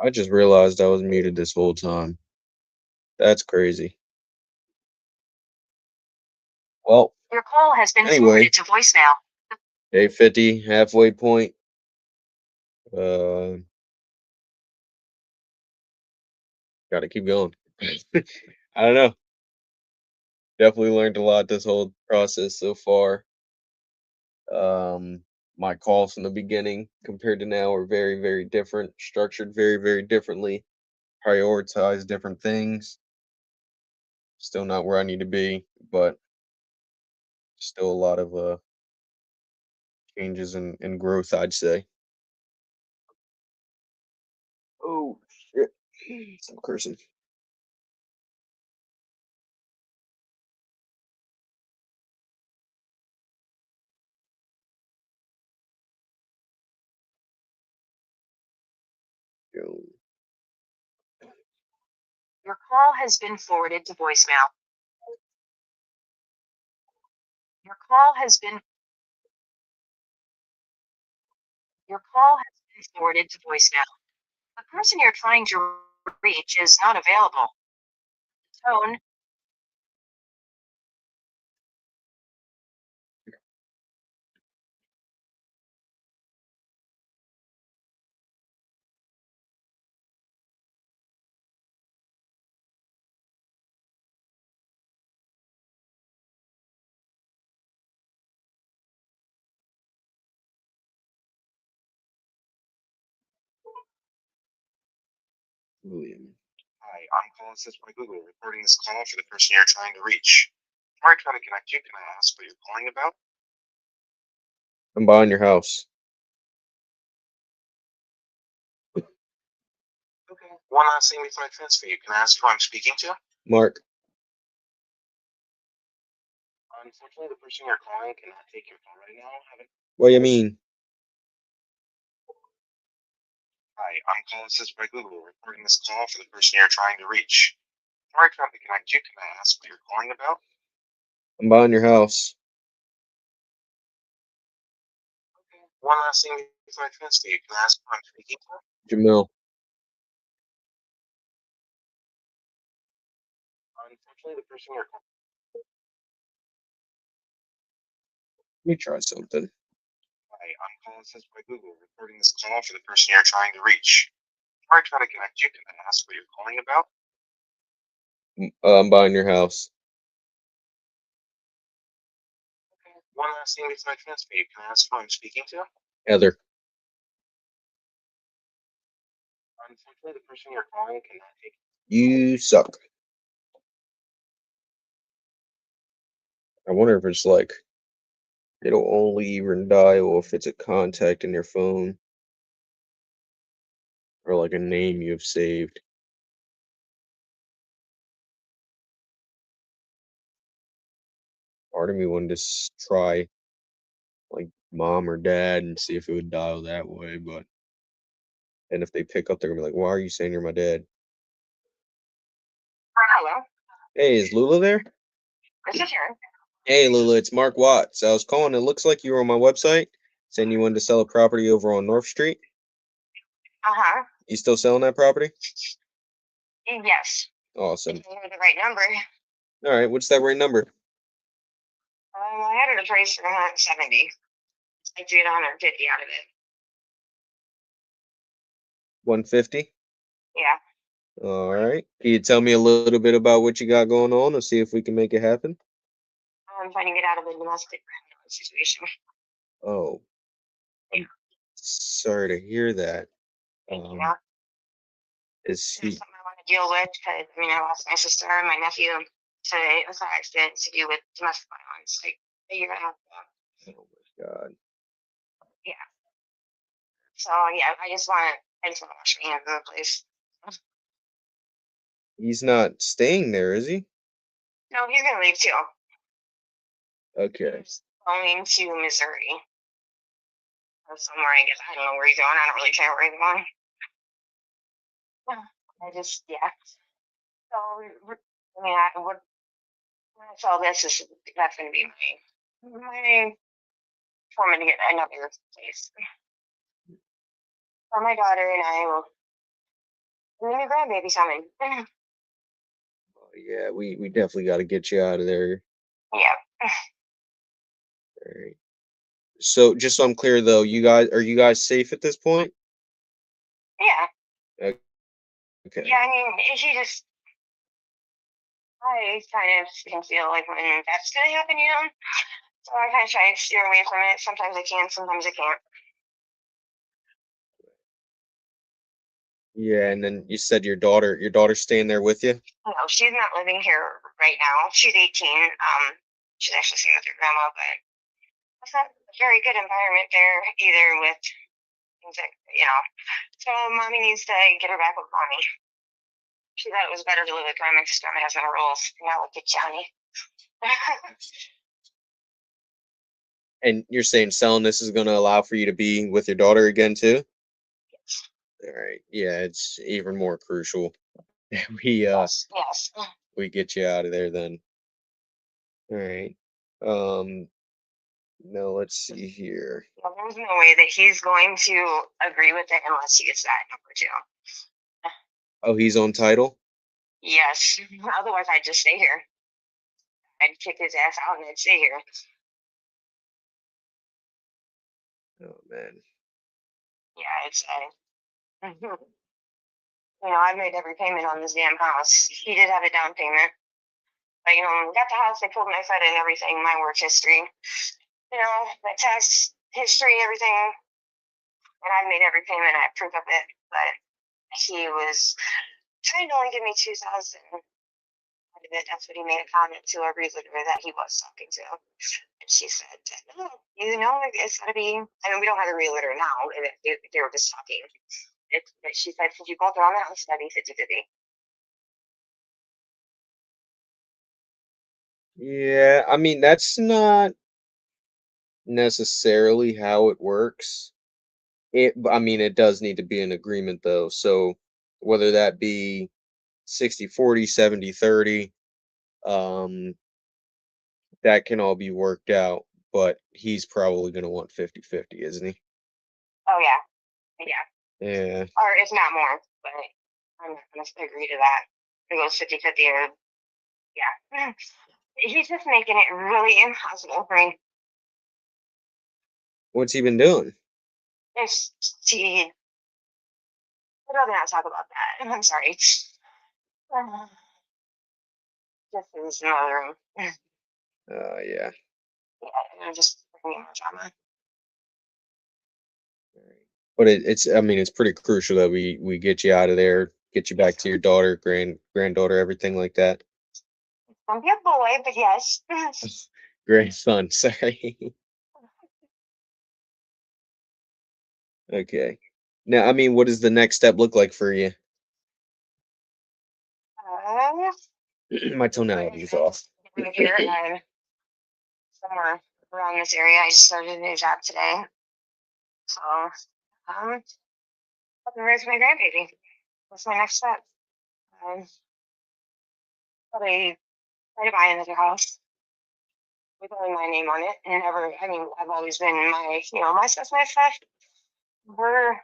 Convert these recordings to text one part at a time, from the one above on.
I just realized I was muted this whole time. That's crazy. Well, Your call has been anyway, forwarded to voicemail. day 50, halfway point. Uh, Gotta keep going. I don't know. Definitely learned a lot this whole process so far. Um, my calls from the beginning compared to now are very, very different, structured very, very differently, prioritize different things. Still not where I need to be, but still a lot of changes and growth, I'd say. Oh shit! I'm cursing. Yo. Your call has been forwarded to voicemail. Your call has been your call has been forwarded to voicemail. The person you're trying to reach is not available. Tone. William. Hi, I'm calling assist by Google, recording this call for the person you're trying to reach. Before I try to connect you, can I ask what you're calling about? I'm buying your house. Okay. One last thing before I transfer you. Can I ask who I'm speaking to? Mark, Unfortunately, the person you're calling cannot take your call right now. what do you mean? Hi, I'm calling assist by Google, recording this call for the person you're trying to reach. Before I try to connect you, can I ask what you're calling about? I'm buying your house. Okay. One last thing before I transfer you. Can I ask who I'm speaking to? Jamil. Unfortunately, the person you're calling. Let me try something. Hi, I'm calling assist by Google, recording this call for the person you're trying to reach. Before I try to connect you, can I ask what you're calling about? I'm buying your house. Okay. One last thing before I transfer you. Can I ask who I'm speaking to? Heather. Unfortunately, the person you're calling cannot take. You suck. I wonder if it's like it'll only even dial if it's a contact in your phone or like a name you've saved. Part of me wanted to try like mom or dad and see if it would dial that way, but and if they pick up, they're gonna be like, "Why are you saying you're my dad?" Hello. Hey, is Lula there? This is Sharon. Hey, Lula, it's Mark Watts. I was calling. It looks like you were on my website saying you wanted to sell a property over on North Street. Uh-huh. You still selling that property? Yes. If Awesome. you know the right number. All right, what's that right number? I had it appraised for 170. I did 150 out of it. 150. Yeah. All right. Can you tell me a little bit about what you got going on and see if we can make it happen? I'm trying to get out of a domestic situation. Oh, Yeah. I'm sorry to hear that. Thank you. Um, is It's she? something I want to deal with because I lost my sister and my nephew to a car accident to do with domestic violence like a year and a half ago. Oh my God. Yeah. So yeah, I just want to wash my hands of the place. He's not staying there, is he? No, he's gonna leave too. Okay. He's going to Missouri or somewhere. I guess I don't know where he's going. I don't really care where he's going. Yeah. So when I saw this, that's gonna be my for me to get another place. So my daughter and I will And then your grandbaby's coming. Oh, yeah, we definitely got to get you out of there. Yeah. All right. So just so I'm clear though, you guys safe at this point? Yeah. O- Yeah, Okay. I mean, she just, I kind of can feel like when that's going to happen, you know? So I kind of try to steer away from it. Sometimes I can, sometimes I can't. Yeah, and then you said your daughter's staying there with you? No, she's not living here right now. She's 18. She's actually staying with her grandma, but it's not a very good environment there either with things that, you know. So mommy needs to get her back with mommy. She thought it was better to live with grandma because grandma has no rules. Now look at Johnny. And you're saying selling this is going to allow for you to be with your daughter again too? Yes, All right. Yeah, it's even more crucial. yes, yes. We get you out of there then. All right. Um no, let's see here. Well, there's no way that he's going to agree with it unless he gets that number two. Oh, he's on title? Yes. Otherwise, I'd just stay here. I'd kick his ass out and I'd stay here. Oh man. Yeah, it's I've made every payment on this damn house. He did have a down payment, but when we got the house, they pulled my credit and everything, my work history, my tax history, everything, and I made every payment. I have proof of it, but he was trying to only give me 2,000 out of it. That's what he made a comment to a realtor that he was talking to. And she said, "No, it's got to be." I mean, we don't have a realtor now. They were just talking. But she said, since you both are on the house, it's got to be 50-50. Yeah, I mean that's not necessarily how it works. I mean it does need to be an agreement though. So whether that be 60-40, 70-30, um that can all be worked out, but he's probably going to want 50-50, isn't he? Oh, yeah. Yeah. Yeah. Or if not more, but I'm not going to agree to that. It goes 50-50 or, yeah. He's just making it really impossible for me. What's he been doing? It's, gee, I'd rather not talk about that. I'm sorry. Just in this another room. Yeah. Yeah, just bringing more drama. Right. But it's I mean it's pretty crucial that we get you out of there, get you back Yes. to your daughter, granddaughter, everything like that. Don't be a boy, but yes. Grandson, sorry. Okay. Now, I mean, what does the next step look like for you? Uh, My tonality is off. here, somewhere around this area. I just started a new job today. So, um, help me raise my grandbaby. What's my next step? Um, Probably try to buy another house with only my name on it. And I mean, I've always been my stuff's my stuff. We're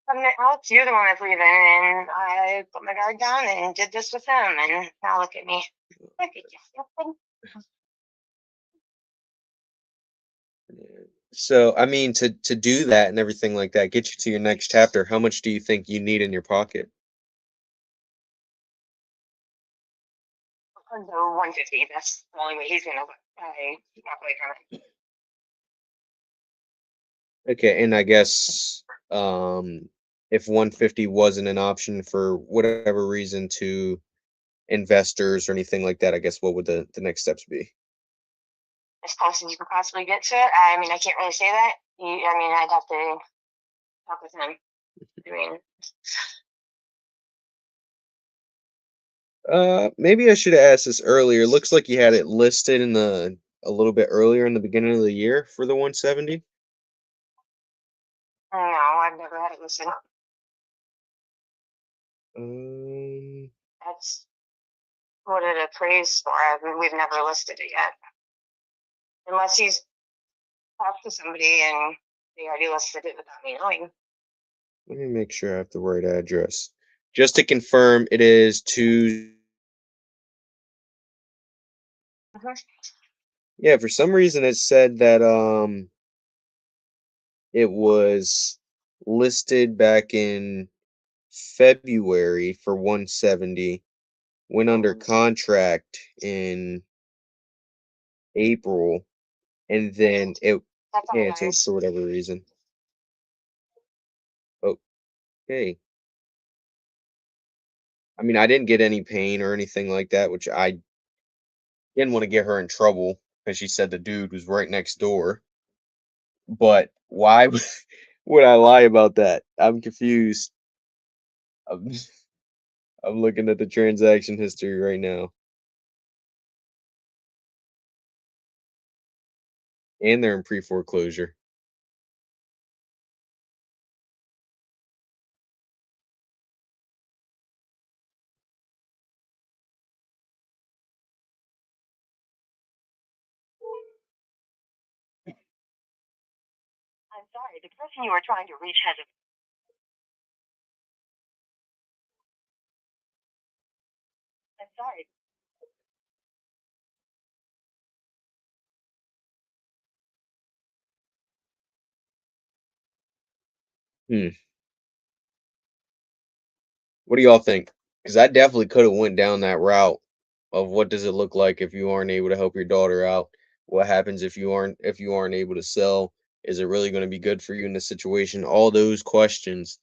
coming out. You're the one that's leaving. And I put my guard down and did this with them. And now look at me. Look at you. Yeah. So, I mean, to do that and everything like that, get you to your next chapter, how much do you think you need in your pocket? Under 150. That's the only way he's going to walk away from it. Okay, and I guess if 150 wasn't an option for whatever reason to investors or anything like that, I guess what would the next steps be? As close as you could possibly get to it. I mean, I can't really say that. I mean, I'd have to talk with him. I mean, Maybe I should have asked this earlier. Looks like you had it listed in the a little bit earlier in the beginning of the year for the 170. no, I've never had it listed. Um, That's what it appraised for. I mean, we've never listed it yet. Unless he's talked to somebody and they already listed it without me knowing. Let me make sure I have the right address. Just to confirm, it is Tuesday. Yeah, for some reason it said that it was listed back in February for 170, went under contract in April, and then it That's all canceled nice. for whatever reason. Okay. I mean, I didn't get any pain or anything like that, which I didn't want to get her in trouble because she said the dude was right next door. But why would I lie about that? I'm confused. I'm, I'm looking at the transaction history right now, and they're in pre-foreclosure. I'm sorry, the person you are trying to reach has a. I'm sorry. Hmm. What do y'all think? Because I definitely could have went down that route of what does it look like if you aren't able to help your daughter out? What happens if you aren't able to sell? Is it really going to be good for you in this situation? All those questions.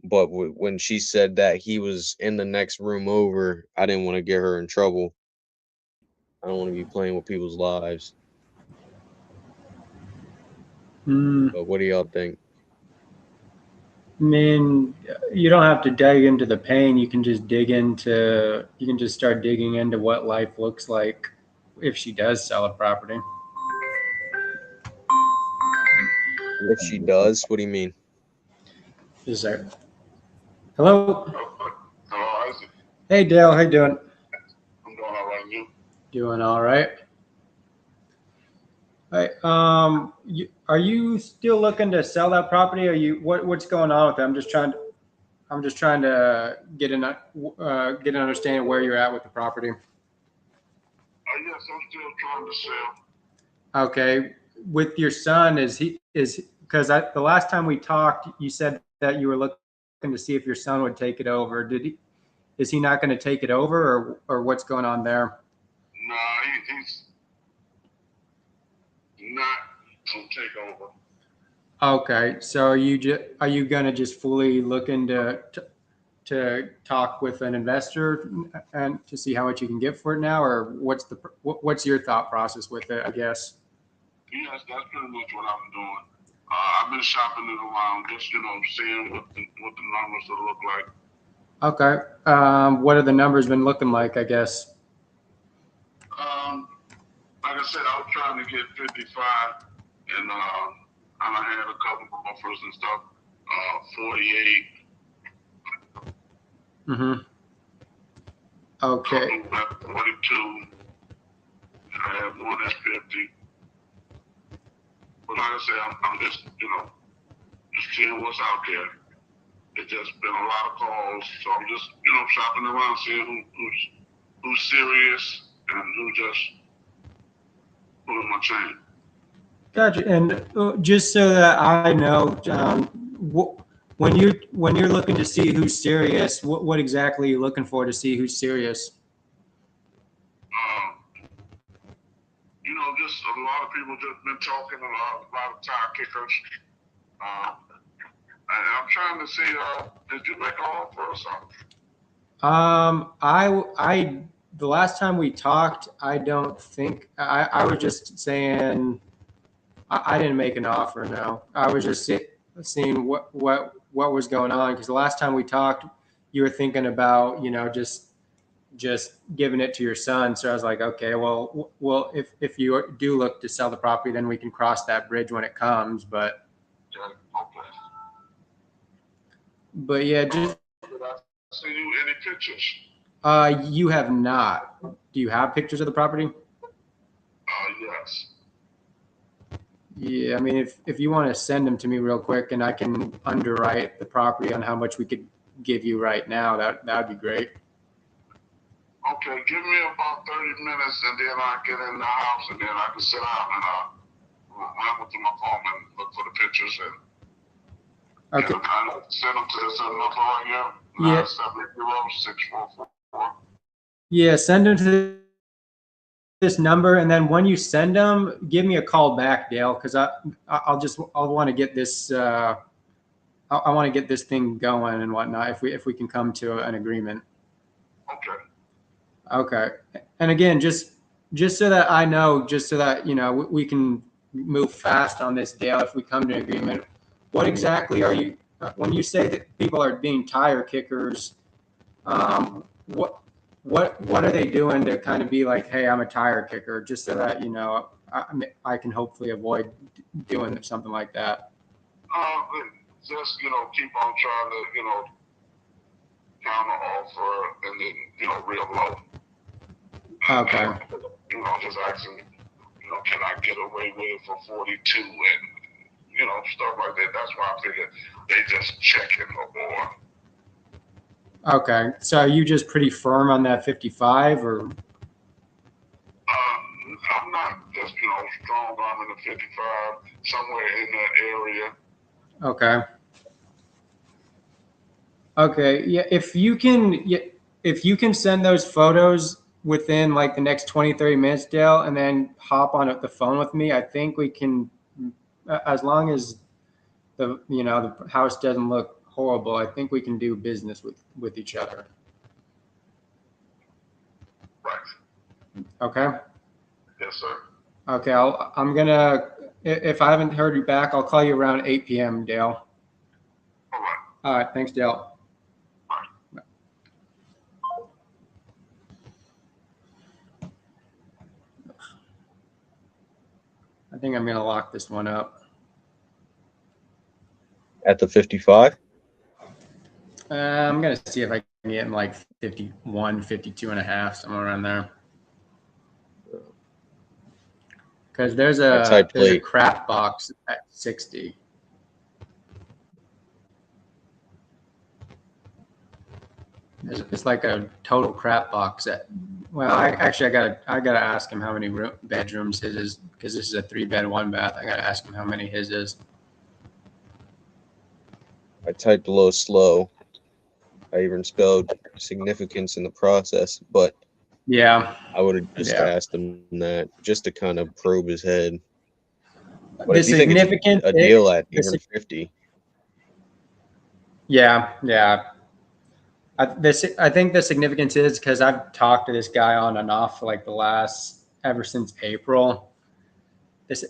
But when she said that he was in the next room over, I didn't want to get her in trouble. I don't want to be playing with people's lives. I But what do y'all think? mean, you don't have to dig into the pain. You can just you can just start digging into what life looks like if she does sell a property. If she does, what do you mean? Is there? Hello. Hello, Isaac. Hey, Dale. How you doing? I'm doing all right. You? Doing all right. Hey, are you still looking to sell that property? Are you what's going on with it? I'm just trying to get an understanding where you're at with the property. Yes, I'm still trying to sell. Okay, with your son, is because the last time we talked, you said that you were looking to see if your son would take it over. Is he not going to take it over, or what's going on there? Nah, he's not gonna take over. Okay, so are you going to just fully look into to talk with an investor and to see how much you can get for it now, or what's your thought process with it? I guess. Yes, that's pretty much what I'm doing. I've been shopping it around, just seeing what the numbers will look like. Okay, what have the numbers been looking like? I guess. Like I said, I was trying to get 55, and I had a couple of offers and stuff. 48. Mm-hmm. Okay. 42. I have one at 50. But like I said, I'm just just seeing what's out there. It's just been a lot of calls, so I'm just shopping around, seeing who's serious and who just pulling my chain. Gotcha. And just so that I know, when you're looking to see who's serious, what exactly are you looking for to see who's serious? Just a lot of people just been talking, a lot of tire kickers. And I'm trying to see, did you make an offer or something? I the last time we talked, I don't think I was just saying I didn't make an offer. No, I was just seeing what was going on because the last time we talked, you were thinking about just giving it to your son. So I was like, okay, well, if you do look to sell the property, then we can cross that bridge when it comes. Okay. But yeah, just Did I see you any pictures? you have not. Do you have pictures of the property? Yes. Yeah, I mean, if you want to send them to me real quick, and I can underwrite the property on how much we could give you right now, that'd be great. Okay, give me about 30 minutes and then I get in the house and then I can sit down and ramble through my phone and look for the pictures and Okay. I send them to this number right here. Yeah. 970-644. Yeah, send them to this number, and then when you send them, give me a call back, Dale, because I'll want to get this I want to get this thing going and whatnot if we can come to an agreement. Okay. Okay. And again, just so that I know, just so that we can move fast on this, Dale, if we come to an agreement. What exactly are you when you say that people are being tire kickers? What are they doing to kind of be like, hey, I'm a tire kicker, just so that I can hopefully avoid doing something like that. Just keep on trying to counter offer and then real low. Okay. Just asking, can I get away with it for 42 and stuff like that. That's why I figured they just checking or. Okay, so are you just pretty firm on that 55, or? I'm not just strong arm in the 55, somewhere in that area. Okay. Okay. Yeah. If you can send those photos within like the next 20-30 minutes, Dale, and then hop on the phone with me, I think we can, as long as the house doesn't look horrible, I think we can do business with each other. Right. Okay. Yes, sir. Okay. If I haven't heard you back, I'll call you around 8 p.m., Dale. All right. All right. Thanks, Dale. I think I'm going to lock this one up. At the 55? I'm going to see if I can get in like 51, 52 and a half, somewhere around there. Because there's a crap box at 60. It's like a total crap box at. Well, I gotta ask him how many bedrooms his is, because this is a 3-bed, 1-bath. I gotta ask him how many his is. I typed a little slow. I even spelled significance in the process, but yeah, I would have just asked him that just to kind of probe his head. But if you think it's a deal at even 50. Yeah. I think the significance is because I've talked to this guy on and off for like ever since April.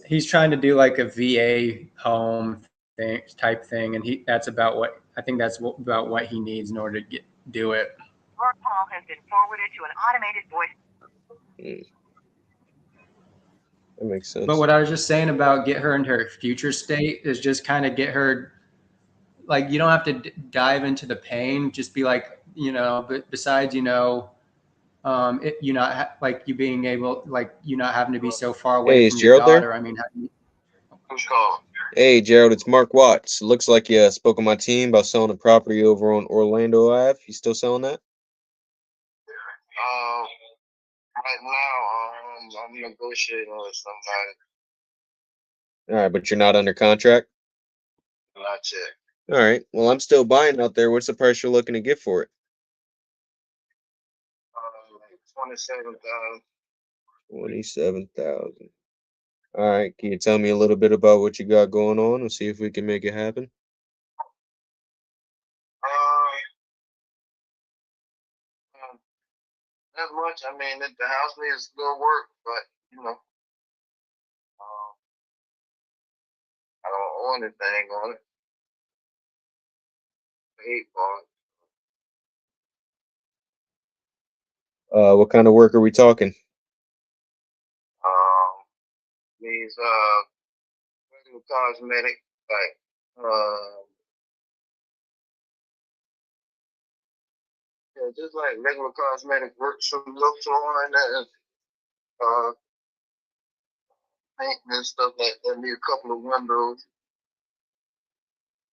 He's trying to do like a VA home type thing, and that's about what he needs in order to do it. Your call has been forwarded to an automated voice. That makes sense. But what I was just saying about get her into her future state is just kind of get her, like, you don't have to dive into the pain. Just be like, but besides, you not like you being able, like you not having to be so far away from your daughter. There? I mean, Who's calling? Hey, Gerald, it's Mark Watts. Looks like you spoke on my team about selling a property over on Orlando Ave. You still selling that? Right now, I'm negotiating with somebody. All right, but you're not under contract? Not yet. All right. Well, I'm still buying out there. What's the price you're looking to get for it? 27,000. 27,000. All right. Can you tell me a little bit about what you got going on and see if we can make it happen? Not much. I mean, the house needs a little work, but I don't own anything on it. Paid for it. What kind of work are we talking? These regular cosmetic, like just like regular cosmetic work, some look on that, paint and stuff like that. Need a couple of windows,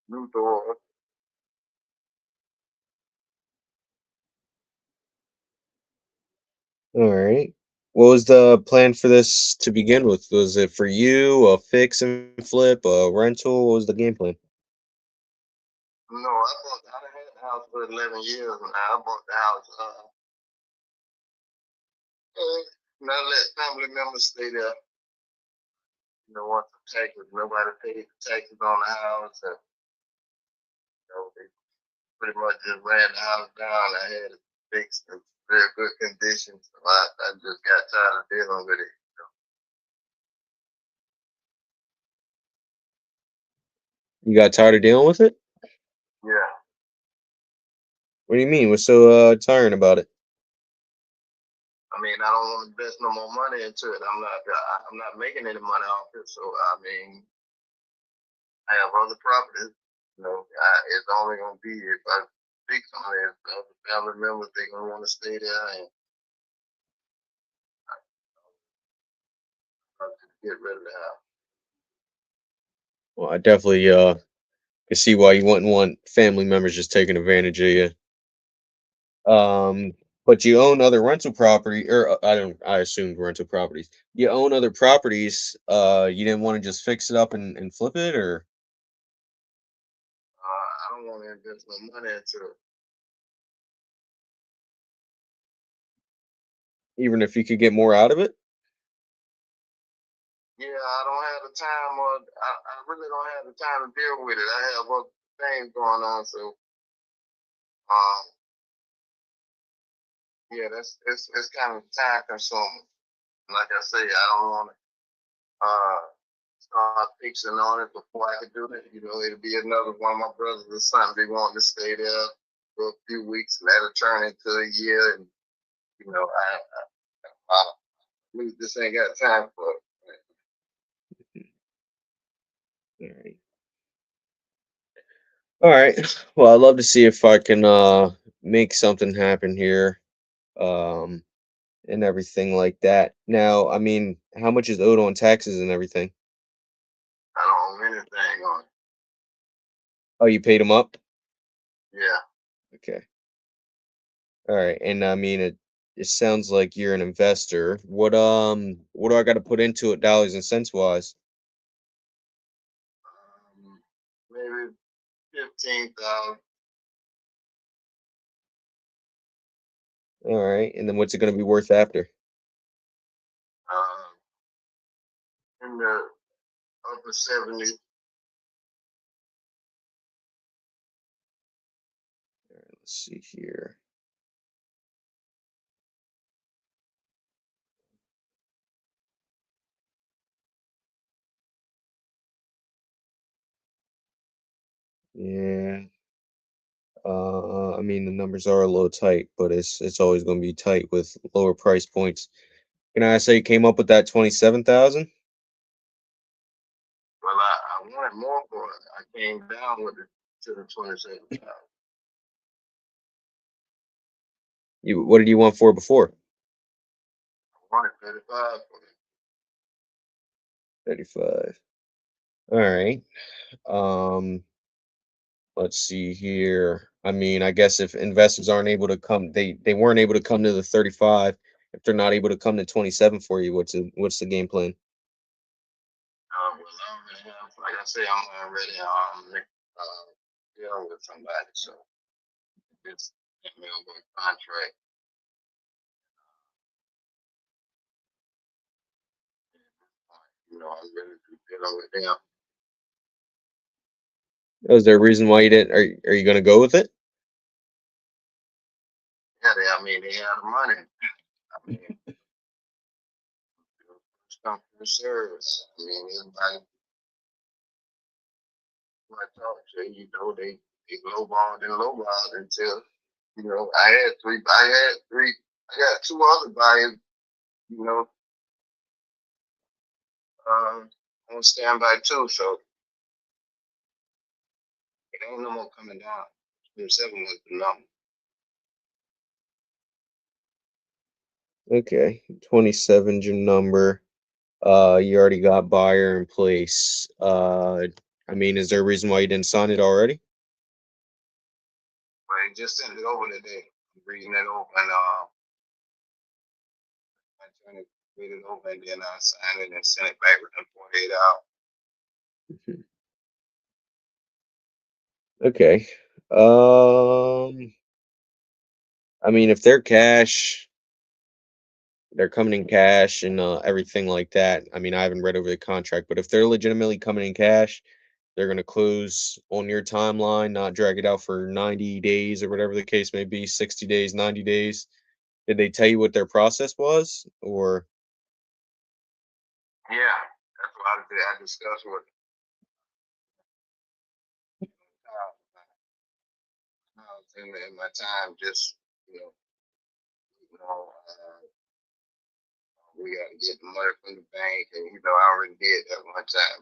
new door. All right. What was the plan for this to begin with? Was it for you, a fix and flip, a rental? What was the game plan? No, I done had the house for 11 years now. I bought the house. Now let family members stay there. You know, once the taxes, nobody paid the taxes on the house. And, they pretty much just ran the house down. I had it fixed in very good condition. So I just got tired of dealing with it. You got tired of dealing with it? Yeah. What do you mean? What's so tiring about it? I mean, I don't want to invest no more money into it. I'm not making any money off it. So I mean, I have other properties. It's only gonna be if I fix on it. If other family members they gonna want to stay there, and I'll just get rid of the house. Well, I definitely can see why you wouldn't want family members just taking advantage of you. But you own other rental property, or I assume rental properties. You own other properties. You didn't want to just fix it up and flip it, or I don't want to invest no money into it. even if you could get more out of it. Yeah, I don't have the time, or I really don't have the time to deal with it. I have other things going on, so um, yeah, it's kind of time consuming. Like I say, I don't want to start fixing on it before I can do it. It'll be another one of my brothers or something. They want to stay there for a few weeks, and that'll turn into a year. And we just ain't got time for it. All right. All right. Well, I'd love to see if I can make something happen here, um, and everything like that. Now, I mean, how much is owed on taxes and everything? I don't own anything on it. Oh, you paid them up? Yeah. Okay. All right. And I mean, it sounds like you're an investor. What do I got to put into it, dollars and cents wise? Maybe 15,000. All right. And then what's it going to be worth after? In the upper 70s. All right, let's see here. Yeah. I mean, the numbers are a little tight, but it's always going to be tight with lower price points. Can I say you came up with that 27,000? Well, I wanted more for it. I came down with it to the 27,000. What did you want for it before? I wanted 35 for it. 35. All right. Um, let's see here. I mean, I guess if investors aren't able to come, they weren't able to come to the 35. If they're not able to come to 27 for you, what's the game plan? Well, I already have, like I say, I'm already dealing with somebody, so it's me over a contract. I'm really dealing with them. Is there a reason why you didn't? Are you going to go with it? Yeah, they have the money. I mean, it's customer service. I mean, everybody I talk to, they lowballed and lowballed until, I got two other buyers, you know, on standby too, so it ain't no more coming down. 27 was the number. Okay, 27's your number. You already got buyer in place. I mean, is there a reason why you didn't sign it already? But he just sent it over today. I'm reading it over, and read it over, and then I sign it and send it back within 48 hours. Okay. I mean, if they're cash, they're coming in cash and everything like that. I mean, I haven't read over the contract, but if they're legitimately coming in cash, they're going to close on your timeline, not drag it out for 90 days or whatever the case may be, 60 days, 90 days. Did they tell you what their process was? Or Yeah, that's what I discussed with in my time. Just we got to get the money from the bank, and I already did that one time.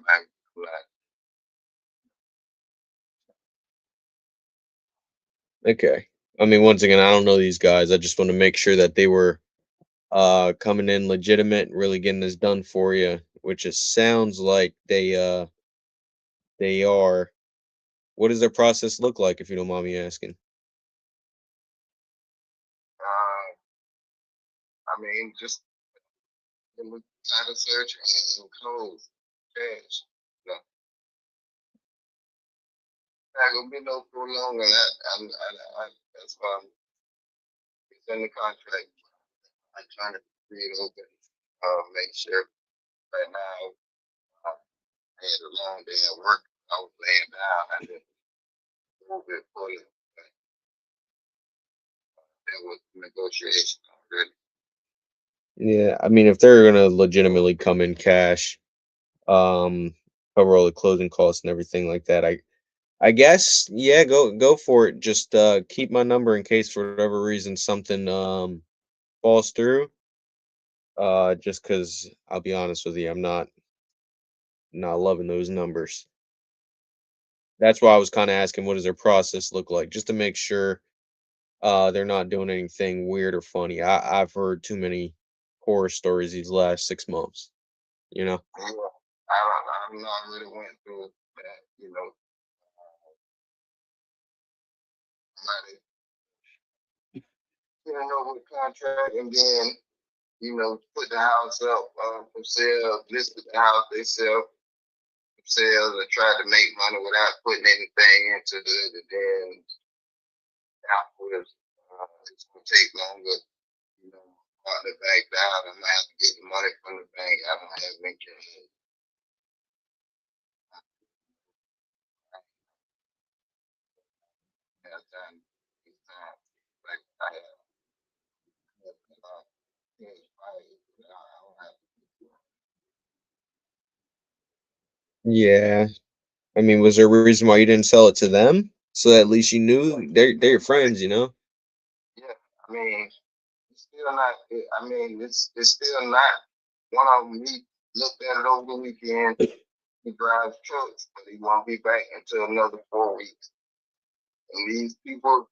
okay. I mean, once again, I don't know these guys. I just want to make sure that they were coming in legitimate, really getting this done for you, which it sounds like they are. What does their process look like, if you don't mind me asking? I mean, just title search and close cash. Not gonna be no prolonging that. That's why it's in the contract. I'm trying to read open, make sure. Right now, I had a long day at work. I was laying down. I did a little bit fully. There was negotiation already. Yeah, I mean, if they're gonna legitimately come in cash, cover all the closing costs and everything like that, I guess, yeah, go for it. Just keep my number in case for whatever reason something falls through. Just because I'll be honest with you, I'm not loving those numbers. That's why I was kind of asking, what does their process look like, just to make sure they're not doing anything weird or funny. I've heard too many horror stories these last 6 months. You know. I don't know. I really went through that. Somebody getting over the contract, and then put the house up for sale, listed the house they sell for sale, and tried to make money without putting anything into it. And then afterwards, it's gonna take longer. Partner backed out. I'm gonna have to get the money from the bank. I don't have any cash. Have time. Like I have. Yeah. I mean, was there a reason why you didn't sell it to them? So at least you knew they're your friends, Yeah, I mean, it's still not. I mean, it's still not. One of them, he looked at it over the weekend. He drives trucks, but he won't be back until another 4 weeks. And these people,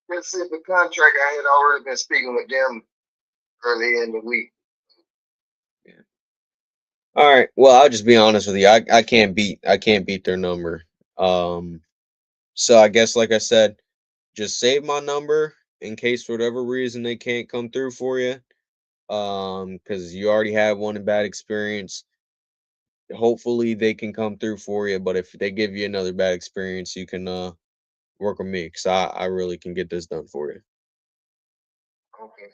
this is the contract. I had already been speaking with them early in the week. Yeah. All right. Well, I'll just be honest with you. I can't beat their number. So I guess, like I said, just save my number in case for whatever reason they can't come through for you. Because you already had one bad experience. Hopefully they can come through for you. But if they give you another bad experience, you can work with me, because I really can get this done for you. Okay.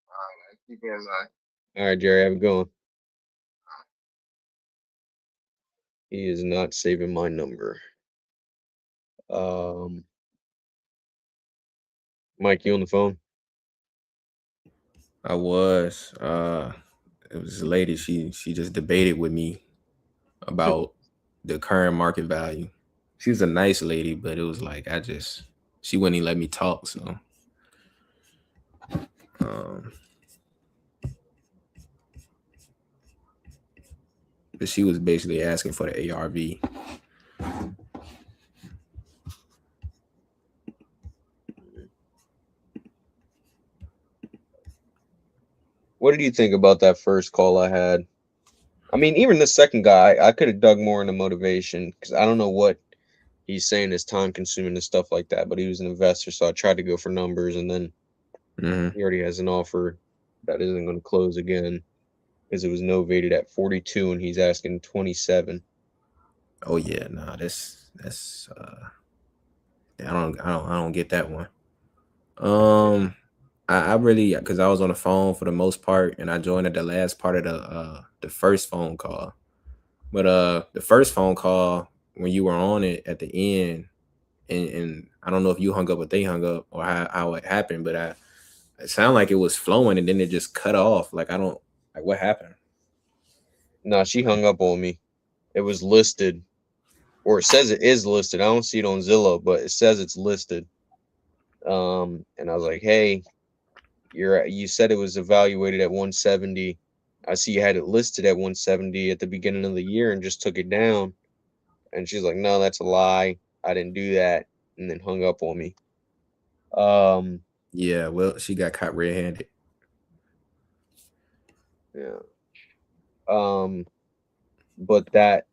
All right. Keep in mind. All right, Jerry, have a good one. He is not saving my number. Mike, you on the phone? I was. It was a lady. She just debated with me about the current market value. She was a nice lady, but it was like she wouldn't even let me talk. So, um, but she was basically asking for the ARV. What did you think about that first call I had? I mean, even the second guy, I could have dug more into motivation, because I don't know what he's saying is time consuming and stuff like that. But he was an investor, so I tried to go for numbers, and then Mm-hmm. He already has an offer that isn't going to close again because it was novated at 42 and he's asking 27. Oh yeah, nah, that's I don't get that one. I really, because I was on the phone for the most part, and I joined at the last part of the first phone call. But the first phone call, when you were on it at the end, and I don't know if you hung up or they hung up or how it happened, but it sounded like it was flowing and then it just cut off. Like I don't like what happened. No, she hung up on me. It was listed, or it says it is listed. I don't see it on Zillow, but it says it's listed. And I was like, hey, you said it was evaluated at 170. I see you had it listed at 170 at the beginning of the year and just took it down. And she's like, no, that's a lie. I didn't do that. And then hung up on me. Yeah, well, she got caught red-handed. Yeah. But that,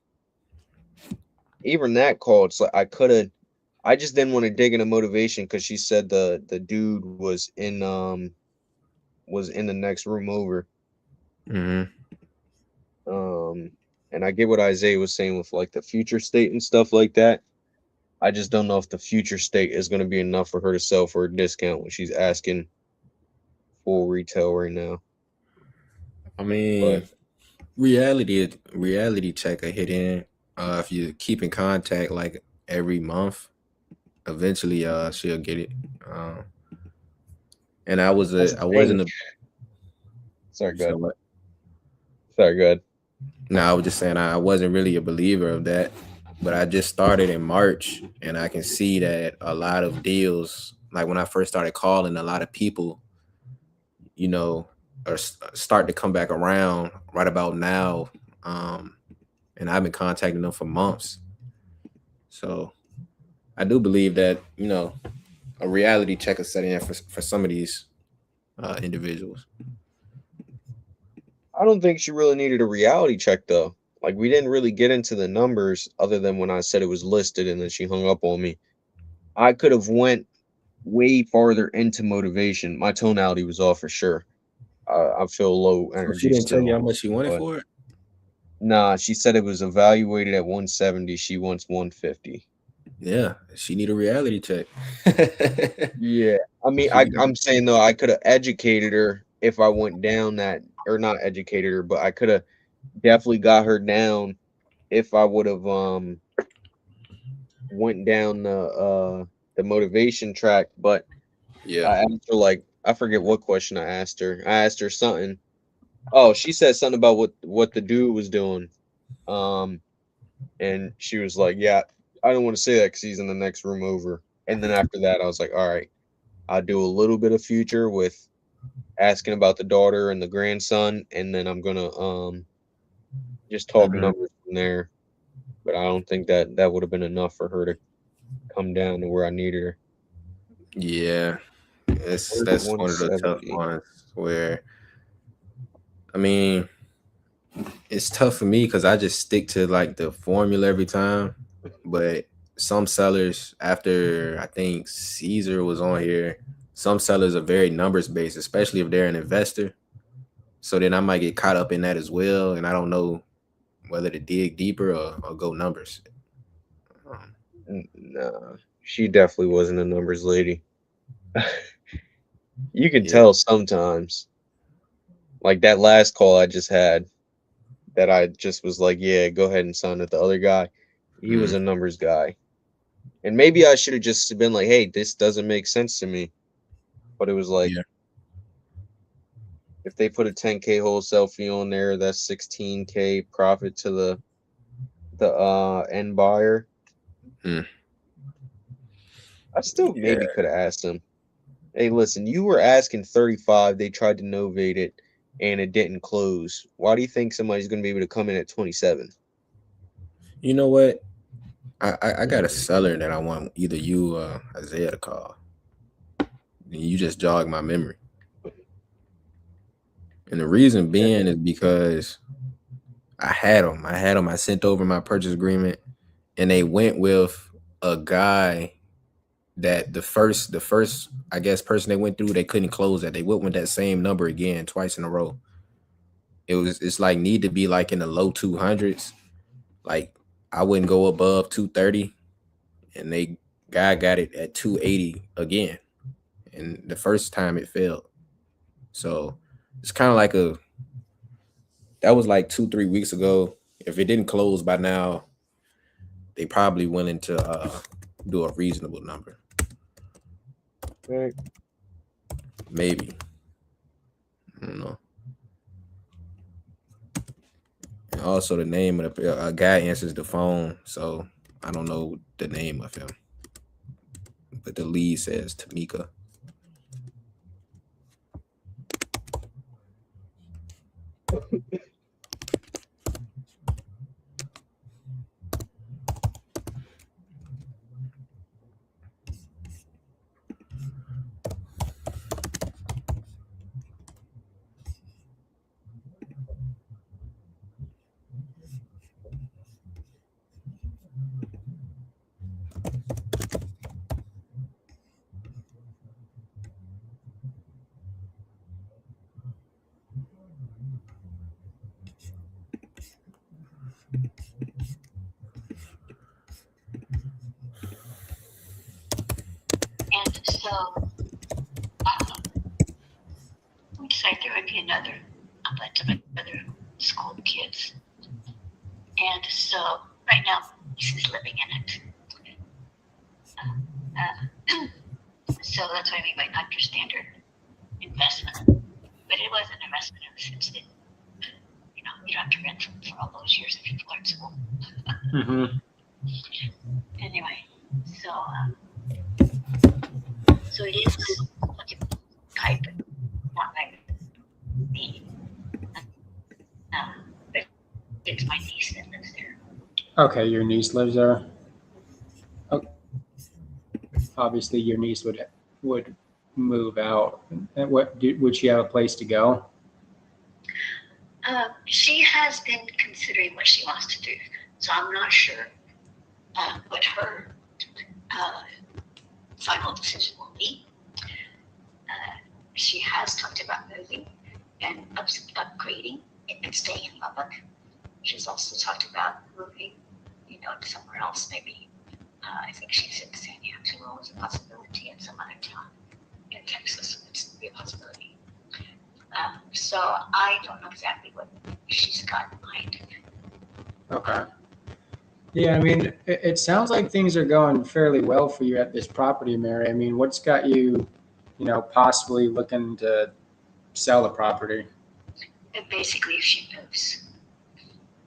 even that call, it's like I just didn't want to dig into motivation because she said the dude was in the next room over. Mm-hmm. And I get what Isaiah was saying with like the future state and stuff like that. I just don't know if the future state is going to be enough for her to sell for a discount when she's asking full retail right now. I mean, reality check a hit in. If you keep in contact like every month, eventually she'll get it. And I wasn't a Sorry, go ahead. what? Sorry, go ahead. No, I was just saying I wasn't really a believer of that, but I just started in March, and I can see that a lot of deals, like when I first started calling, a lot of people, you know, are starting to come back around right about now. And I've been contacting them for months. So I do believe that, a reality check is setting in for some of these individuals. I don't think she really needed a reality check though. Like we didn't really get into the numbers other than when I said it was listed and then she hung up on me. I could have went way farther into motivation. My tonality was off for sure. I feel low So energy she didn't tell you still. how much she wanted But for it? nah, she said it was evaluated at 170. She wants 150. Yeah, she need a reality check. Yeah. I mean, I'm saying though, I could have educated her if I went down that, or not educated her, but I could have definitely got her down if I would have went down the motivation track. But Yeah. I asked her, like, I forget what question I asked her. I asked her something. Oh, she said something about what the dude was doing. And she was like, yeah, I don't want to say that because he's in the next room over. And then after that, I was like, all right, I'll do a little bit of future with asking about the daughter and the grandson, and then I'm gonna just talk numbers from there. But I don't think that would have been enough for her to come down to where I needed her. Yeah. That's one of the tough 170. ones where, I mean, it's tough for me because I just stick to like the formula every time. But some sellers, after I think Caesar was on here, some sellers are very numbers based, especially if they're an investor. So then I might get caught up in that as well, and I don't know whether to dig deeper or go numbers. Nah, she definitely wasn't a numbers lady. You can Yeah. tell sometimes. Like that last call I just had, that I just was like, yeah, go ahead and sign with the other guy. He was a numbers guy. And maybe I should have just been like, hey, this doesn't make sense to me. But it was like, Yeah. if they put a 10K wholesale fee on there, that's 16K profit to the end buyer. Mm. I still maybe could have asked them, hey, listen, you were asking 35, they tried to novate it and it didn't close. Why do you think somebody's gonna be able to come in at 27? You know what? I got a seller that I want either you or Isaiah to call. You just jogged my memory. And the reason being is because I had them. I sent over my purchase agreement, and they went with a guy that the first I guess person they went through, they couldn't close that. They went with that same number again twice in a row. It's like need to be like in the low 200s. Like I wouldn't go above 230, and they guy got it at 280 again. And the first time it failed. So it's kind of like that was like 2-3 weeks ago. If it didn't close by now, they probably willing to do a reasonable number. Right. Maybe. I don't know. And also the name of the guy answers the phone, so I don't know the name of him. But the lead says Tamika. And so, looks like there would be a bunch of other school kids. And so, right now, she's living in it. So that's what I mean by not your standard investment. But it was an investment in the sense that, you don't have to rent for all those years if people are in school. Mm-hmm. Anyway, so it is like a type, not like me. But it's my niece that lives there. Okay, your niece lives there. Oh, obviously, your niece would move out. And would she have a place to go? She has been considering what she wants to do, so I'm not sure what her final decision will be. She has talked about moving and upgrading and staying in Lubbock. She's also talked about moving, to somewhere else, maybe. I think she said San Angelo was a possibility, and some other town in Texas would be a possibility. So I don't know exactly what she's got in mind. Okay. Yeah, I mean, it sounds like things are going fairly well for you at this property, Mary. I mean, what's got you, possibly looking to sell the property? And basically, if she moves,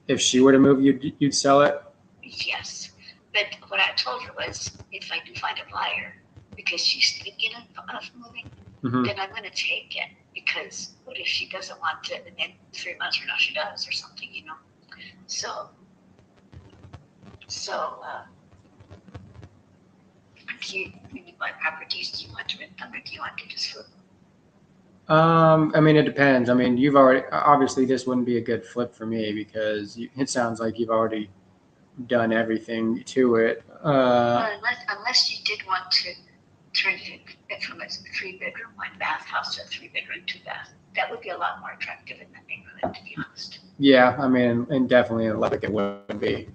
If she were to move, you'd sell it? yes. But what I told her was, if I do find a buyer, because she's thinking of moving, Mm-hmm. then I'm going to take it. Because what if she doesn't want it, and then 3 months from now she does, or something, So, when you buy properties, do you want to rent them, or do you want to just flip them? I mean, it depends. I mean, you've already, obviously this wouldn't be a good flip for me because it sounds like you've already done everything to it. Well, unless you did want to turn it from a 3-bedroom, 1-bath house to a 3-bedroom, 2-bath. That would be a lot more attractive in that neighborhood, to be honest. Yeah, I mean, and definitely in Lubbock it would be.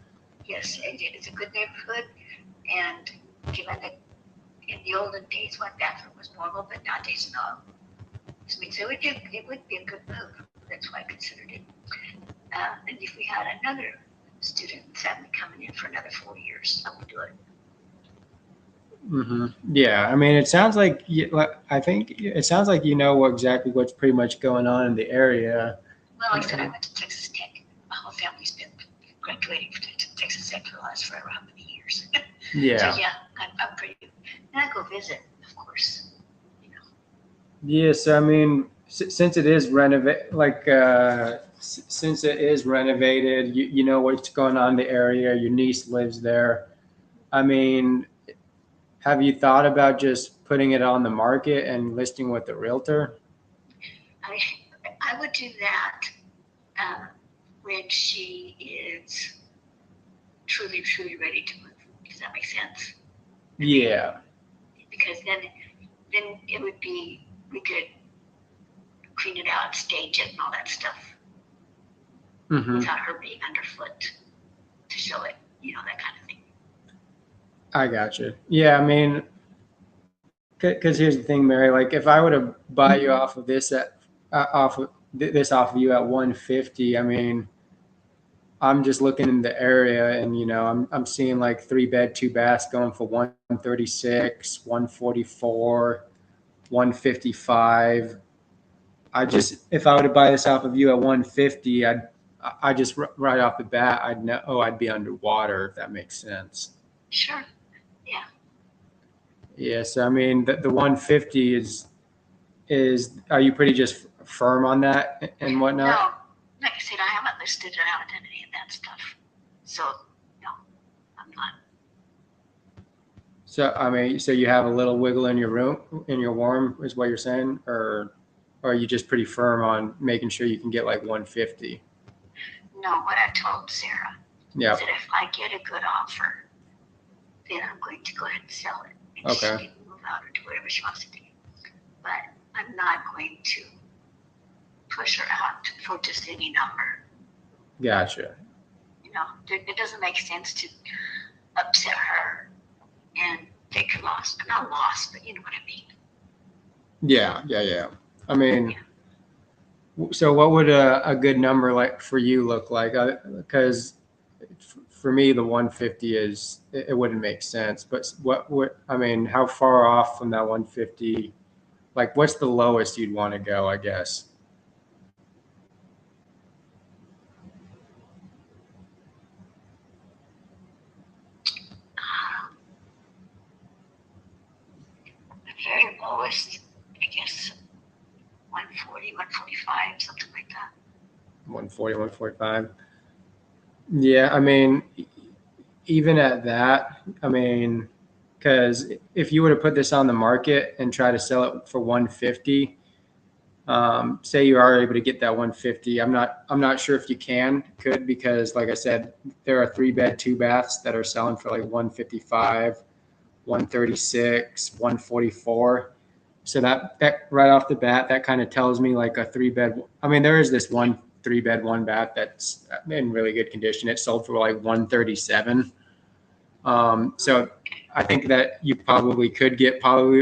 Yes, it's a good neighborhood, and given that in the olden days 1 bathroom was normal, but nowadays no. So it would be a good move. That's why I considered it. And if we had another student family coming in for another 4 years, I would do it. Mm-hmm. Yeah, I mean, it sounds like I think it sounds like exactly what's pretty much going on in the area. Well, like I said, I went to Texas Tech. My whole family's been graduating from Texas Tech for the last forever how many years. Yeah. So yeah, I'm pretty. And I go visit, of course. Yes, I mean, since it is since it is renovated, you know what's going on in the area. Your niece lives there. I mean, have you thought about just putting it on the market and listing with the realtor? I would do that when she is truly ready to move. Does that make sense? Yeah. because then it would be, we could clean it out, stage it and all that stuff Hmm. without her being underfoot to show it, that kind of thing. I got you. Yeah, I mean, because here's the thing, Mary. Like, if I were to buy you off of this off of you at 150, I mean, I'm just looking in the area, and I'm seeing like 3-bed, 2 baths going for 136, 144, 155. If I were to buy this off of you at 150, I just right off the bat, I'd know, I'd be underwater, if that makes sense. Sure. Yeah. Yeah. So I mean, the 150 are you pretty just firm on that and whatnot? No, like I said, I haven't listed it. I haven't done any of that stuff. So no, I'm not. So I mean, so you have a little wiggle in your room, in your warm, is what you're saying, or are you just pretty firm on making sure you can get like 150? No, what I told Sarah Yeah. is that if I get a good offer, then I'm going to go ahead and sell it. And Okay. she can move out or do whatever she wants to do. But I'm not going to push her out for just any number. Gotcha. It doesn't make sense to upset her and take a loss. Not loss, but you know what I mean. Yeah. I mean, so what would a good number like for you look like? Because for me, the 150 it wouldn't make sense. But I mean, how far off from that 150? Like, what's the lowest you'd want to go, I guess? The very lowest, I guess, 140, 145, something like that. 140, 145. Yeah, I mean, even at that, I mean, because if you were to put this on the market and try to sell it for 150, say you are able to get that 150, I'm not sure if you could, because like I said, there are 3-bed, 2 baths that are selling for like 155, 136, 144. So that right off the bat, that kind of tells me like a 3-bed. I mean, there is this one 3-bed, 1 bath that's in really good condition. It sold for like 137. So I think that you probably could get probably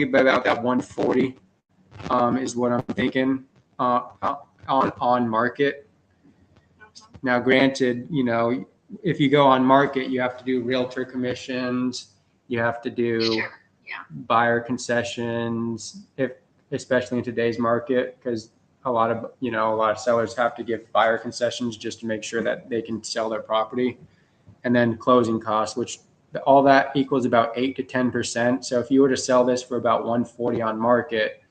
about that 140, is what I'm thinking, on market. Now, granted, if you go on market, you have to do realtor commissions, you have to do Sure. Yeah. buyer concessions, especially in today's market, because a lot of sellers have to give buyer concessions just to make sure that they can sell their property, and then closing costs, which all that equals about 8 to 10%. So if you were to sell this for about 140 on market,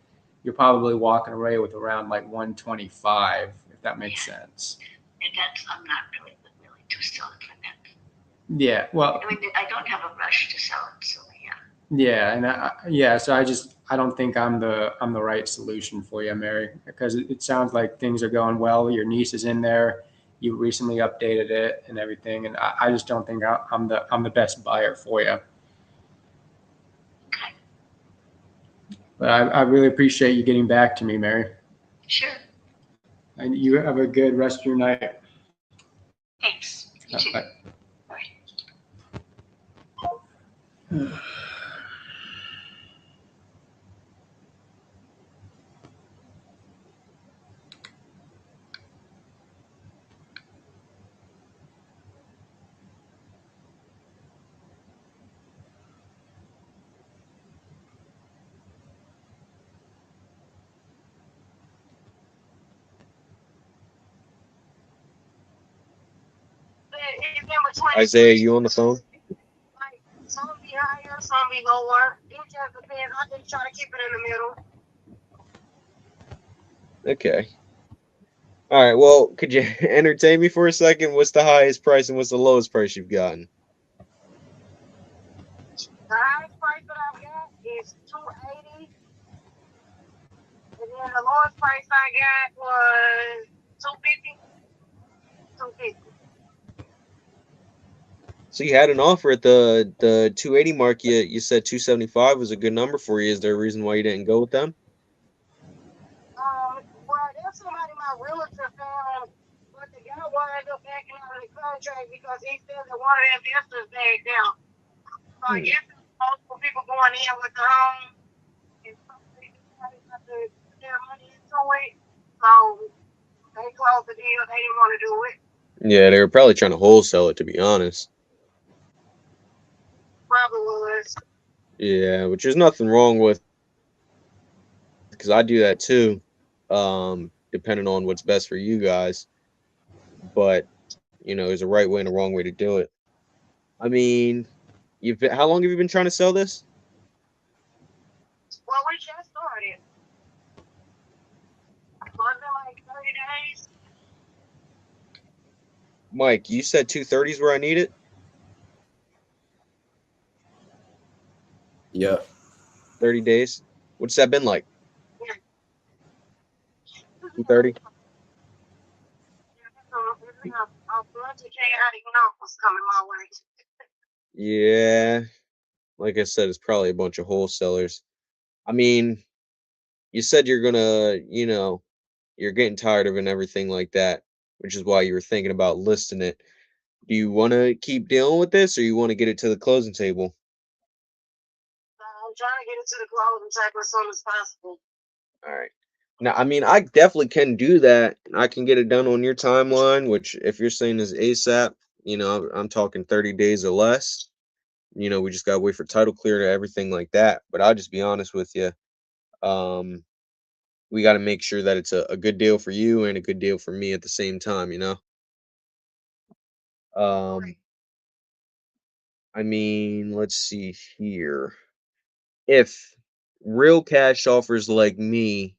you're probably walking away with around like 125, if that makes sense. And I'm not really willing to sell it for that. Yeah, well, I mean, I don't have a rush to sell it, so yeah. yeah, and so I don't think I'm the right solution for you, Mary, because it sounds like things are going well. Your niece is in there. You recently updated it and everything, and I just don't think I'm the best buyer for you. Okay. But I really appreciate you getting back to me, Mary. Sure. And you have a good rest of your night. Thanks. You too. Bye. Bye. Isaiah, you on the phone? Some be higher, some be lower. It just depends. I just try to keep it in the middle. Okay. All right. Well, could you entertain me for a second? What's the highest price and what's the lowest price you've gotten? The highest price that I've got is $280, and then the lowest price I got was $250. $250. So you had an offer at the 280 mark. You said 275 was a good number for you. Is there a reason why you didn't go with them? Well, that's somebody my realtor found, but the guy wound up backing out of the contract because he said that one of the investors backed down. So I guess there's multiple people going in with the home, and so they decided not to put their money into it. So they closed the deal. They didn't want to do it. Yeah, they were probably trying to wholesale it, to be honest. Probably was. Yeah, which there's nothing wrong with, because I do that too, depending on what's best for you guys. But there's a right way and a wrong way to do it. I mean, how long have you been trying to sell this? Well, we just started. Was it like 30 days? Mike, you said 230 is where I need it. Yeah. 30 days. What's that been like? Yeah. 230. A bunch of chaotic offers coming my way. Yeah, like I said, it's probably a bunch of wholesalers. I mean, you said you're gonna, you're getting tired of it and everything like that, which is why you were thinking about listing it. Do you want to keep dealing with this, or you want to get it to the closing table? I'm trying to get it to the closing table as soon as possible. All right. Now, I mean, I definitely can do that. I can get it done on your timeline, which if you're saying is ASAP, I'm talking 30 days or less. We just gotta wait for title clear and everything like that. But I'll just be honest with you. We got to make sure that it's a good deal for you and a good deal for me at the same time, I mean, let's see here. If real cash offers like me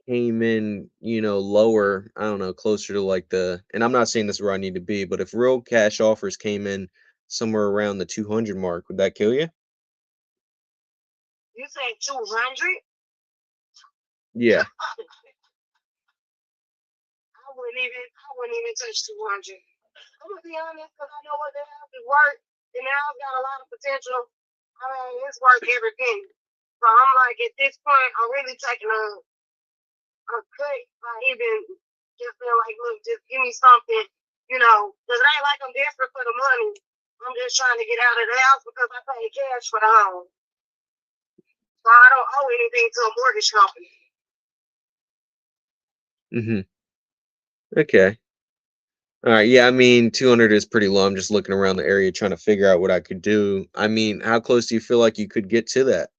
came in, lower, I don't know, closer to like and I'm not saying this is where I need to be, but if real cash offers came in somewhere around the 200 mark, would that kill you? You say 200? Yeah. I wouldn't even touch 200. I'm gonna be honest, because I know what the house is worth, and the house got a lot of potential. I mean, it's worth every penny. So I'm like, at this point, I'm really taking a cut by even just being like, look, just give me something, because it ain't like I'm desperate for the money. I'm just trying to get out of the house because I pay cash for the home. So I don't owe anything to a mortgage company. Okay. All right. Yeah, I mean, 200 is pretty low. I'm just looking around the area trying to figure out what I could do. I mean, how close do you feel like you could get to that?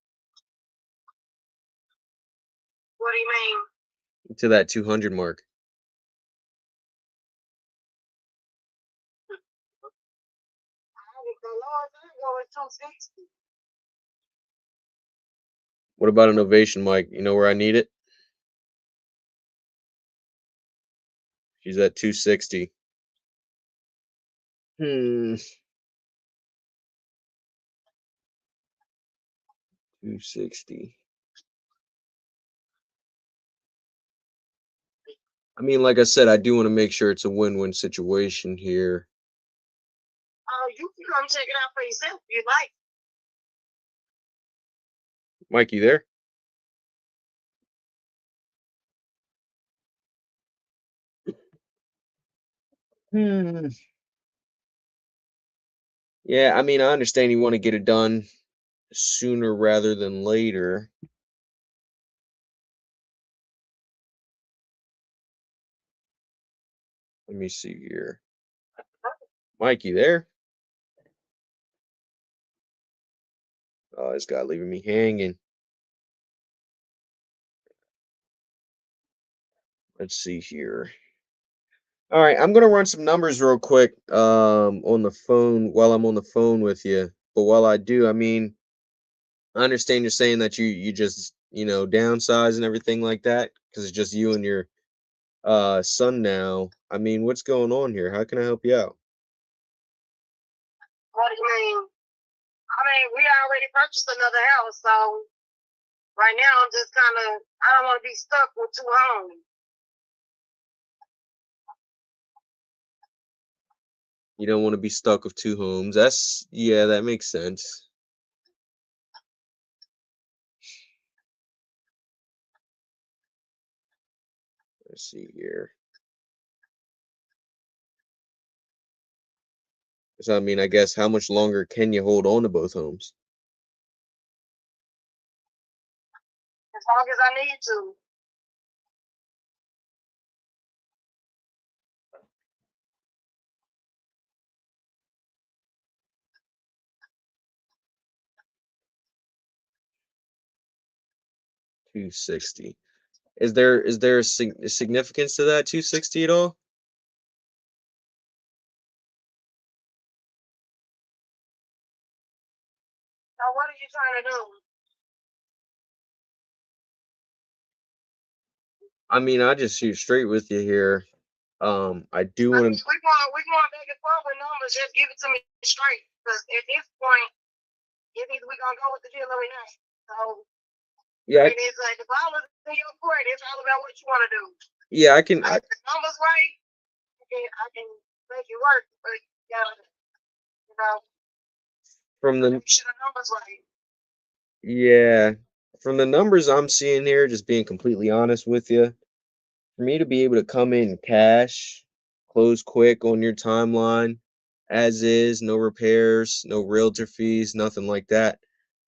What do you mean? To that 200 mark? The lowest I go is 260. What about an ovation, Mike? You know where I need it? She's at 260. 260. I mean, like I said, I do want to make sure it's a win-win situation here. Oh, you can come check it out for yourself if you like. Mike, you there? Yeah, I mean, I understand you want to get it done sooner rather than later. Let me see here. Mike, you there? Oh, this guy leaving me hanging. Let's see here. All right, I'm gonna run some numbers real quick on the phone while I'm on the phone with you. But while I do, I mean, I understand you're saying that you just downsize and everything like that because it's just you and your son now. I mean, what's going on here? How can I help you out? What do you mean? I mean, we already purchased another house, so right now I'm just I don't want to be stuck with two homes. You don't want to be stuck with 2 homes. Yeah, that makes sense. Let's see here. So I mean, I guess how much longer can you hold on to both homes? As long as I need to. 260. Is there a significance to that 260 at all? So what are you trying to do? I mean, I just shoot straight with you here. I do I want mean, to. we going back and forth with numbers. Just give it to me straight. Because at this point, it's either we gonna go with the deal or we not. So Yeah, it is like the ball is in your court. It's all about what you want to do. yeah, I can. If the numbers right, I can make it work. But you gotta, you know, From the make sure the numbers right. Yeah, from the numbers I'm seeing here, just being completely honest with you, for me to be able to come in cash, close quick on your timeline, as is, no repairs, no realtor fees, nothing like that.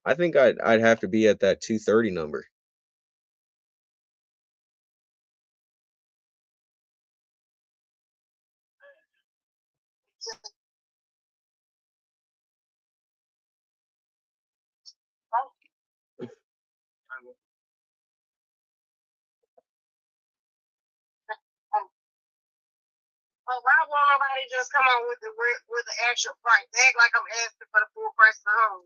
I think I'd have to be at that 230 number. But why won't nobody just come on with the actual price? They act like I'm asking for the full price of the home.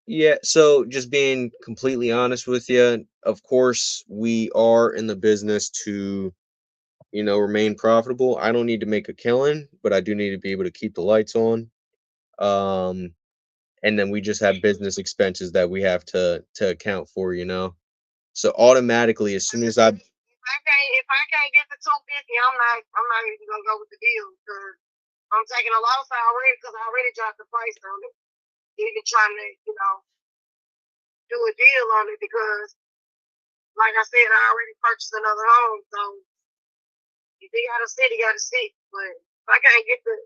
Yeah, so just being completely honest with you, of course, we are in the business to, remain profitable. I don't need to make a killing, but I do need to be able to keep the lights on. Um, and then we just have business expenses that we have to account for. So automatically, as soon as I If I can't get the 250, I'm not even gonna go with the deal because I'm taking a loss already because I already dropped the price on it. Even trying to, do a deal on it because, like I said, I already purchased another home. So if they gotta sit, he gotta sit. But if I can't get the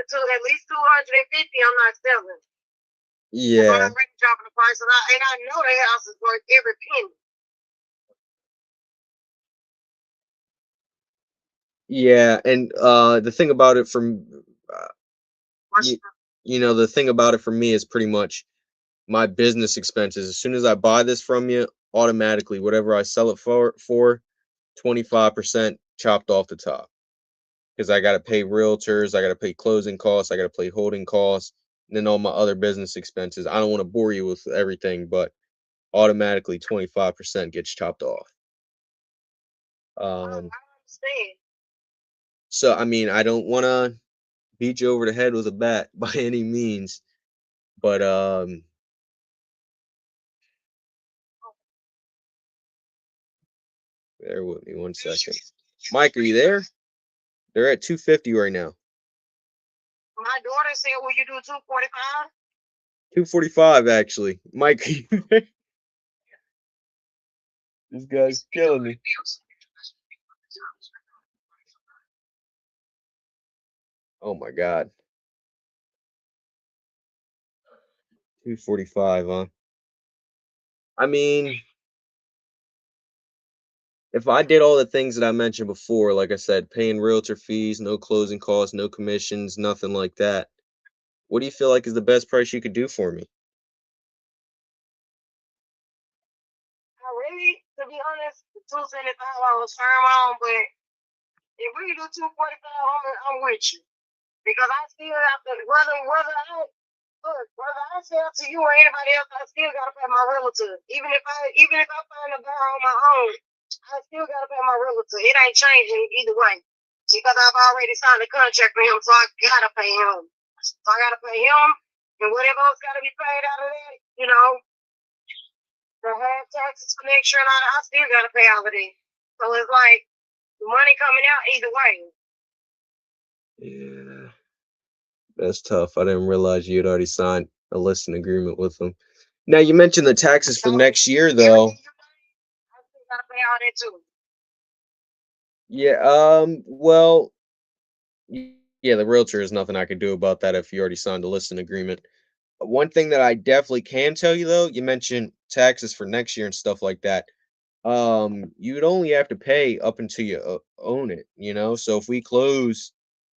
two at least 250, I'm not selling. I'm Yeah, already dropping the price, and I know the house is worth every penny. yeah, and the thing about it from the thing about it for me is pretty much my business expenses. As soon as I buy this from you, automatically whatever I sell it for 25% chopped off the top. Because I got to pay realtors, I got to pay closing costs, I got to pay holding costs, and then all my other business expenses. I don't want to bore you with everything, but automatically 25% gets chopped off. I Um, understand. so I mean, I don't want to beat you over the head with a bat by any means, but bear with me 1 second. Mike, are you there? They're at 250 right now. My daughter said, "Will you do 245?" 245 actually. Mike, are you there? This guy's killing me. Oh my god. 245, huh? I mean, if I did all the things that I mentioned before, like I said, paying realtor fees, no closing costs, no commissions, nothing like that, what do you feel like is the best price you could do for me? Really, to be honest, 275 I was firm on, but if we do 245, I'm with you because I still have to whether I sell to you or anybody else, I still gotta pay my realtor. Even if I find a buyer on my own, I still gotta pay my realtor. It ain't changing either way because I've already signed a contract with him, so I gotta pay him. So I gotta pay him, and whatever else gotta be paid out of that, the half taxes for next year, and I still gotta pay all of that. So it's like The money coming out either way. Yeah, that's tough. I didn't realize you had already signed a listing agreement with them. Now you mentioned the taxes for next year, though. Everything you pay, I still gotta pay all that too. Yeah. Well, yeah, the realtor is nothing I could do about that if you already signed a listing agreement. One thing that I definitely can tell you, though, you mentioned taxes for next year and stuff like that. You would only have to pay up until you own it. So if we close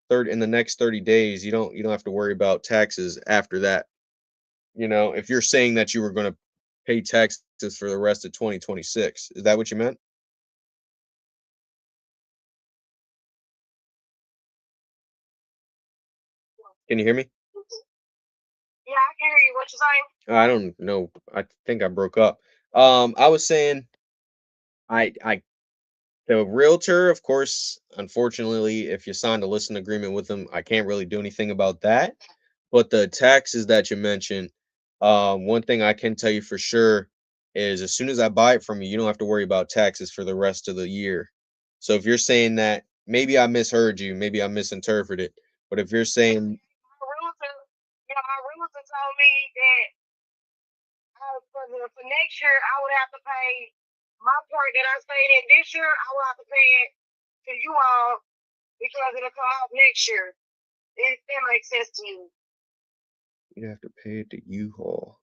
in the next 30 days, you don't have to worry about taxes after that. If you're saying that you were going to pay taxes for the rest of 2026, is that what you meant? Can you hear me? Yeah, I can hear you. What you saying? I don't know. I think I broke up. I was saying, I the realtor, of course, unfortunately, if you signed a listing agreement with them, I can't really do anything about that. But the taxes that you mentioned, one thing I can tell you for sure is as soon as I buy it from you, you don't have to worry about taxes for the rest of the year. So if you're saying that, maybe I misheard you, maybe I misinterpreted, but if you're saying, My realtor told me that for next year I would have to pay my part that I stayed in this year. I will have to pay it to you all because it'll come out next year. If that makes sense to you. you have to pay it to U-Haul.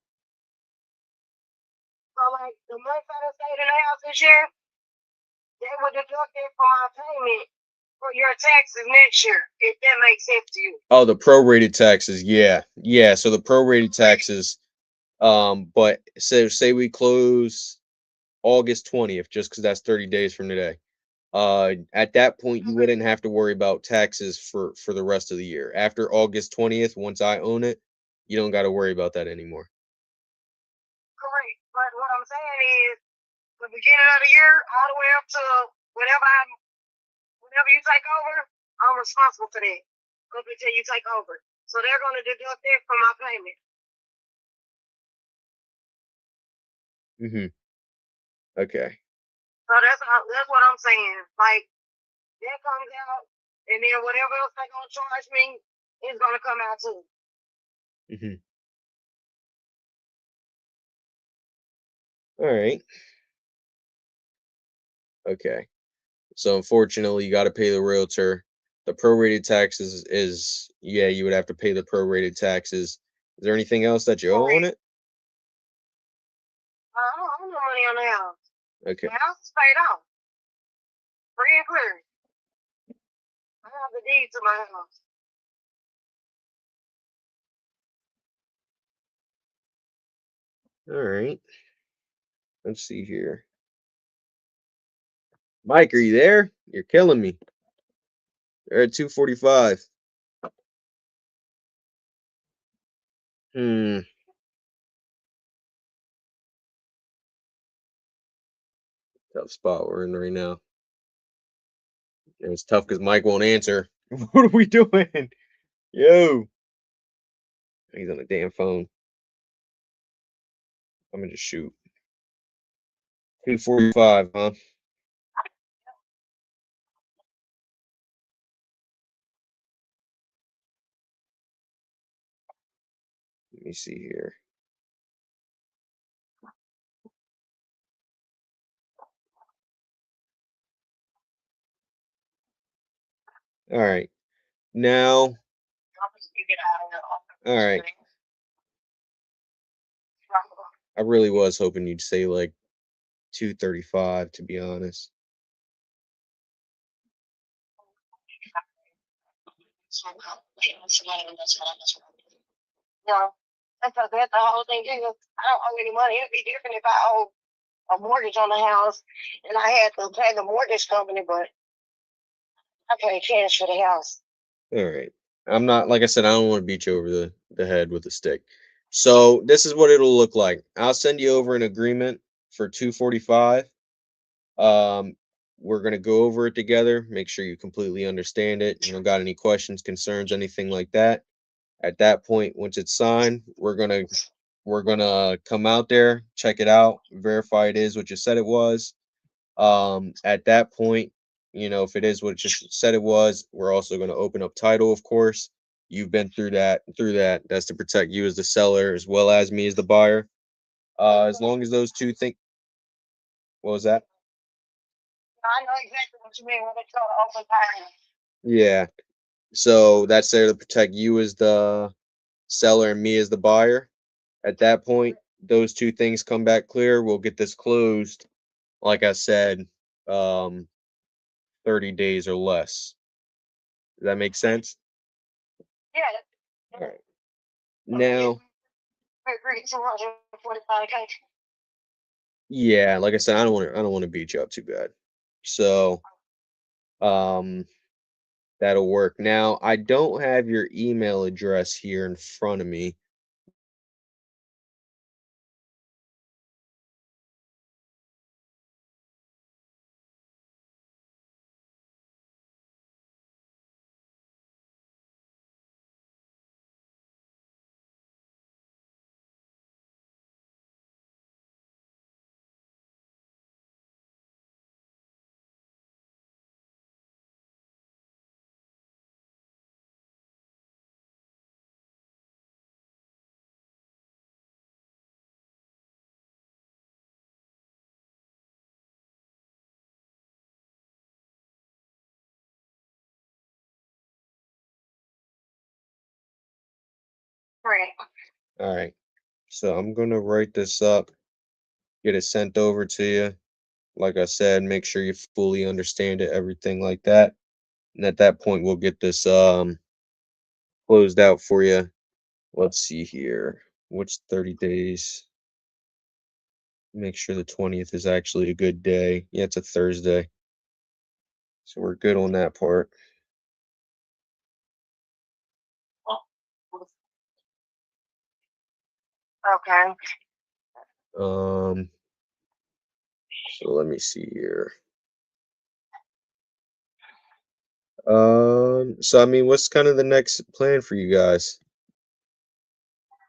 So like the months I done stayed in the house this year, they would deduct it from my payment for your taxes next year, if that makes sense to you. Oh, the prorated taxes. Yeah. So the prorated taxes, but say we close August 20th, just because that's 30 days from today. At that point, you wouldn't have to worry about taxes for the rest of the year. After August 20th, once I own it, you don't got to worry about that anymore. Correct. But what I'm saying is, the beginning of the year, all the way up to whenever you take over, I'm responsible for that up until you take over. So they're going to deduct that from my payment. Okay. So that's what I'm saying. Like that comes out, and then whatever else they're gonna charge me is gonna come out too. All right. Okay. So unfortunately, you got to pay the realtor. The prorated taxes is you would have to pay the prorated taxes. Is there anything else that you owe on it? I don't owe no money on the house. Okay. The house is paid off, free and clear. I have the deed to my house. All right. Let's see here. Mike, are you there? You're killing me. You're at 2:45. Tough spot we're in right now. And it's tough because Mike won't answer. What are we doing? Yo. He's on the damn phone. I'm gonna just shoot. 2:45, huh? Let me see here. All right. Now, all right. I really was hoping you'd say like 2:35, to be honest. No, because that's the whole thing. I don't owe any money. It'd be different if I owe a mortgage on the house and I had to pay the mortgage company, but I pay cash for the house. All right. I'm not, like I said, I don't want to beat you over the head with a stick. So this is what it'll look like. I'll send you over an agreement for 2:45. We're gonna go over it together, make sure you completely understand it. You don't got any questions, concerns, anything like that. At that point, once it's signed, we're gonna come out there, check it out, verify it is what you said it was. At that point, you know, if it is what it just said it was, we're also going to open up title, of course. You've been through that. That's to protect you as the seller as well as me as the buyer. As long as those two think, what was that? I know exactly what you mean when they call open time. Yeah. So that's there to protect you as the seller and me as the buyer. At that point, those two things come back clear. We'll get this closed, like I said, 30 days or less. Does that make sense? Yeah. All right. Now, I agree. 245K. yeah, like I said, I don't want to beat you up too bad. So, um, that'll work. Now, I don't have your email address here in front of me. Right. All right. So I'm gonna write this up, get it sent over to you. Like I said, make sure you fully understand it, everything like that. And at that point, we'll get this closed out for you. Let's see here. What's 30 days? Make sure the 20th is actually a good day. Yeah, it's a Thursday. So we're good on that part. Okay. So let me see here. So I mean, what's kind of the next plan for you guys?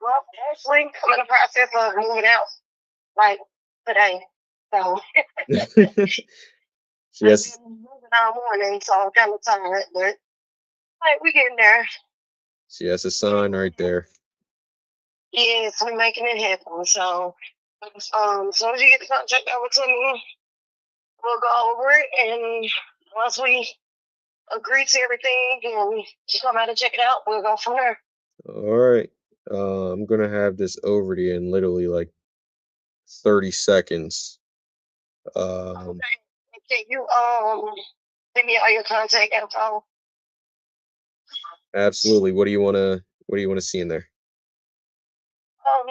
Well, actually, I'm in the process of moving out like today. So Yes. I've been moving all morning, so I'm kind of tired, but like we getting there. See, that's a sign right there. Yes, we're making it happen. So as soon as you get the contract over to me, we'll go over it, and once we agree to everything and you come out and check it out, we'll go from there. All right. I'm gonna have this over to you in literally like 30 seconds. Um, Can you send me all your contact info? Absolutely. What do you wanna see in there?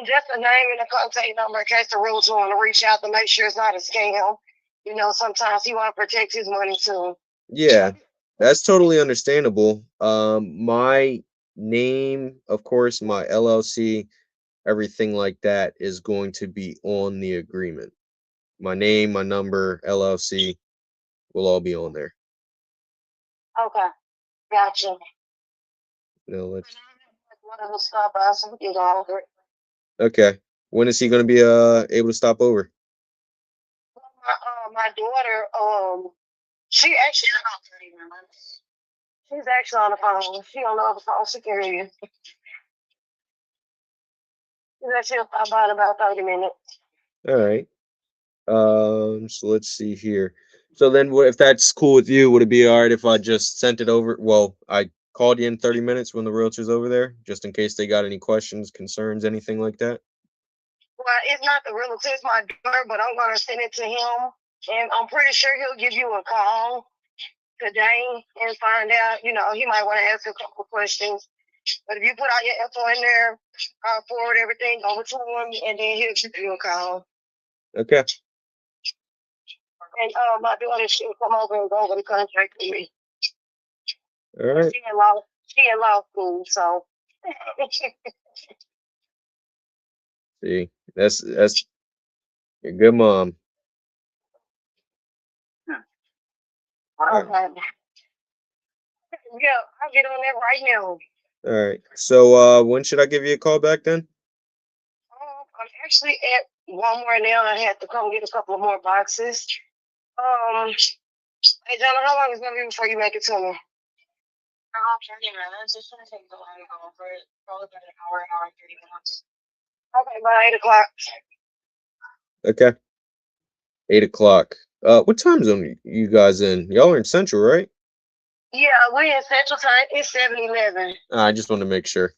Just a name and a contact number in case the realtor want to reach out to make sure it's not a scam. You know, sometimes he want to protect his money too. Yeah, that's totally understandable. My name, of course, my LLC, everything like that is going to be on the agreement. My name, my number, LLC will all be on there. Okay, gotcha. No, let's. One of the stop us and get over it. Okay. When is he going to be able to stop over? My daughter, she actually she's actually on the phone. She on the other phone. She can hear you. She said she'll stop by in about 30 minutes. All right. So let's see here. So then, what if that's cool with you? Would it be all right if I just sent it over? Well, I called you in 30 minutes when the realtor's over there, just in case they got any questions, concerns, anything like that. Well, it's not the realtor, it's my daughter, but I'm gonna send it to him, and I'm pretty sure he'll give you a call today and find out. You know, he might want to ask a couple of questions. But if you put all your info in there, I'll forward everything over to him, and then he'll give you a call. Okay. And my daughter, she'll come over and go over the contract with me. All right. She in law school, so. See, that's a good mom. Okay. Yeah, I'll get on that right now. All right. So when should I give you a call back then? I'm actually at Walmart now. I had to come get a couple of more boxes. Hey, John, how long is it gonna be before you make it to me? 30 minutes. It's gonna take the long haul for probably about an hour and 30 minutes. Okay, by 8 o'clock. Okay, 8 o'clock. What time zone you guys in? Y'all are in Central, right? Yeah, we in Central Time. It's 7-11. I just want to make sure.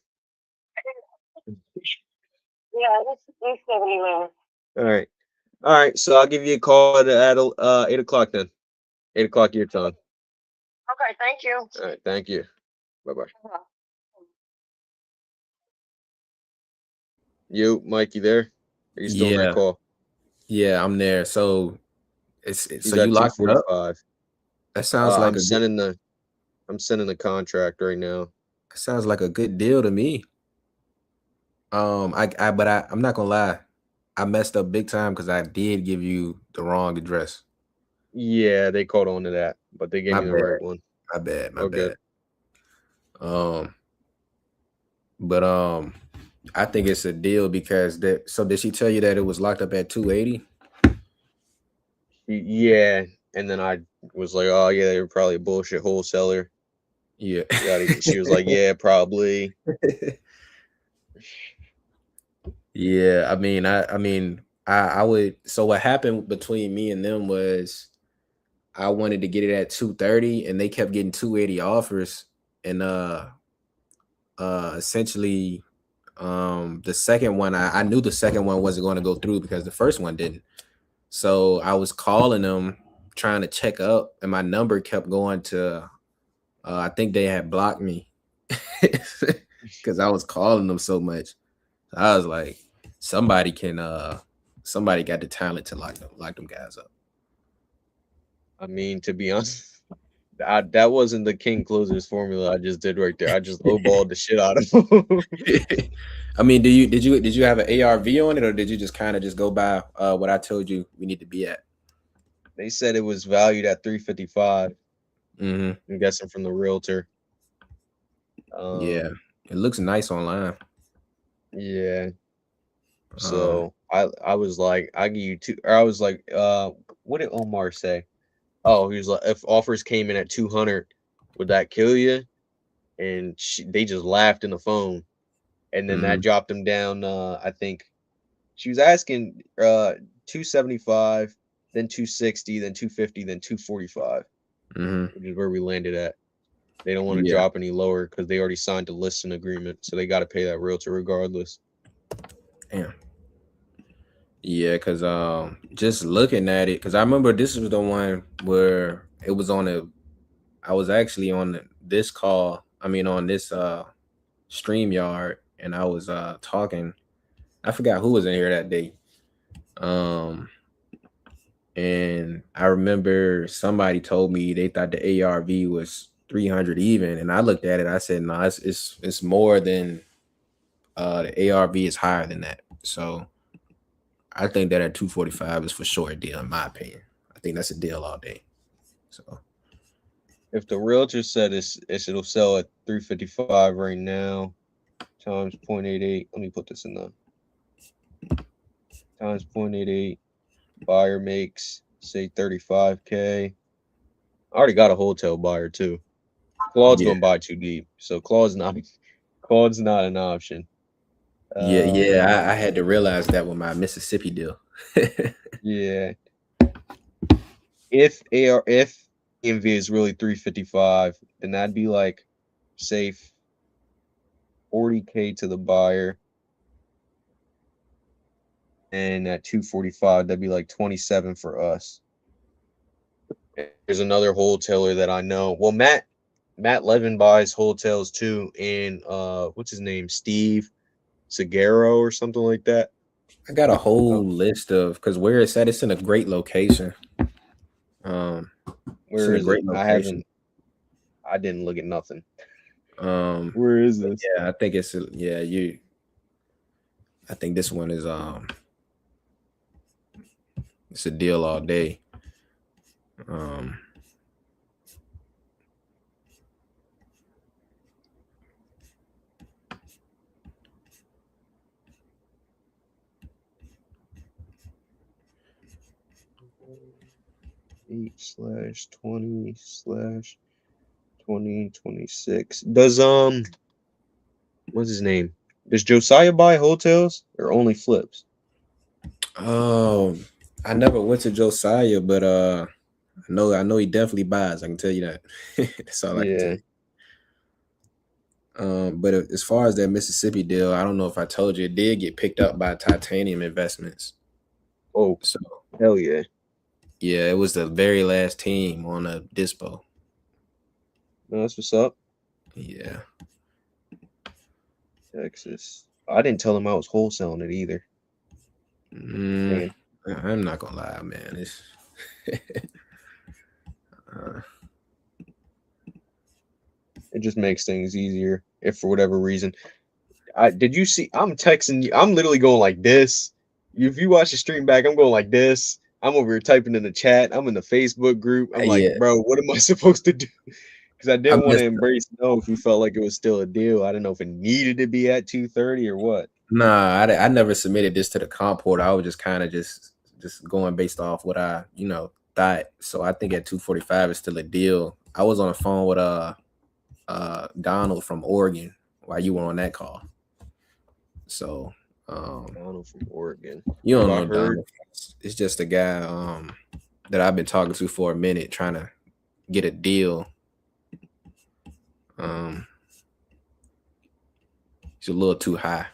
Yeah, it's 7-11. All right. So I'll give you a call at 8 o'clock then. 8 o'clock your time. Okay, thank you. All right. Thank you. Bye bye. You, Mike, you there? Are you still on that Yeah, call? yeah, I'm there. So He's so you at two locked it up? 45. That sounds like I'm a good sending the contract right now. sounds like a good deal to me. I'm not gonna lie. I messed up big time because I did give you the wrong address. Yeah, they caught on to that, but they gave My me the bad. right one. My bad. My Oh, good. bad. But I think it's a deal because that. So did she tell you that it was locked up at 280? Yeah, and then I was like, oh yeah, they were probably a bullshit wholesaler. Yeah. She was like, yeah, probably. Yeah. I would. So what happened between me and them was I wanted to get it at 230, and they kept getting 280 offers, and essentially the second one I knew the second one wasn't going to go through because the first one didn't. So I was calling them trying to check up, and my number kept going to I think they had blocked me because I was calling them so much. I was like, somebody got the talent to lock them guys up. I mean, to be honest, that wasn't the king closers formula I just did right there. I just lowballed the shit out of them. I mean, did you have an ARV on it, or did you just kind of just go by what I told you we need to be at? They said it was valued at 355. Mm-hmm. I'm guessing from the realtor. Yeah, it looks nice online. Yeah. So I was like, I give you two. Or I was like, what did Omar say? Oh, he was like, if offers came in at 200, would that kill you? And they just laughed in the phone, and then that dropped him down. I think she was asking 275, then 260, then 250, then 245, which is where we landed at. They don't want to Yeah. drop any lower because they already signed a listing agreement, so they got to pay that realtor regardless. Damn. Yeah, because just looking at it, because I remember this was the one where it was I was actually on this call. I mean, on this StreamYard, and I was talking. I forgot who was in here that day. And I remember somebody told me they thought the ARV was 300 even, and I looked at it. I said, no, it's more than the ARV is higher than that. So I think that at 245 is for sure a deal, in my opinion. I think that's a deal all day. So If the realtor said it'll sell at 355 right now, times 0.88. Let me put this in the times 0.88. Buyer makes say 35K. I already got a hotel buyer too. Claude's yeah, gonna buy too deep, so Claude's not an option. I had to realize that with my Mississippi deal. Yeah. If EMV is really 355, then that'd be like safe 40K to the buyer. And at 245, that'd be like 27 for us. There's another wholesaler that I know. Well, Matt Levin buys wholesales too, and what's his name? Steve Segaro or something like that. I got a whole list of, because where it's at, it's in a great location. It's Where in a is it? great location. I didn't look at nothing. Where Where is this? Yeah, I think it's I think this one is it's a deal all day. 8/20/2026. Does what's his name? Does Josiah buy hotels or only flips? Oh, I never went to Josiah, but I know he definitely buys. I can tell you that. That's all I can tell Yeah. you. But as far as that Mississippi deal, I don't know if I told you, it did get picked up by Titanium Investments. Oh, So hell yeah. yeah, it was the very last team on a dispo. No, that's what's up. Yeah. Texas. I didn't tell him I was wholesaling it either. I'm not gonna lie, man. It's it just makes things easier if for whatever reason. Did you see? I'm texting you. I'm literally going like this. If you watch the stream back, I'm going like this. I'm over here typing in the chat. I'm in the Facebook group. I'm like, yeah. bro, what am I supposed to do? Because I I didn't want to messed embrace no if we felt like it was still a deal. I didn't know if it needed to be at 2:30 or what. Nah, I never submitted this to the comp portal. I was just kind of just going based off what I thought. So I think at 2:45 is still a deal. I was on the phone with Donald from Oregon while you were on that call. So Donald from Oregon. you don't I know heard. Donald. It's just a guy that I've been talking to for a minute, trying to get a deal. He's a little too high.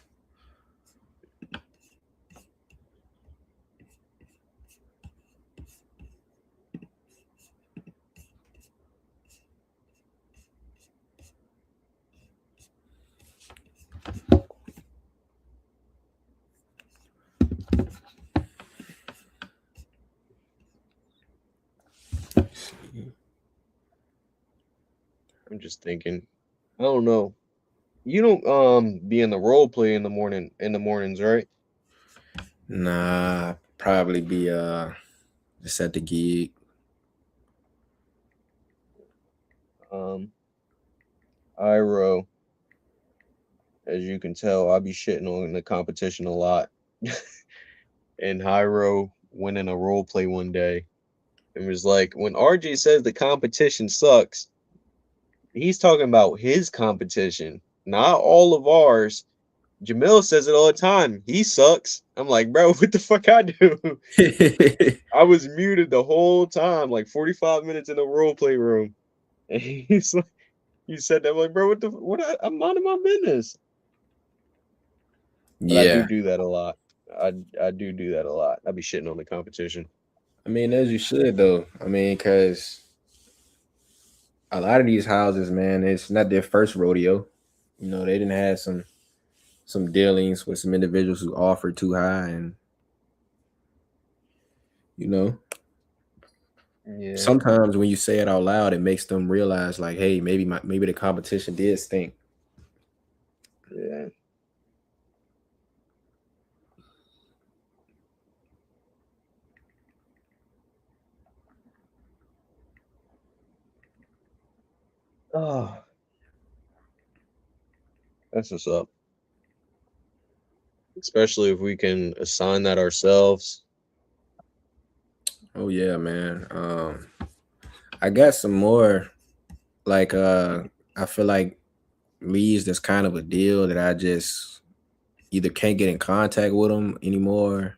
I'm just thinking. I don't know. You don't be in the role play in the mornings, right? Nah, probably be just at the gig. Iro, as you can tell, I be shitting on the competition a lot. And Hyro went in a role play one day and was like, when RJ says the competition sucks, he's talking about his competition, not all of ours. Jamil says it all the time. He sucks. I'm like, bro, what the fuck I do? I was muted the whole time, like 45 minutes in the role play room. And he's like, you said that. I'm like, bro, I'm minding my business. But I do that a lot. I do that a lot. I be shitting on the competition. I mean, as you should though. I mean, because a lot of these houses, man, it's not their first rodeo. You know, they didn't have some dealings with some individuals who offered too high, and Yeah. Sometimes when you say it out loud, it makes them realize, like, hey, maybe the competition did stink. Yeah. Oh, that's what's up. Especially if we can assign that ourselves. Oh yeah, man. I got some more. Like, I feel like leads that's kind of a deal that I just either can't get in contact with them anymore,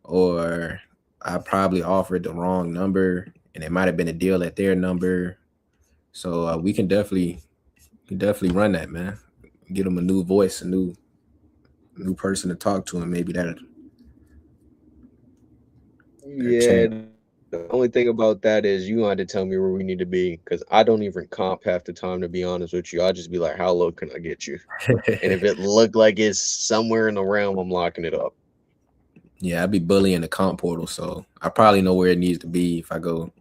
or I probably offered the wrong number and it might have been a deal at their number. So we can definitely run that, man. Get them a new voice, a new person to talk to, and maybe that. Yeah. The only thing about that is you had to tell me where we need to be, because I don't even comp half the time, to be honest with you. I'll just be like, how low can I get you? And if it looked like it's somewhere in the realm, I'm locking it up. Yeah, I'd be bullying the comp portal, so I probably know where it needs to be if I go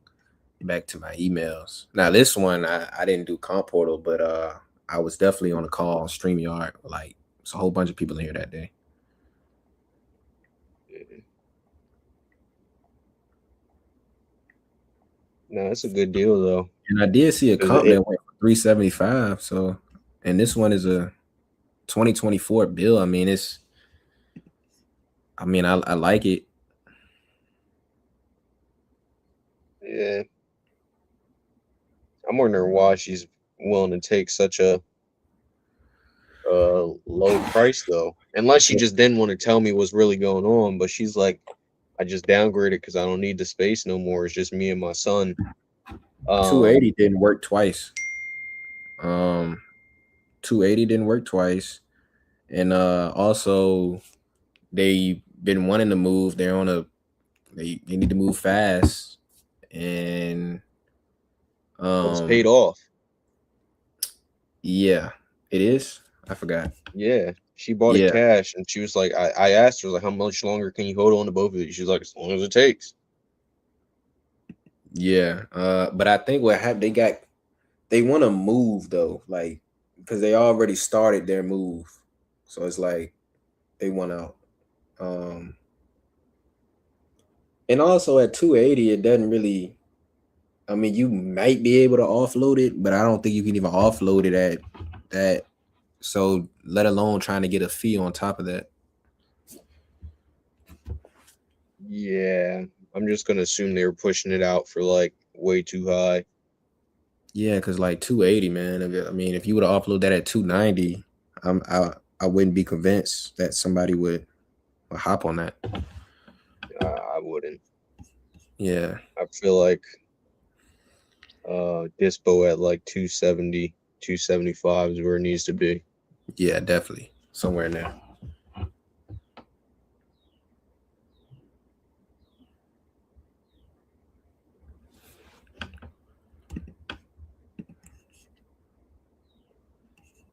back to my emails. Now this one, I didn't do comp portal, but I was definitely on a call on StreamYard. Like, it's a whole bunch of people in here that day. No, that's a good deal though. And I did see a comp that went for 375. So, and this one is a 2024 bill. I mean, I like it. Yeah. I'm wondering why she's willing to take such a low price though. Unless she just didn't want to tell me what's really going on, but she's like, I just downgraded because I don't need the space no more. It's just me and my son. 280 didn't work twice. 280 didn't work twice. And also they been wanting to move. They're on a they need to move fast. And It's paid off. yeah, it is. I forgot. Yeah. She bought it Yeah. cash and she was like, I asked her, like, how much longer can you hold on to both of these? She's like, as long as it takes. Yeah. But I think what happened, they want to move though, like, because they already started their move. So it's like they want to and also at 280, it doesn't really, I mean, you might be able to offload it, but I don't think you can even offload it at that. So let alone trying to get a fee on top of that. Yeah. I'm just gonna assume they were pushing it out for like way too high. Yeah, because like 280, man. I mean, if you would have offloaded that at 290, I wouldn't be convinced that somebody would hop on that. I wouldn't. Yeah. I feel like Dispo at like 270, 275 is where it needs to be. Yeah, definitely. Somewhere in there.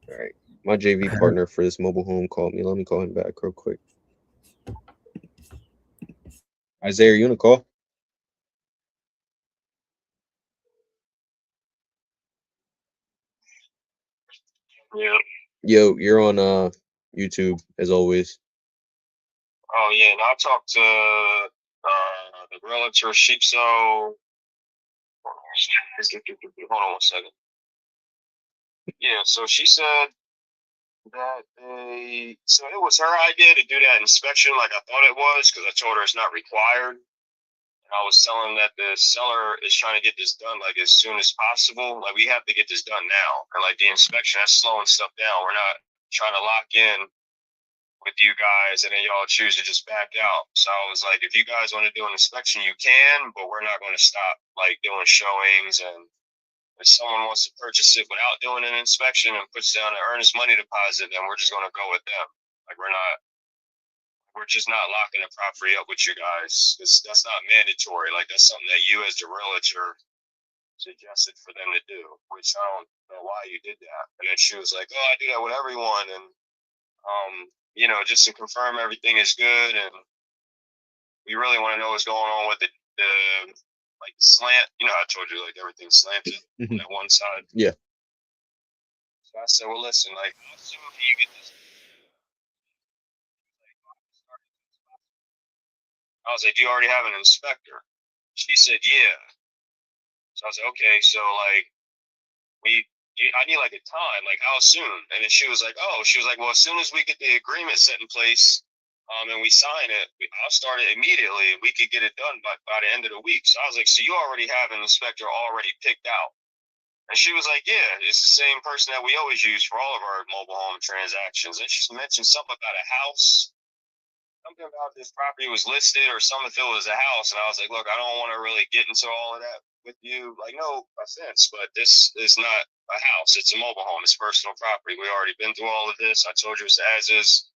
All right. My JV partner for this mobile home called me. Let me call him back real quick. Isaiah, you on a call? Yeah. Yo, you're on YouTube as always. Oh yeah, and I talked to the realtor Sheepso. Hold on one second. Yeah, so she said that so it was her idea to do that inspection like I thought it was because I told her it's not required. And I was telling them that the seller is trying to get this done like as soon as possible. Like we have to get this done now. And like the inspection, that's slowing stuff down. We're not trying to lock in with you guys and then y'all choose to just back out. So I was like, if you guys want to do an inspection, you can, but we're not going to stop like doing showings. And if someone wants to purchase it without doing an inspection and puts down an earnest money deposit, then we're just going to go with them. Like we're just not locking the property up with you guys because that's not mandatory. Like that's something that you as the realtor suggested for them to do, which I don't know why you did that. And then she was like, oh, I do that with everyone. And just to confirm everything is good, and we really want to know what's going on with the like the slant. I told you like everything's slanted on that one side. Yeah. So I said, well, listen, like, how soon can you get this? I was like, do you already have an inspector? She said, yeah. So I was like, okay, so like, I need like a time, like how soon? And then she was like, well, as soon as we get the agreement set in place, and we sign it, I'll start it immediately. We could get it done by the end of the week. So I was like, so you already have an inspector already picked out? And she was like, yeah, it's the same person that we always use for all of our mobile home transactions. And she mentioned something about a house. Something about this property was listed or something if it was a house. And I was like, look, I don't want to really get into all of that with you. Like, no offense, but this is not a house. It's a mobile home. It's personal property. We already been through all of this. I told you it's as is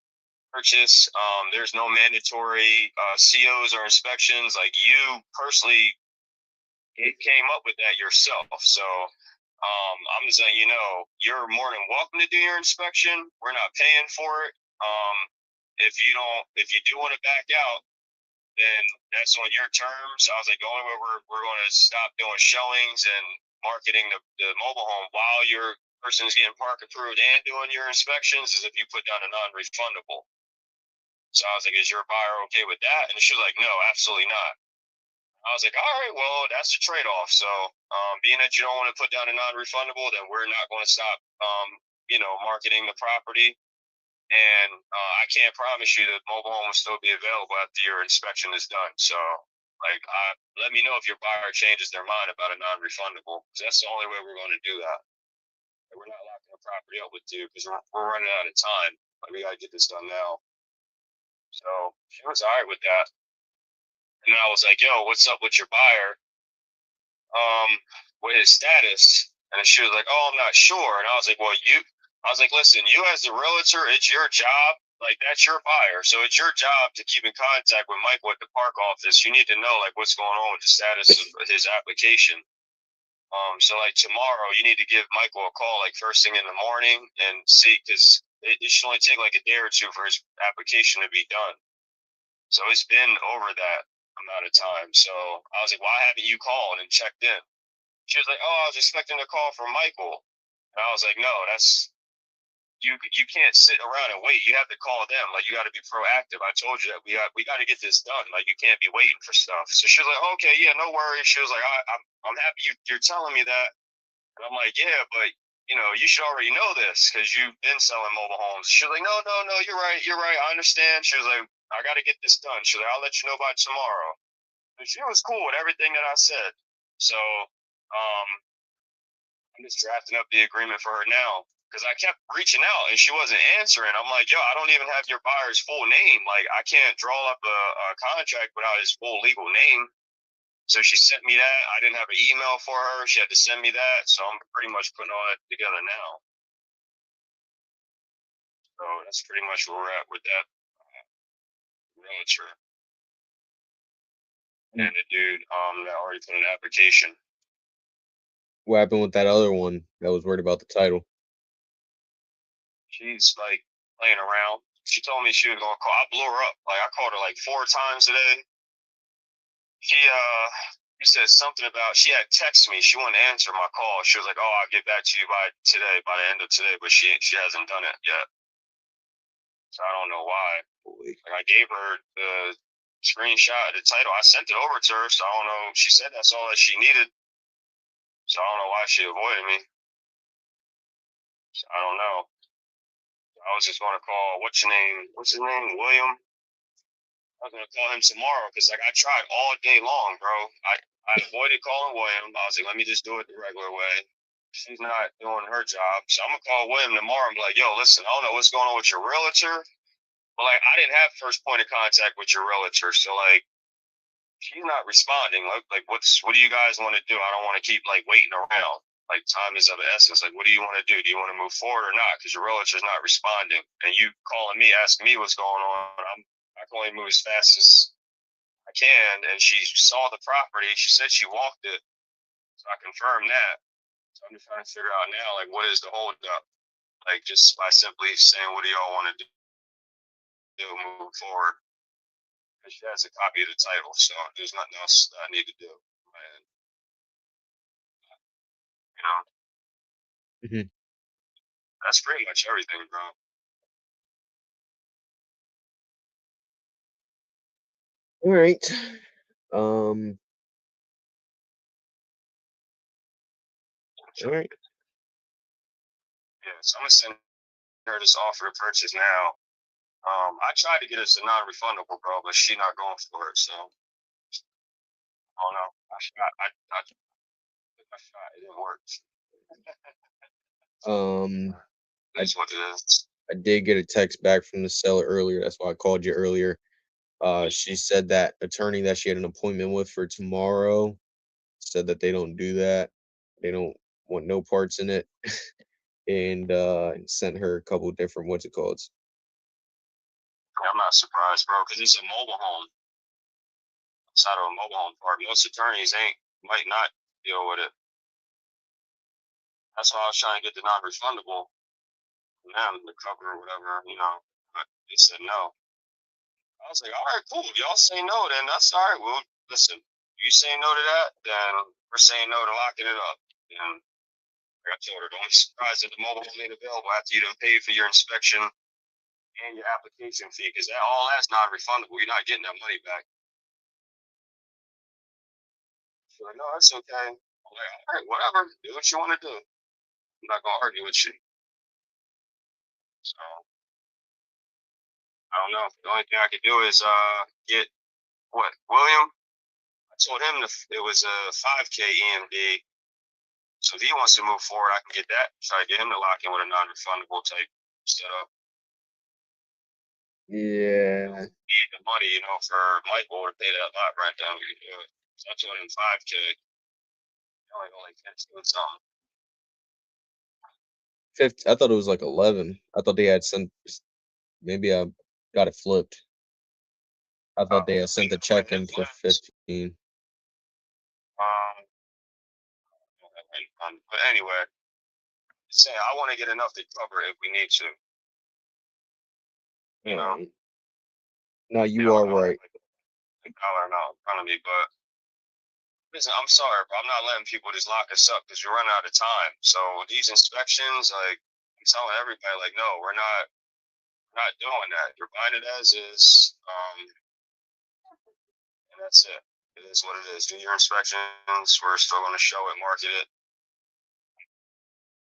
purchase. There's no mandatory COs or inspections. Like you personally came up with that yourself. So I'm just letting you know, you're more than welcome to do your inspection. We're not paying for it. If you do want to back out, then that's on your terms. I was like, the only way we're going to stop doing showings and marketing the mobile home while your person is getting park approved and doing your inspections is if you put down a non-refundable. So I was like, is your buyer okay with that? And she was like, no, absolutely not. I was like, all right, well, that's a trade-off. So being that you don't want to put down a non-refundable, then we're not going to stop, marketing the property. And I can't promise you that mobile home will still be available after your inspection is done. So Like, let me know if your buyer changes their mind about a non-refundable. Because that's the only way we're going to do that. Like, we're not locking the property up with you because we're running out of time. Like, we got to get this done now. So she was all right with that. And then I was like, yo, what's up with your buyer? With his status. And she was like, oh, I'm not sure. And I was like, well, I was like, listen, you as the realtor, it's your job. Like, that's your buyer. So it's your job to keep in contact with Michael at the park office. You need to know, like, what's going on with the status of his application. So like tomorrow, you need to give Michael a call, like first thing in the morning, and see, because it should only take like a day or two for his application to be done. So it's been over that amount of time. So I was like, why haven't you called and checked in? She was like, oh, I was expecting a call from Michael. And I was like, no, that's, you can't sit around and wait. You have to call them. Like, you got to be proactive. I told you that we got to get this done. Like, you can't be waiting for stuff. So she was like, okay, yeah, no worries. She was like, I'm happy you're telling me that. And I'm like, yeah, but you should already know this because you've been selling mobile homes. She was like, no, you're right. I understand. She was like, I got to get this done. She was like, I'll let you know by tomorrow. And she was cool with everything that I said. So I'm just drafting up the agreement for her now because I kept reaching out and she wasn't answering. I'm like, yo, I don't even have your buyer's full name. Like, I can't draw up a contract without his full legal name. So she sent me that. I didn't have an email for her. She had to send me that. So I'm pretty much putting all that together now. So that's pretty much where we're at with that realtor. And the dude that already put an application. What happened with that other one that was worried about the title? She's like playing around. She told me she was gonna call. I blew her up. Like, I called her like 4 times today. She said something about, she had texted me. She wouldn't answer my call. She was like, oh, I'll get back to you by the end of today, but she hasn't done it yet. So I don't know why. Like, I gave her the screenshot of the title. I sent it over to her, so I don't know. She said that's all that she needed. So I don't know why she avoided me. So I don't know. I was just gonna call, what's his name? William. I was gonna call him tomorrow because like I tried all day long, bro. I avoided calling William. I was like, let me just do it the regular way. She's not doing her job, so I'm gonna call William tomorrow and be like, yo, listen, I don't know what's going on with your realtor, but like I didn't have first point of contact with your realtor, so like she's not responding. Like what do you guys want to do? I don't want to keep like waiting around. Like, time is of the essence. Like, what do you want to do? Do you want to move forward or not? Because your realtor's not responding, and you calling me asking me what's going on. I can only move as fast as I can. And she saw the property. She said she walked it, so I confirmed that. So I'm just trying to figure out now, like, what is the holdup? Like, just by simply saying, what do y'all want to do move forward? Because she has a copy of the title, so there's nothing else that I need to do. And, Mhm. That's pretty much everything, bro. All right. All right. Yeah, so I'm gonna send her this offer to purchase now. I tried to get us a non-refundable, bro, but she not going for it. So I don't know. I shot. It didn't work. That's what it is. I did get a text back from the seller earlier. That's why I called you earlier. She said that attorney that she had an appointment with for tomorrow said that they don't do that. They don't want no parts in it. And sent her a couple different what's it called. Yeah, I'm not surprised, bro, because it's a mobile home. Outside of a mobile home park, most attorneys might not deal with it. That's why I was trying to get the non-refundable from them to cover or whatever, but they said no. I was like, all right, cool. If y'all say no, then that's all right. Well, listen, you say no to that, then we're saying no to locking it up. And like I told her, don't be surprised that the mobile home ain't available after you done paid for your inspection and your application fee, because all that's non-refundable. You're not getting that money back. She's like, no, that's okay. I'm like, all right, whatever. Do what you want to do. I'm not gonna argue with you. So I don't know. The only thing I could do is get William told him it was a 5K EMD. So if he wants to move forward, I can get that. Try to get him to lock in with a non-refundable type setup. Yeah. Need the money, you know, for Michael to pay that lot rent down. We can do it. So I told him 5K. Only 15 something. 50, I thought it was like 11. I thought they had sent. Maybe I got it flipped. I thought they had sent the check in for 15. But anyway, say I want to get enough to cover it if we need to. You know. Right. No, you are right. The dollar amount in front of me, but listen, I'm sorry, but I'm not letting people just lock us up because we're running out of time. So these inspections, like I'm telling everybody, like, no, we're not doing that. You're buying it as is, and that's it. It is what it is. Do your inspections. We're still going to show it, market it.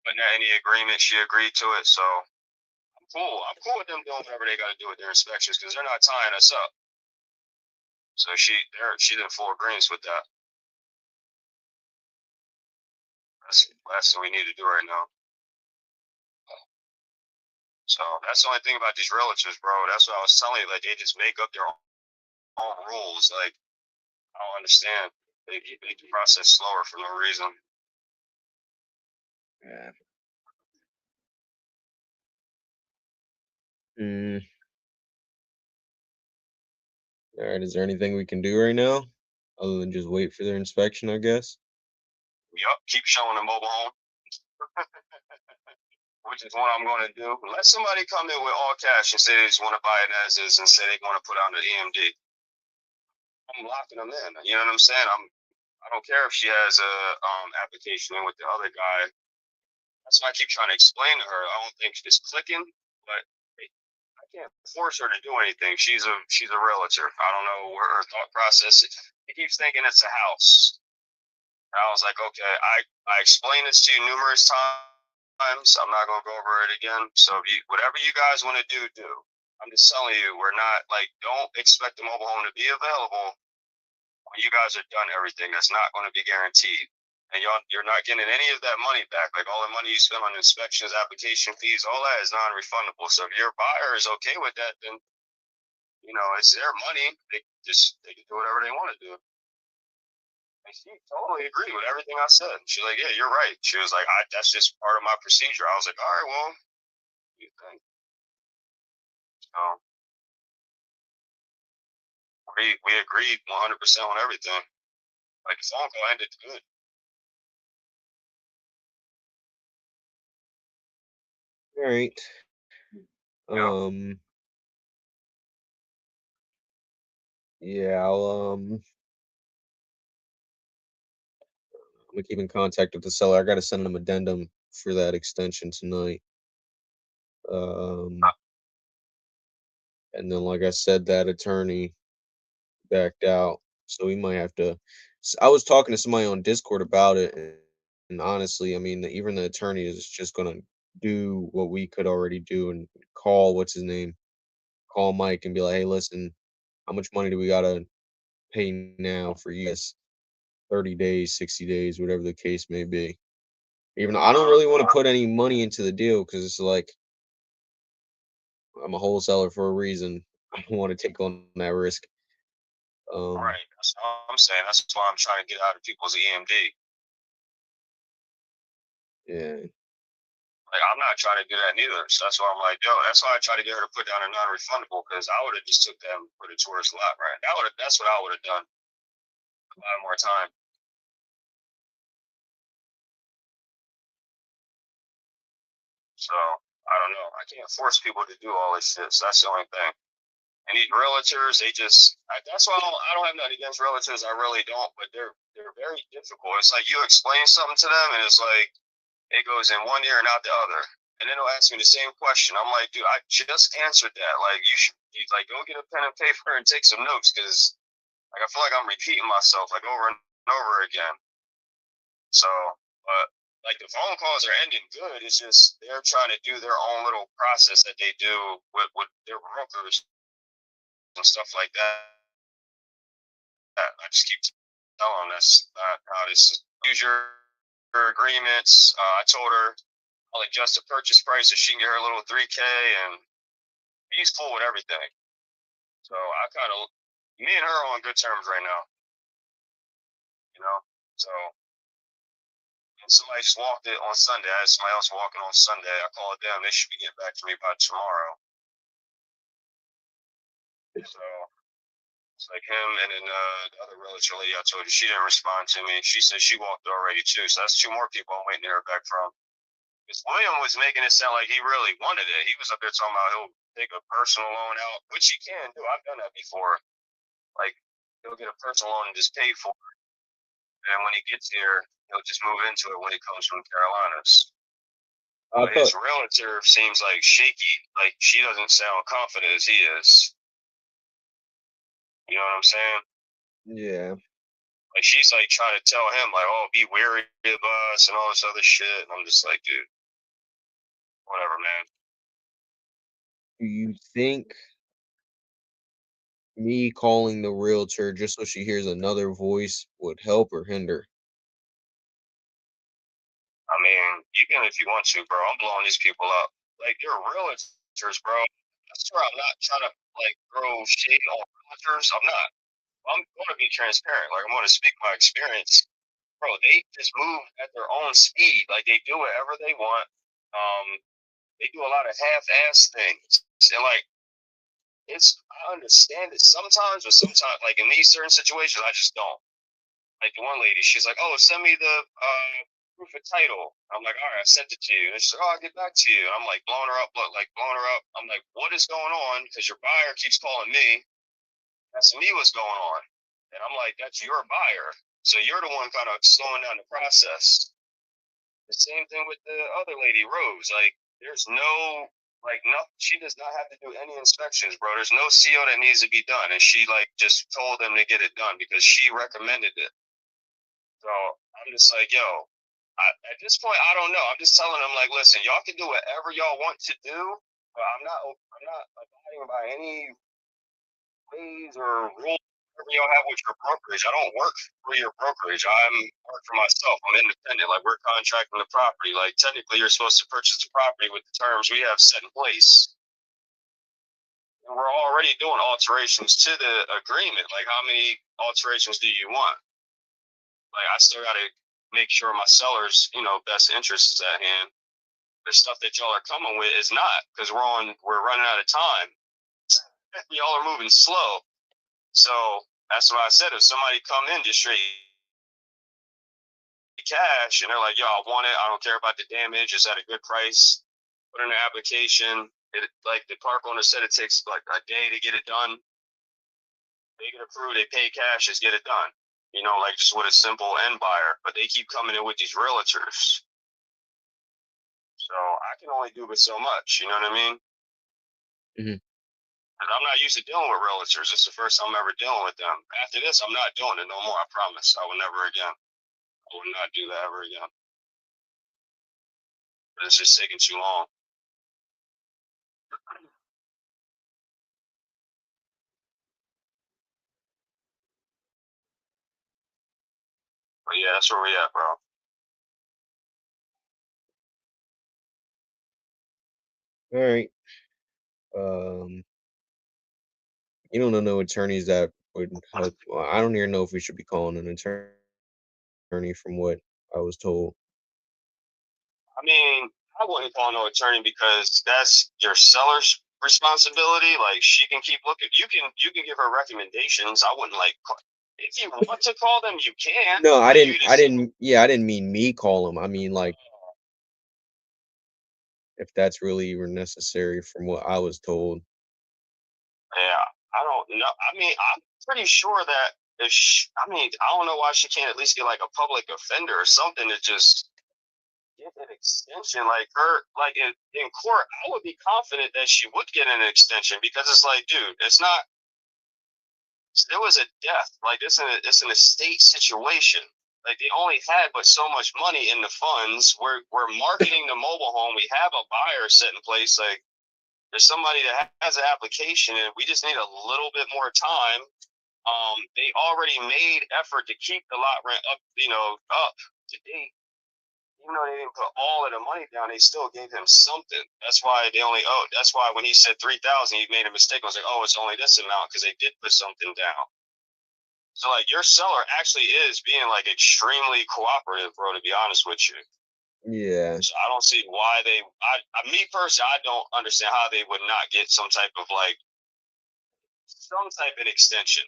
But not any agreement. She agreed to it, so I'm cool. I'm cool with them doing whatever they got to do with their inspections because they're not tying us up. So she's in full agreement with that. That's the last thing we need to do right now. So that's the only thing about these realtors, bro. That's what I was telling you. Like they just make up their own rules. Like I don't understand. They make the process slower for no reason. Yeah. All right. Is there anything we can do right now, other than just wait for their inspection? I guess. Yup. Keep showing the mobile home. Which is what I'm going to do. Let somebody come in with all cash and say they just want to buy it as is and say they want to put on the EMD. I'm locking them in. You know what I'm saying? I don't care if she has a application in with the other guy. That's why I keep trying to explain to her. I don't think she's clicking, but I can't force her to do anything. She's a realtor. I don't know where her thought process is. She keeps thinking it's a house. And I was like, okay, I explained this to you numerous times. I'm not gonna go over it again. So whatever you guys want to do. I'm just telling you, we're not like don't expect the mobile home to be available when you guys are done everything. That's not going to be guaranteed. And you're not getting any of that money back. Like all the money you spend on inspections, application fees, all that is non-refundable. So if your buyer is okay with that, then you know it's their money. They can do whatever they want to do. And she totally agreed with everything I said. She's like, yeah, you're right. She was like, that's just part of my procedure. I was like, all right, well, what do you think? So we agreed 100% on everything. Like the phone call ended good. All right. Yeah, I'm gonna keep in contact with the seller. I gotta send them addendum for that extension tonight. And then, like I said, that attorney backed out, so we might have to. I was talking to somebody on Discord about it, and honestly, I mean, even the attorney is just gonna do what we could already do and call what's his name, call Mike and be like, hey, listen, how much money do we gotta pay now for you guys? 30 days, 60 days, whatever the case may be. Even though I don't really want to put any money into the deal because it's like I'm a wholesaler for a reason. I don't want to take on that risk. Right. That's what I'm saying. That's why I'm trying to get out of people's EMD. Yeah. Like I'm not trying to do that neither. So that's why I'm like, yo, that's why I try to get her to put down a non-refundable because I would have just took that and put it towards the lot, right? That's what I would have done. A lot more time. So I don't know. I can't force people to do all this shit. So that's the only thing. And these realtors, that's why I don't have nothing against realtors. I really don't, but they're very difficult. It's like you explain something to them, and it's like it goes in one ear and out the other. And then they'll ask me the same question. I'm like, dude, I just answered that. Like, you like go get a pen and paper and take some notes because like I feel like I'm repeating myself like over and over again. So, but like the phone calls are ending good. It's just they're trying to do their own little process that they do with their brokers and stuff like that. I just keep tell them that's not how this is. Use your agreements. I told her I'll adjust the purchase price so she can get her little 3K, and he's cool with everything. So I kind of, me and her are on good terms right now. You know, so. And somebody just walked it on Sunday. I had somebody else walking on Sunday. I called them. They should be getting back to me by tomorrow. So it's like him and then the other realtor lady I told you, she didn't respond to me. She said she walked already too. So that's 2 more people I'm waiting to hear back from. Because William was making it sound like he really wanted it. He was up there talking about he'll take a personal loan out, which he can do. I've done that before. Like he'll get a personal loan and just pay for it. And when he gets here, he'll just move into it when he comes from the Carolinas. But his realtor seems like shaky. Like she doesn't sound confident as he is. You know what I'm saying? Yeah. Like she's like trying to tell him like, oh, be wary of us and all this other shit. And I'm just like, dude, whatever, man. Do you think me calling the realtor just so she hears another voice would help or hinder? I mean, you can if you want to, bro. I'm blowing these people up. Like they're realtors, bro. I swear I'm not trying to like throw shade on realtors. I'm not. I'm going to be transparent. Like I'm going to speak my experience, bro. They just move at their own speed. Like they do whatever they want. They do a lot of half-ass things, and like I understand it sometimes, but sometimes, like in these certain situations, I just don't. Like the one lady, she's like, "Oh, send me the proof of title." I'm like, "All right, I sent it to you." And she's like, "Oh, I'll get back to you." And I'm like blowing her up, blowing her up. I'm like, "What is going on?" Because your buyer keeps calling me, asking me what's going on, and I'm like, "That's your buyer, so you're the one kind of slowing down the process." The same thing with the other lady, Rose. Like, there's no she does not have to do any inspections, bro. There's no CO that needs to be done, and she like just told them to get it done because she recommended it. So I'm just like, yo, at this point, I don't know. I'm just telling them like, listen, y'all can do whatever y'all want to do, but I'm not abiding by any ways or rules whatever y'all have with your brokerage. I don't work for your brokerage. I'm work for myself. I'm independent. Like we're contracting the property. Like technically, you're supposed to purchase the property with the terms we have set in place. And we're already doing alterations to the agreement. Like how many alterations do you want? Like I still got to make sure my seller's, best interest is at hand. The stuff that y'all are coming with is not, because we're running out of time. Y'all are moving slow. So that's what I said. If somebody come in just straight cash and they're like, "Yo, I want it. I don't care about the damage. It's at a good price." Put in an application. Like the park owner said, it takes like a day to get it done. They get approved. They pay cash. Just get it done. Like just with a simple end buyer. But they keep coming in with these realtors. So I can only do but so much. You know what I mean? Mhm. I'm not used to dealing with realtors. It's the first time I'm ever dealing with them. After this, I'm not doing it no more. I promise. I will never again. I will not do that ever again. But it's just taking too long. But yeah, that's where we at, bro. All right. You don't know no attorneys that would help. Well, I don't even know if we should be calling an attorney from what I was told. I mean, I wouldn't call no attorney because that's your seller's responsibility. Like she can keep looking. You can give her recommendations. I wouldn't if you want to call them, you can. No, I didn't. Yeah, I didn't mean me call them. I mean like if that's really even necessary from what I was told. Yeah, I don't know. I mean, I'm pretty sure that I don't know why she can't at least get like a public offender or something to just get an extension. Like like in court, I would be confident that she would get an extension because it's like, dude, it's not. There was a death. Like it's an estate situation. Like they only had but so much money in the funds. We're marketing the mobile home. We have a buyer set in place. Like there's somebody that has an application, and we just need a little bit more time they already made effort to keep the lot rent up, up to date. Even though they didn't put all of the money down, they still gave him something. That's why they only owed. That's why when he said 3,000, he made a mistake. I was like, oh, it's only this amount because they did put something down. So like your seller actually is being like extremely cooperative, bro. To be honest with you. Yeah. So I don't see why me personally, I don't understand how they would not get some type of extension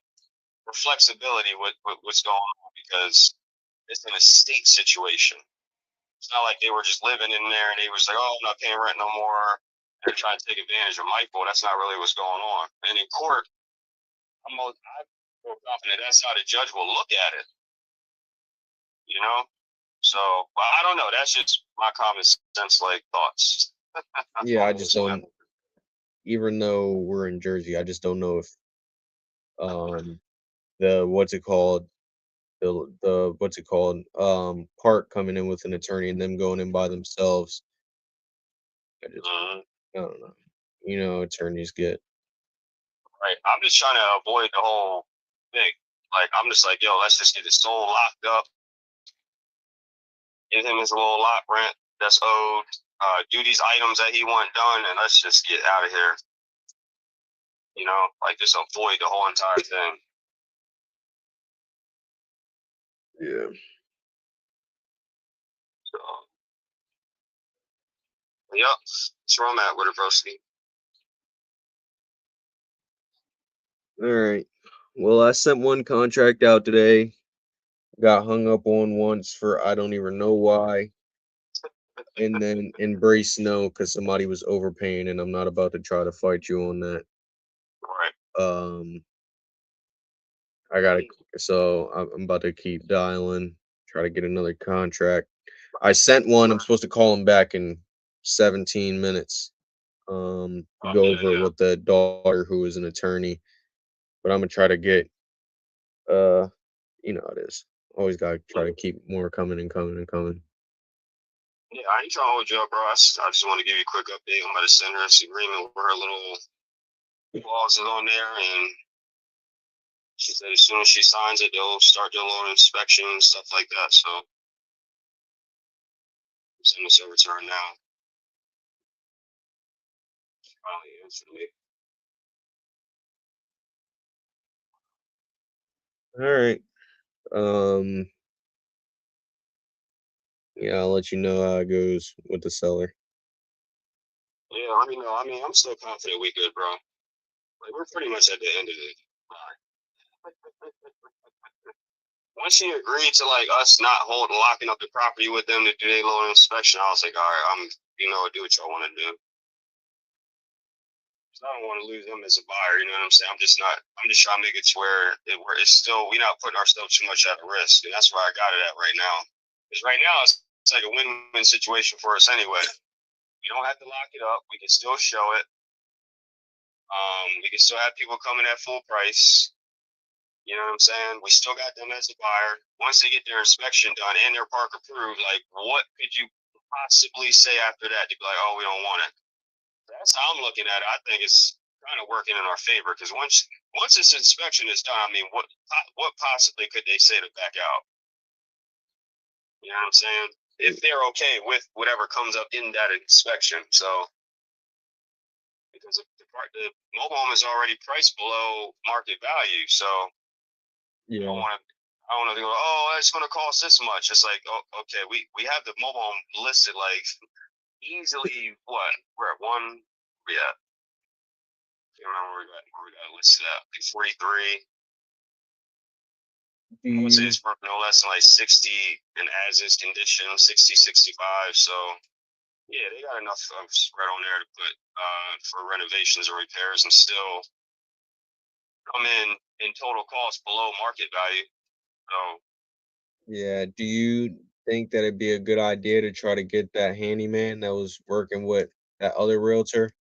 or flexibility with what's going on because it's an estate situation. It's not like they were just living in there and they was like, oh, I'm not paying rent no more. And they're trying to take advantage of Michael. That's not really what's going on. And in court, I feel confident that's how the judge will look at it. So I don't know. That's just my common sense thoughts. Yeah, I just don't. Even though we're in Jersey, I just don't know if the what's it called Park coming in with an attorney and them going in by themselves. I don't know. Attorneys get. Right. I'm just trying to avoid the whole thing. Like I'm just like, yo, let's just get his soul locked up. Give him his little lot rent that's owed. Do these items that he want done, and let's just get out of here. Just avoid the whole entire thing. Yeah. So, yep, that's where I'm at with it, broski. All right. Well, I sent one contract out today. Got hung up on once for I don't even know why. And then embrace no because somebody was overpaying, and I'm not about to try to fight you on that. Right. I'm about to keep dialing, try to get another contract. I sent one. I'm supposed to call him back in 17 minutes. To go over it with the daughter who is an attorney. But I'm gonna try to get you know how it is. Always gotta try to keep more coming and coming and coming. Yeah, I ain't trying to hold you up, bro. I just want to give you a quick update. I'm about to send her this agreement where her little clauses on there, and she said as soon as she signs it, they'll start their little inspection and stuff like that. So I'm sending this over to her now. She finally answered me. All right. Yeah, I'll let you know how it goes with the seller. Yeah, let me know. I mean, I'm still confident we good, bro. We're pretty much at the end of it. Once she agreed to us not locking up the property with them to do their little inspection, I was like, all right, do what y'all want to do. I don't want to lose them as a buyer. You know what I'm saying? I'm just trying to make it to where it's still, we're not putting ourselves too much at risk. And that's where I got it at right now. Because right now it's like a win-win situation for us anyway. We don't have to lock it up. We can still show it. We can still have people coming at full price. You know what I'm saying? We still got them as a buyer. Once they get their inspection done and their park approved, what could you possibly say after that to be like, oh, we don't want it? That's how I'm looking at it. I think it's kind of working in our favor because once this inspection is done, I mean, what possibly could they say to back out? You know what I'm saying? If they're okay with whatever comes up in that inspection. So because the mobile home is already priced below market value, so Yeah. I don't want to go, oh, it's going to cost this much. It's like, oh, okay, we have the mobile home listed easily. What we're at one. Yeah. I can't remember where we got listed at. 43. I would say it's worth no less than 60 in as is condition, 60, 65. So yeah, they got enough spread on there to put for renovations or repairs and still come in total cost below market value. So yeah, do you think that it'd be a good idea to try to get that handyman that was working with that other realtor?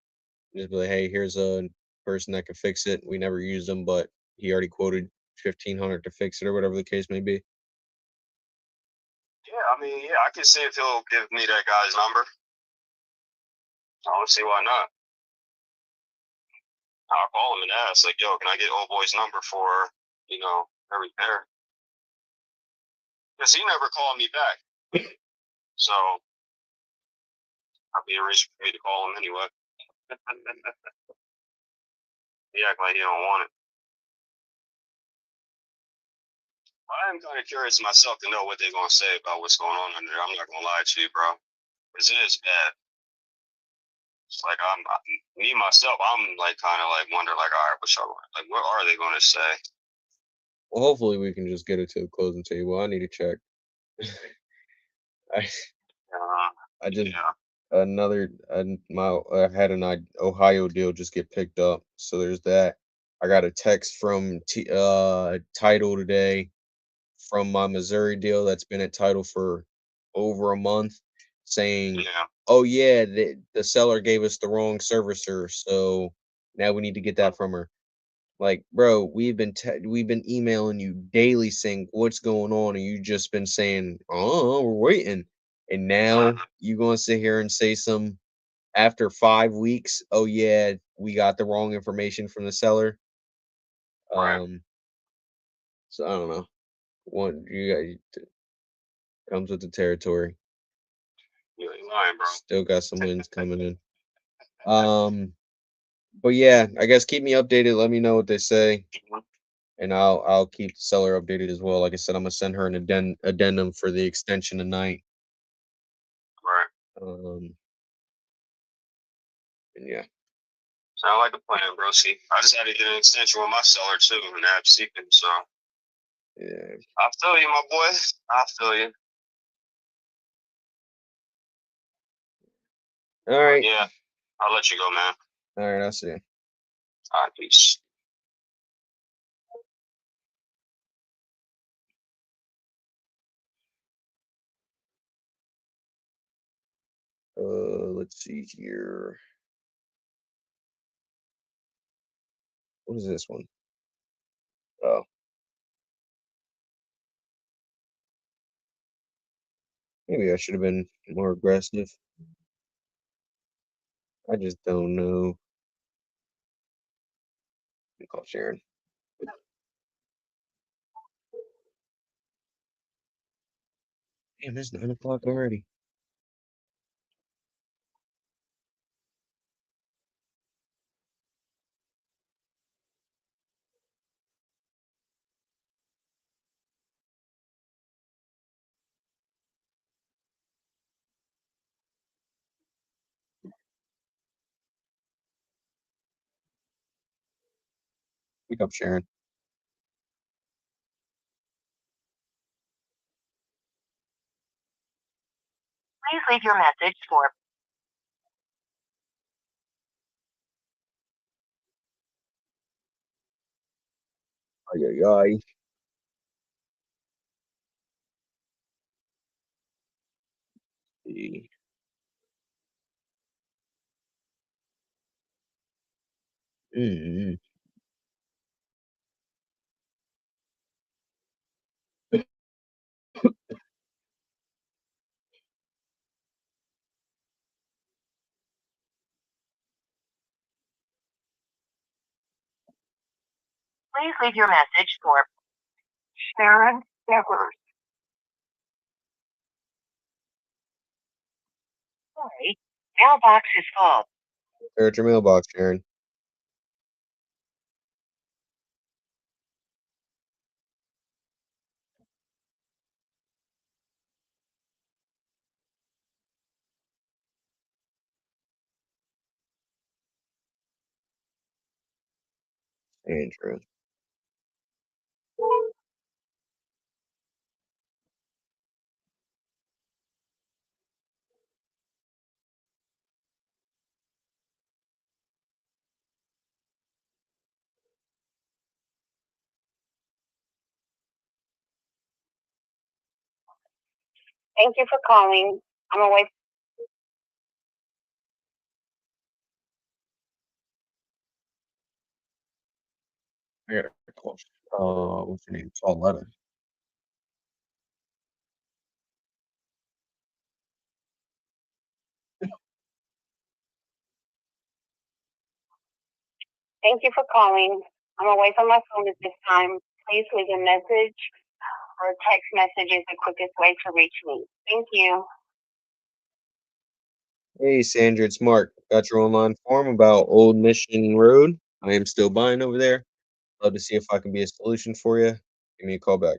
Just be like, hey, here's a person that can fix it. We never used him, but he already quoted 1,500 to fix it or whatever the case may be. yeah, I mean, yeah, I can see if he'll give me that guy's number. I don't see why not. I'll call him and ask, yo, can I get old boy's number for you know, a repair. Because he never called me back. So I'd be a reason for me to call him anyway. He act like he don't want it. I am kind of curious myself to know what they're gonna say about what's going on under there. I'm not gonna lie to you, bro, because it is bad. It's like me myself. I'm like kind of like wonder like, all right, like, what are they gonna say? Well, hopefully we can just get it to a closing table. I need to check. I I just Yeah. I had an Ohio deal just get picked up, so there's that. I got a text from Title today from my Missouri deal that's been at Title for over a month, saying, Yeah. "Oh yeah, the seller gave us the wrong servicer, so now we need to get that from her." Like, bro, we've been emailing you daily saying what's going on, and you just been saying, "Oh, we're waiting," and now you gonna sit here and say some after 5 weeks, "Oh yeah, we got the wrong information from the seller." Right. So I don't know. One, you got comes with the territory. You ain't lying, bro. Still got some wins coming in. But yeah, I guess keep me updated. Let me know what they say, and I'll keep the seller updated as well. Like I said, I'm gonna send her an addendum for the extension tonight. Right. And yeah, Sound like a plan, bro. See, I just had to get an extension with my seller too, and app seeking. So yeah. I feel you, my boy. I feel you. All right, Yeah, I'll let you go, man. all right. I'll see. All right, peace. Let's see here. What is this one? Oh, maybe I should have been more aggressive. I just don't know. Let me call Sharon. Damn, it's 9 o'clock already. Pick up Sharon. Please leave your message for Ay, ay, ay. See. Mm. Please leave your message for Sharon Evers. Sorry, mailbox is full. Stare at your mailbox, Sharon. Andrew. Thank you for calling. I'm away. I gotta call. What's your name? Pauletta. Thank you for calling. I'm away from my phone at this time. Please leave a message or text message is the quickest way to reach me. Thank you. Hey, Sandra, it's Mark. Got your online form about Old Mission Road. I am still buying over there. Love to see if I can be a solution for you. Give me a call back.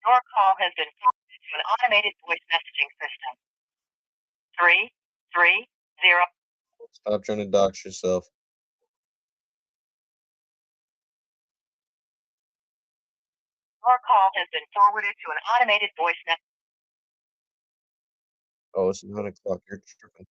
Your call has been forwarded to an automated voice messaging system. 330. Stop trying to dox yourself. Your call has been forwarded to an automated voice message. Oh, it's 9 o'clock. You're tripping.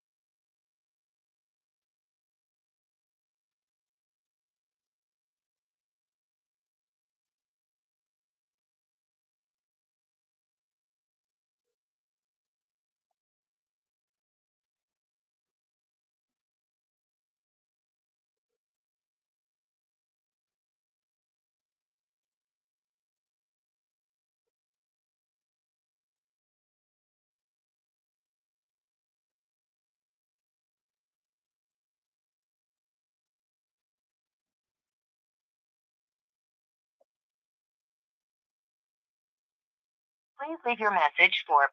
Please leave your message for.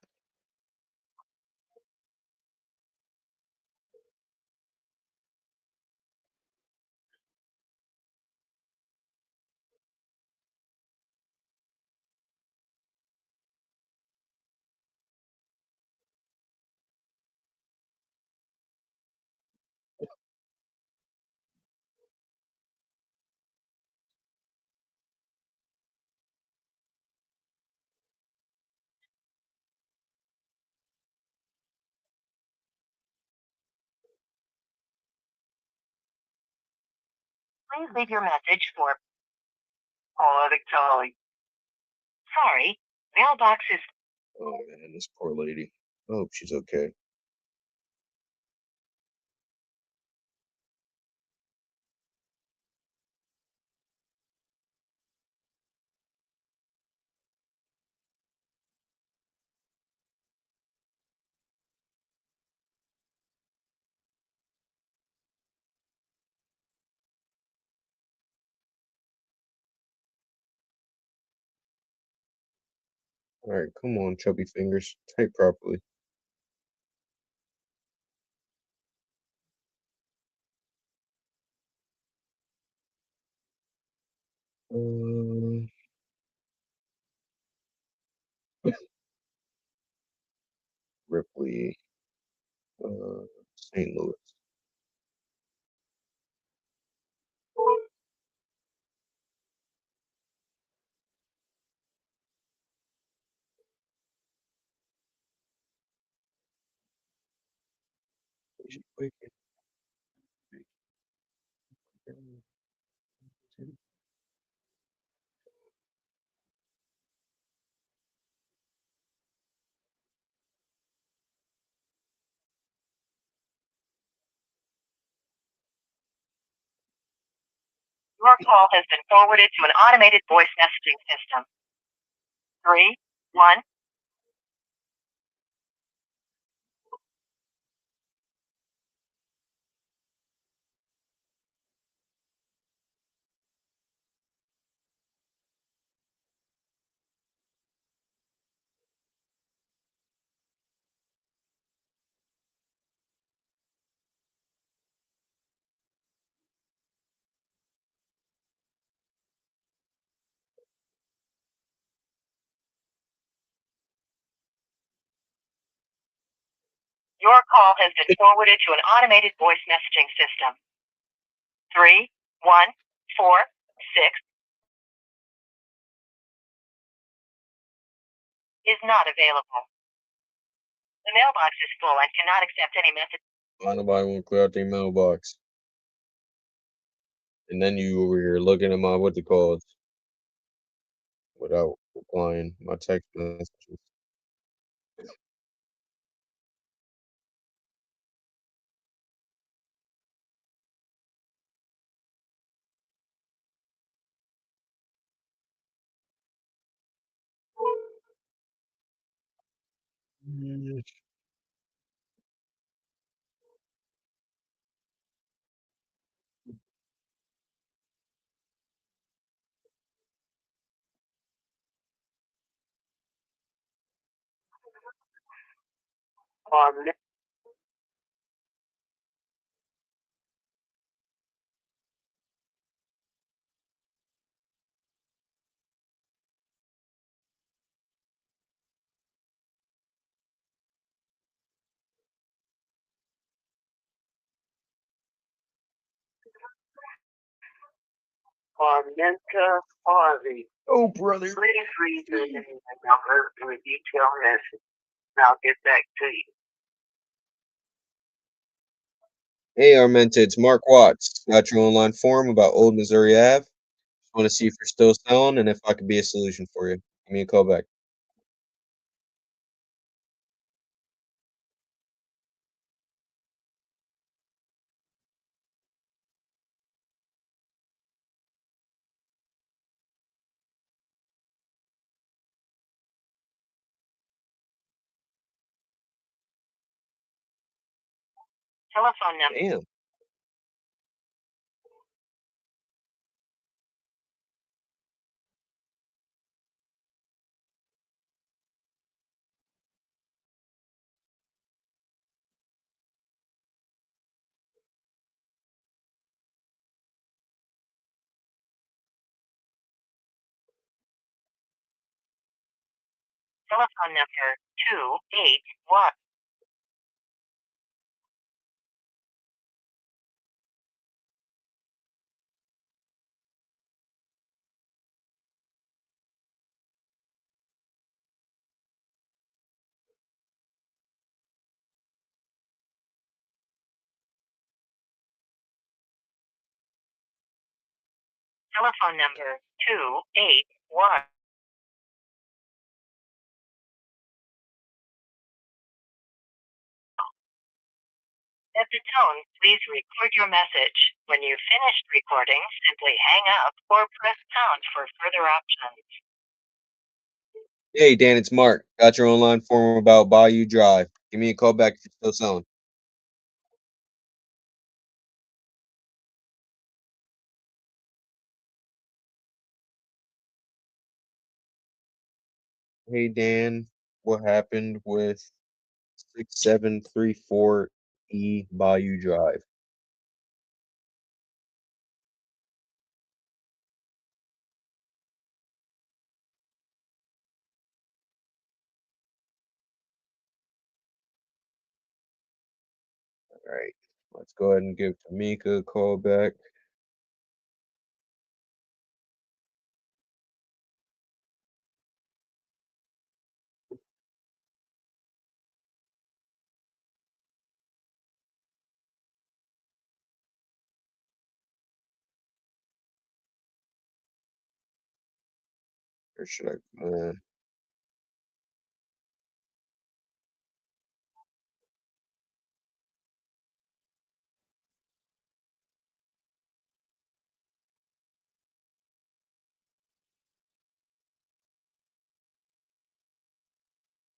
Please leave your message for. Poetic Telly. Sorry, mailbox is. Oh man, this poor lady. I hope she's okay. All right, come on, chubby fingers. Type properly. Um, Ripley, St. Louis. Your call has been forwarded to an automated voice messaging system. 3-1. Your call has been forwarded to an automated voice messaging system. 3-1. 446 is not available. The mailbox is full and cannot accept any message. Why nobody won't clear out their mailbox? And then you over here looking at my what they call it without replying my text messages. Armenta Harvey. Oh, brother. Please read the name and number and a detailed message, and I'll get back to you. Hey, Armenta, it's Mark Watts. Got your online forum about Old Missouri Ave. Just want to see if you're still selling and if I could be a solution for you. Give me a call back. Telephone number. Damn. Telephone number 281. Telephone number 281. At the tone, please record your message. When you've finished recording, simply hang up or press pound for further options. Hey, Dan, it's Mark. Got your online forum about Bayou Drive. Give me a call back if you're still selling. Hey, Dan, what happened with 6734 E Bayou Drive? All right, let's go ahead and give Tamika a call back. Or should I?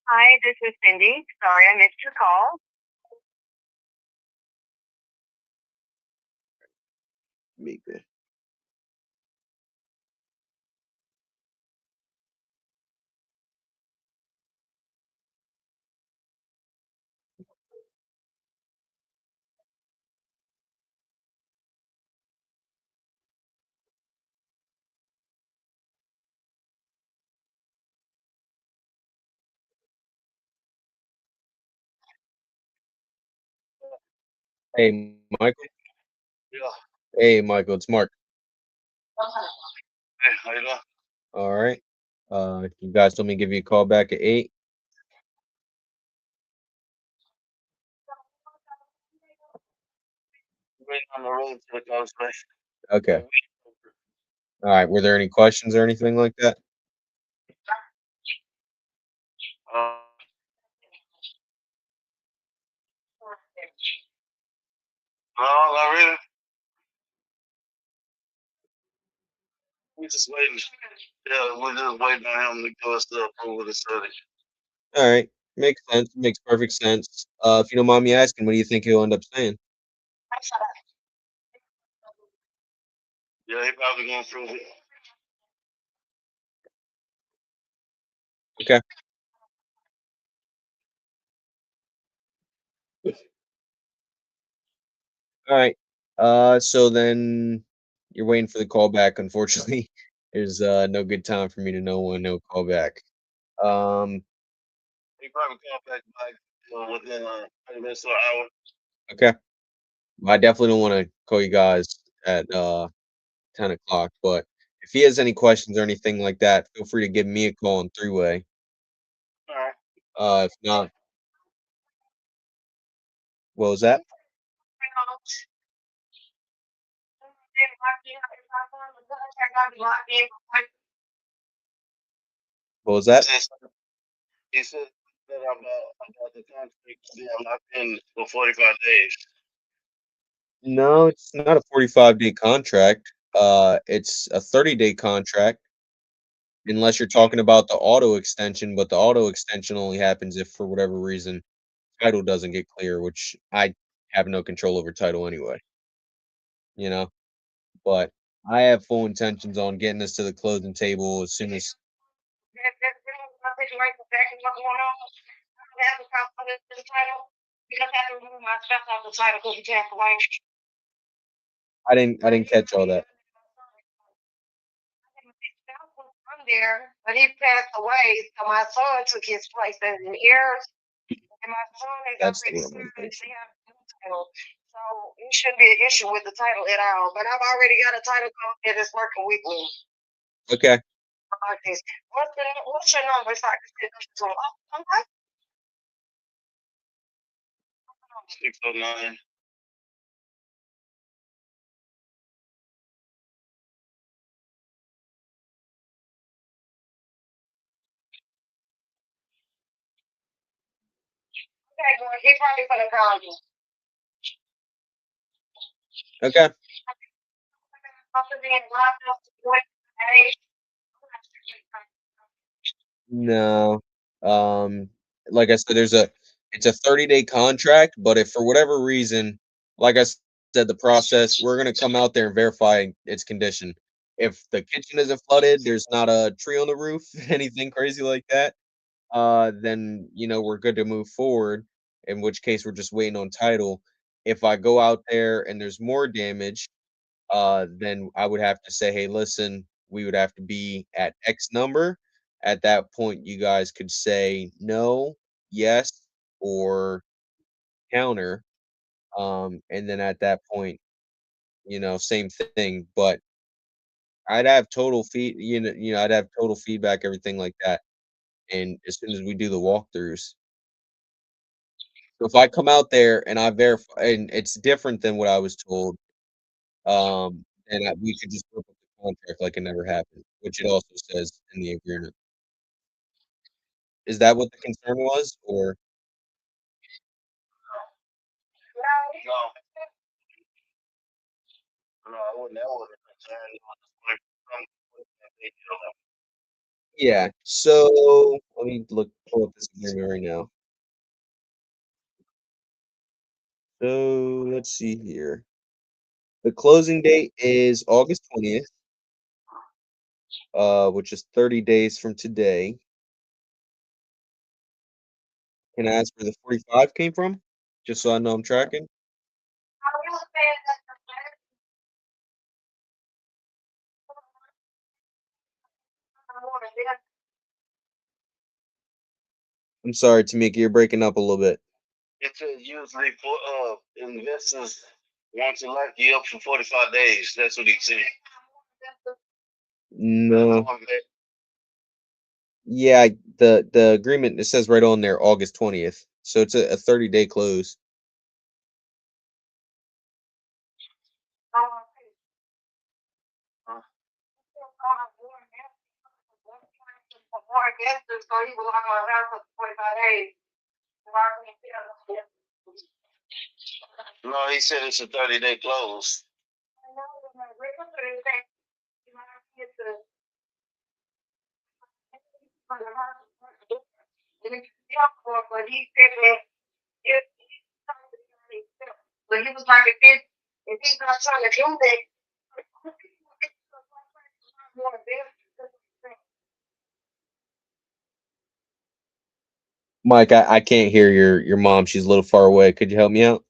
Hi, this is Cindy. Sorry I missed your call. Tamika. Hey, Michael. Yeah. Hey, Michael, it's Mark. Hey, how you doing? All right. You guys told me to give you a call back at 8. Waiting on the road to the college place. Okay. All right. Were there any questions or anything like that? No, not really. We just waiting. Yeah, we're just waiting on him to give us the approval to study. All right. Makes sense. Makes perfect sense. If you don't mind me asking, what do you think he'll end up saying? Yeah, he probably gonna approve it. Okay. All right. So then you're waiting for the call back. Unfortunately, there's no good time for me to know when he'll call back. Um, He probably come back by within 30 minutes to an hour. okay. I definitely don't want to call you guys at 10 o'clock, but if he has any questions or anything like that, feel free to give me a call on three-way. All right. If not, what was that? What was that? He said that about the contract being locked in for 45 days. No, it's not a 45-day contract. It's a 30-day contract, unless you're talking about the auto extension, but the auto extension only happens if, for whatever reason, title doesn't get clear, which I have no control over title anyway, you know? But I have full intentions on getting us to the closing table as soon as I didn't catch all that. From there, but he passed away, so my son took his place as an heir, and my son is That's the already word I'm looking served. They have a new title, so it shouldn't be an issue with the title at all. But I've already got a title company that's working with me. for. Okay. About this. What's your number so I can send this to him? Oh, okay. 609. Okay, boy, he probably gonna call you. Okay. Also being locked up with a No. Like I said, it's a 30-day contract, but if for whatever reason, like I said, the process, we're gonna come out there and verify its condition. If the kitchen isn't flooded, there's not a tree on the roof, anything crazy like that, then we're good to move forward. In which case, we're just waiting on title. If I go out there and there's more damage, then I would have to say, hey, listen, we would have to be at X number. At that point, you guys could say no, yes, or counter. And then at that point, same thing. But I'd have total feedback, everything like that. And as soon as we do the walkthroughs, so if I come out there and I verify, and it's different than what I was told, and we could just look at the contract like it never happened, which it also says in the agreement. Is that what the concern was, or No, no, I wouldn't. That wasn't a concern. It was just like yeah? So let me pull up this agreement right now. So let's see here. The closing date is August 20th, which is 30 days from today. Can I ask where the 45 came from? Just so I know I'm tracking. I'm sorry, Tamika, you're breaking up a little bit. it's usually for investors want to lock you up for 45 days. That's what he said. No. Yeah, the agreement, it says right on there August 20th. So it's a 30-day close. So he was locked on house for 45 days. No, he said it's a 30-day close. I know, but my realtor is saying, you know, it's the- for the house. And it's young for, but he said that if but he was like, if he's not trying to do that, more Mike, I can't hear your mom. She's a little far away. Could you help me out?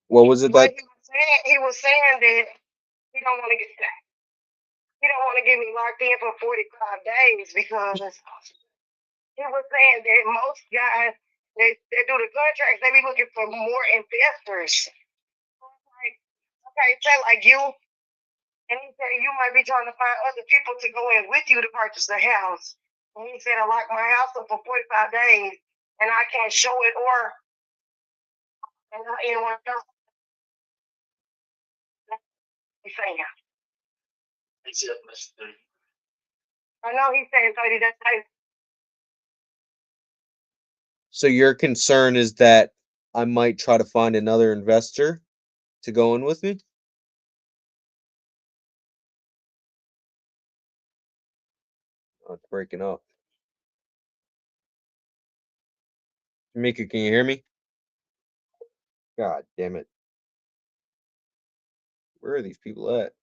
What was it But that? he was saying that he don't want to get that. He don't want to get me locked in for 45 days because he was saying that most guys they do the contracts, they be looking for more investors. Like, okay, say like you, and he said you might be trying to find other people to go in with you to purchase the house. And he said I lock my house up for 45 days and I can't show it or and not anyone else. He's saying. I know he's saying 30 days. So your concern is that I might try to find another investor to go in with me? Oh, it's breaking up. Mika, can you hear me? God damn it. Where are these people at?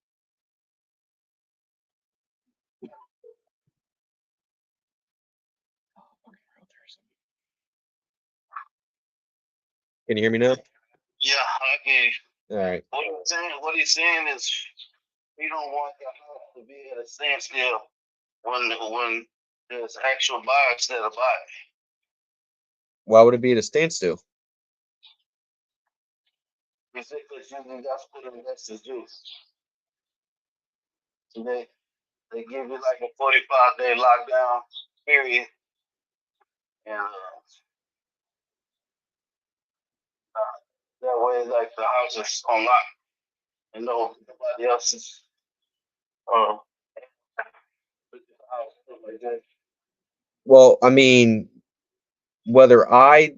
Can you hear me now? Yeah, okay. All right. What he's saying is he don't want the house to be at a standstill when there's actual buyers that are buying. Why would it be at a standstill? Because that's what investors do. So they give you like a 45-day lockdown period, and that way, like the house is on lock, and nobody else is. Like that. Well, I mean, whether I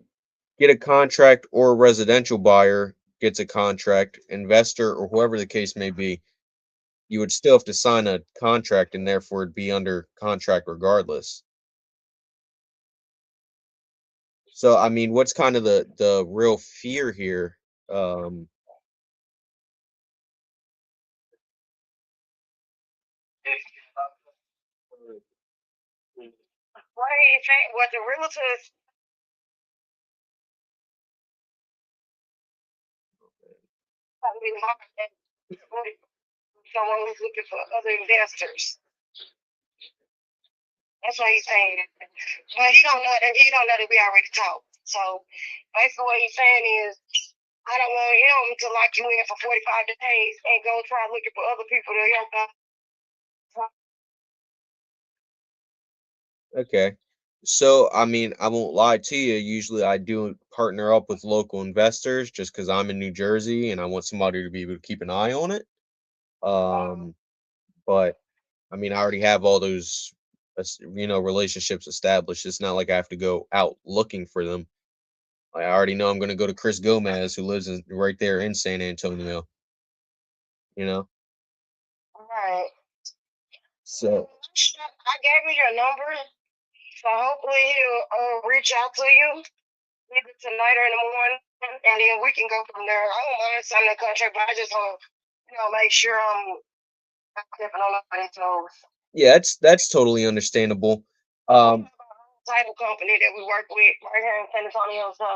get a contract or a residential buyer gets a contract, investor or whoever the case may be, you would still have to sign a contract and therefore it'd be under contract regardless. So, I mean, what's kind of the real fear here? What do you think? What the realtors? Someone who's looking for other investors. That's what he's saying. But he don't know that we already talked. So basically what he's saying is I don't want him to lock you in for 45 days and go try looking for other people to help out. Okay. So, I mean, I won't lie to you. Usually I do partner up with local investors just because I'm in New Jersey and I want somebody to be able to keep an eye on it. But I mean, I already have all those, relationships established. It's not like I have to go out looking for them. I already know I'm going to go to Chris Gomez, who lives right there in San Antonio. You know, Right. so I gave you your number, so hopefully he'll reach out to you either tonight or in the morning, and then we can go from there. I don't mind signing the contract, but I just want to, make sure I'm stepping on nobody's toes. yeah, that's totally understandable. Title company that we work with right here in San Antonio, so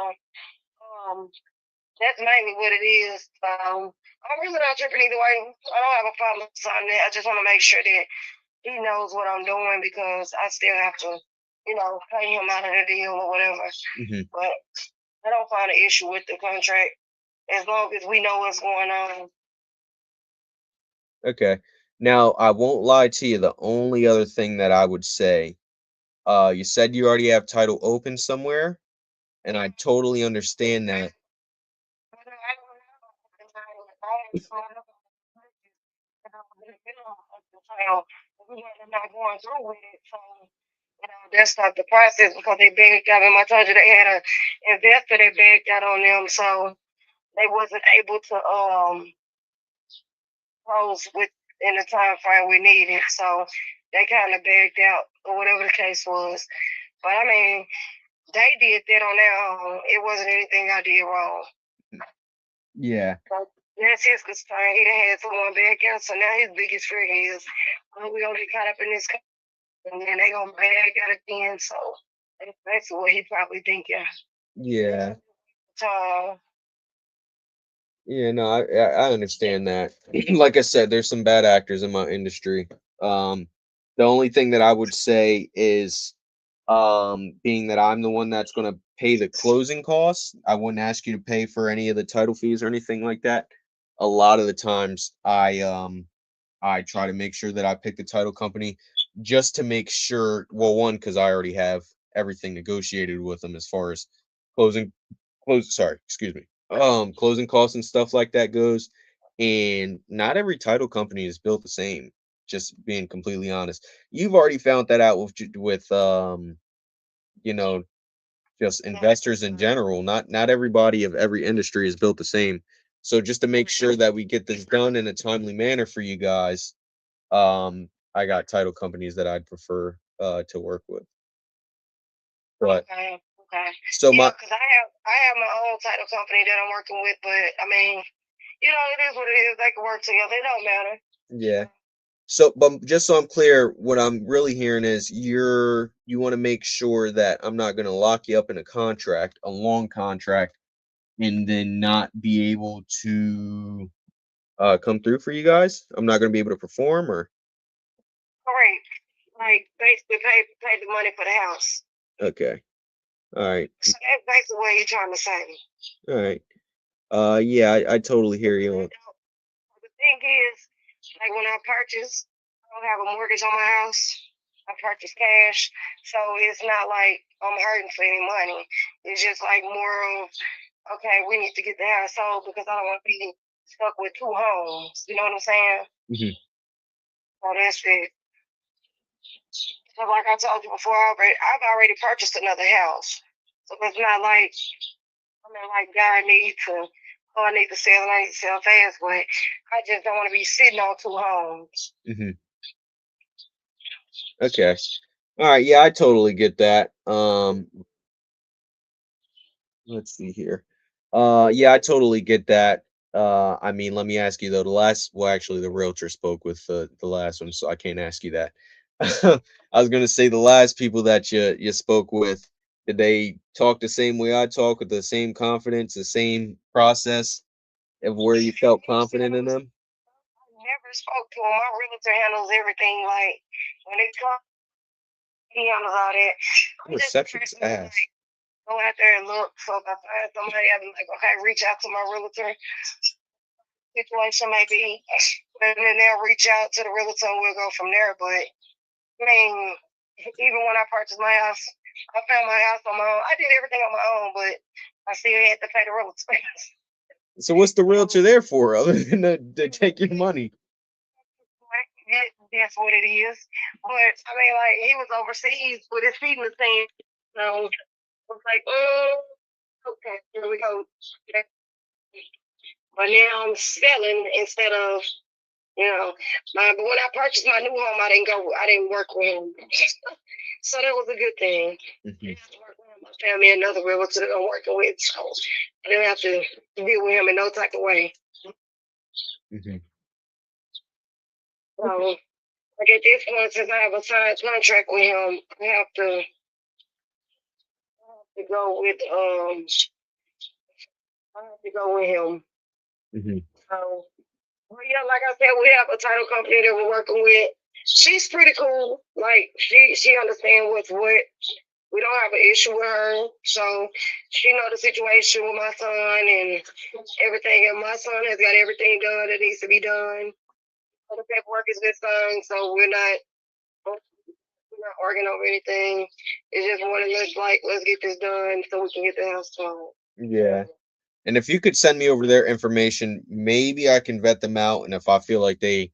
that's mainly what it is. I'm really not tripping either way. I don't have a problem signing it. I just want to make sure that he knows what I'm doing because I still have to, pay him out of the deal or whatever. Mhm. But I don't find an issue with the contract as long as we know what's going on. Okay. Now, I won't lie to you. The only other thing that I would say, you said you already have title open somewhere, and I totally understand that. We're not going through with it, so that's not the process because they backed out. And I told you they had a investor that backed out on them, so they wasn't able to close within the time frame we needed. So they kind of backed out or whatever the case was. But I mean, they did that on their own. It wasn't anything I did wrong. Yeah. So that's his concern. He done had someone back out, so now his biggest fear is, we gonna get caught up in this, and then they gonna back out again. So that's what he probably thinking. Yeah. So Yeah, no, I understand that. Like I said, there's some bad actors in my industry. The only thing that I would say is, being that I'm the one that's going to pay the closing costs, I wouldn't ask you to pay for any of the title fees or anything like that. A lot of the times, I try to make sure that I pick the title company just to make sure. Well, one, because I already have everything negotiated with them as far as closing sorry, excuse me, closing costs and stuff like that goes. And not every title company is built the same, just being completely honest. You've already found that out with you know, just investors in general. Not everybody of every industry is built the same. So just to make sure that we get this done in a timely manner for you guys, I got title companies that I'd prefer to work with. But okay. so Yeah, my because I have my own title company that I'm working with, but I mean, it is what it is. They can work together. It don't matter. yeah. So, but just so I'm clear, what I'm really hearing is you want to make sure that I'm not going to lock you up in a contract, a long contract, and then not be able to come through for you guys. I'm not going to be able to perform, or Correct. Like basically pay the money for the house. okay, all right, So that's basically what you're trying to say. all right. Yeah, I totally hear you. The thing is, like when I purchase, I don't have a mortgage on my house. I purchase cash, so it's not like I'm hurting for any money. It's just like more of, okay, we need to get the house sold because I don't want to be stuck with two homes. You know what I'm saying? Mhm. So that's it. So like I told you before, I've already purchased another house. So it's not like God need to, oh, I need to sell and I need to sell fast, but I just don't want to be sitting on two homes. Mhm. Okay. All right. Yeah, I totally get that. Let's see here. Yeah, I totally get that. I mean, let me ask you though. Actually, the realtor spoke with the last one, so I can't ask you that. I was gonna say the last people that you spoke with, did they talk the same way I talk, with the same confidence, the same process of where you felt confident in them? Never spoke to him. My realtor handles everything. Like when they come, he handles all that. I'm just a Reception's person who ass. like go out there and look. So if I find somebody, I'm like, okay, reach out to my realtor. Situation may be, and then they'll reach out to the realtor and we'll go from there. But I mean, even when I purchased my house, I found my house on my own. I did everything on my own, but I still had to pay the realtor. So what's the realtor there for, other than to take your money? That's what it is. But I mean, like he was overseas with his feet in the sand. So I was like, okay, here we go. But now I'm selling instead of, but when I purchased my new home, I didn't work with him. So that was a good thing. Mhm. I have to work with him. I found me another realtor that I'm working with, so I didn't have to deal with him in no type of way. Mhm. So, like at this point, since I have a signed contract with him, I have to go with him. Mhm. So, well, yeah, like I said, we have a title company that we're working with. She's pretty cool. Like she understands what's what. we don't have an issue with her. So she know the situation with my son and everything. And my son has got everything done that needs to be done. All the paperwork is been signed, so we're not arguing over anything. It's just one of us like, let's get this done so we can get the house sold. Yeah. And if you could send me over their information, maybe I can vet them out. And if I feel like they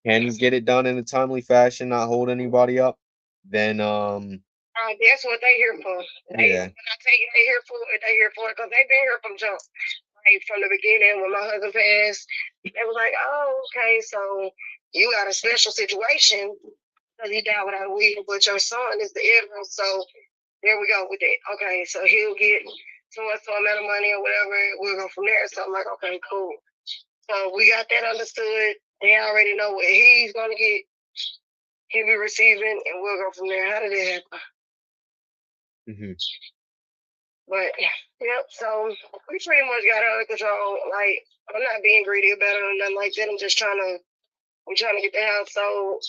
can get it done in a timely fashion, not hold anybody up, then That's what they here for. yeah. When I tell you they here for it, they here for it because they've been here from jump. Like from the beginning when my husband passed, they was like, oh, okay, so you got a special situation because he died without a will, but your son is the heir. So there we go with it. Okay, so he'll get so amount of money or whatever. We'll go from there. So I'm like, okay, cool. So we got that understood. They already know what he's gonna get. He'll be receiving, and we'll go from there. How did it happen? Hmm. But yep. So we pretty much got it under control. Like I'm not being greedy about it or nothing like that. I'm trying to get the house sold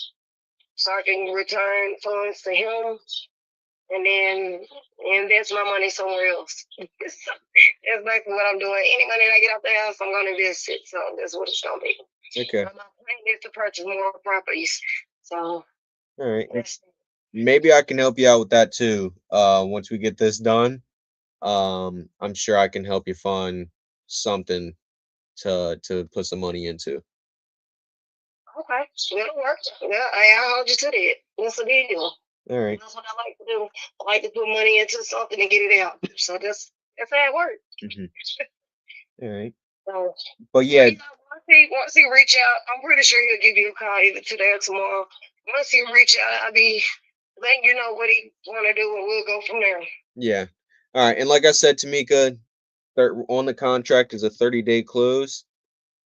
so I can return funds to him and then invest my money somewhere else. That's basically what I'm doing. Any money that I get out the house, I'm gonna invest it. So that's what it's gonna be. Okay. My plan is to purchase more properties. So All right. that's Maybe I can help you out with that too. Once we get this done, I'm sure I can help you find something to put some money into. okay. That'll work. Yeah, I'll hold you to that. That's a deal. All right. That's what I like to do. I like to put money into something and get it out. So that's how it works. Mm-hmm. All right. So, But yeah, once he reach out, I'm pretty sure he'll give you a call either today or tomorrow. Once he reach out, I'll be letting you know what he want to do, and we'll go from there. yeah. All right. And like I said, Tamika, on the contract is a 30-day close.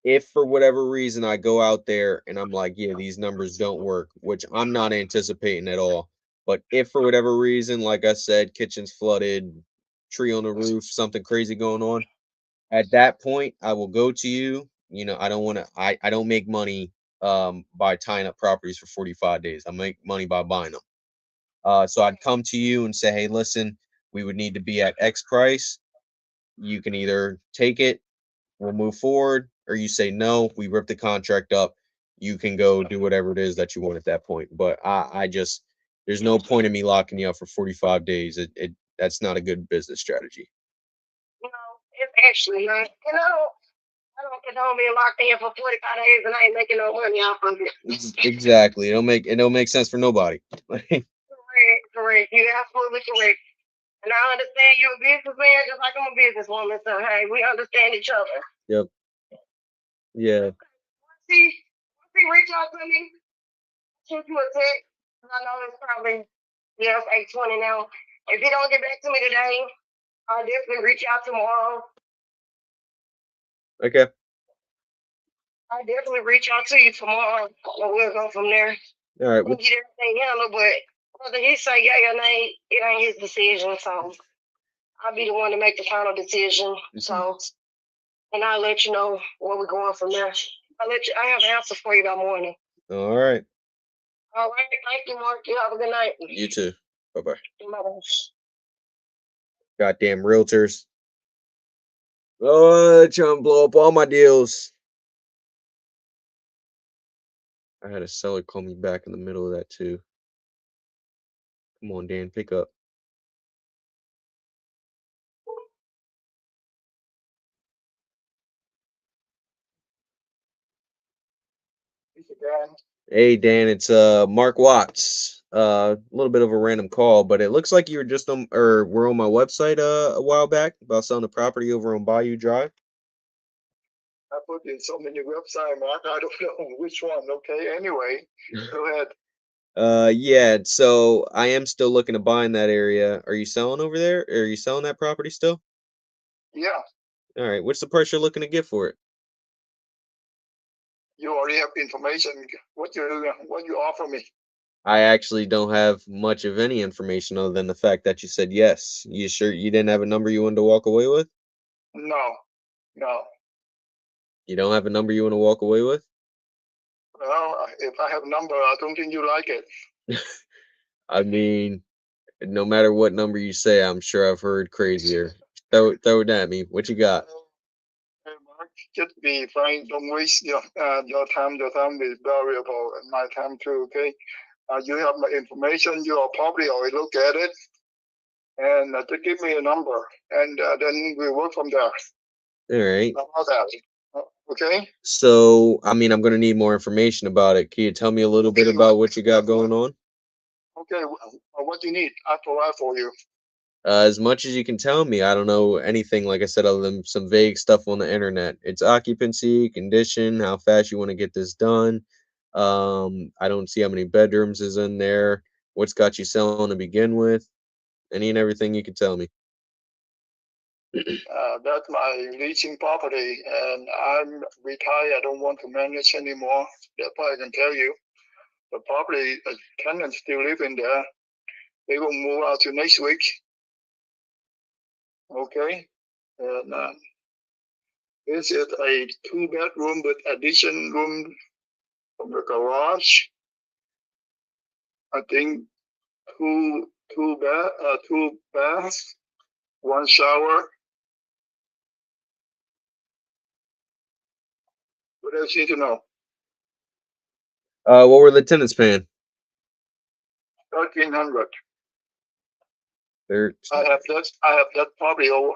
If for whatever reason I go out there and I'm like, yeah, these numbers don't work, which I'm not anticipating at all. But if for whatever reason, like I said, kitchen's flooded, tree on the roof, something crazy going on, at that point, I will go to you. You know, I don't want to, I don't make money by tying up properties for 45 days. I make money by buying them. So I'd come to you and say, hey, listen, we would need to be at X price. You can either take it, we'll move forward, or you say no, we rip the contract up. You can go do whatever it is that you want at that point. But I just, there's no point in me locking you up for 45 days. That's not a good business strategy. No, it's actually not. I don't condone being locked in for 45 days and I ain't making no money off of it. Exactly. It don't make sense for nobody. Correct. You're absolutely correct. And I understand you're a businessman just like I'm a businesswoman. So hey, we understand each other. Yep. Yeah. Once he reach out to me, shoot you a text. I know it's probably it's 8:20 now. If he don't get back to me today, I'll definitely reach out tomorrow. Okay. I'll definitely reach out to you tomorrow and we'll go from there. All right. We'll get everything handled, but whether he say yeah or nay, it ain't his decision. So I'll be the one to make the final decision. So, and I'll let you know where we're going from there. I have an answer for you by morning. All right. All right. Thank you, Mark. You have a good night. You too. Bye-bye. Bye-bye. Goddamn realtors. Oh, trying to blow up all my deals. I had a seller call me back in the middle of that too. Come on, Dan, pick up. Hey Dan, it's Mark Watts. A little bit of a random call, but it looks like you were just on or were on my website a while back about selling the property over on Bayou Drive. I put in so many websites, Mark. I don't know which one. Okay, anyway, go ahead. Yeah, so I am still looking to buy in that area. Are you selling over there? Are you selling that property still? Yeah, All right. What's the price you're looking to get for it? you already have information. What you offer me? I actually don't have much of any information other than the fact that you said yes. You sure you didn't have a number you wanted to walk away with? No. You don't have a number you want to walk away with? Well, if I have a number, I don't think you like it. I mean, No matter what number you say, I'm sure I've heard crazier. Throw it at me. What you got? Hey, Mark, just be frank. Don't waste your time. Your time is valuable, and my time too. Okay. You have my information. You are probably already look at it, and just give me a number, and then we work from there. All right. How about that? Okay. So, I mean, I'm gonna need more information about it. Can you tell me a little bit about what you got going on? Okay. What do you need? I provide for you. As much as you can tell me. I don't know anything, like I said, other than some vague stuff on the internet. It's occupancy, condition, how fast you want to get this done. I don't see how many bedrooms is in there. What's got you selling to begin with? Any and everything you can tell me. That's my leasing property, and I'm retired. I don't want to manage anymore. That's why I can tell you. The property, tenants still living there. They will move out to next week. Okay. And this is a 2-bedroom with addition room from the garage. I think two baths, 1 shower. What else you need to know? What were the tenants paying? 1,300. They're I have that probably over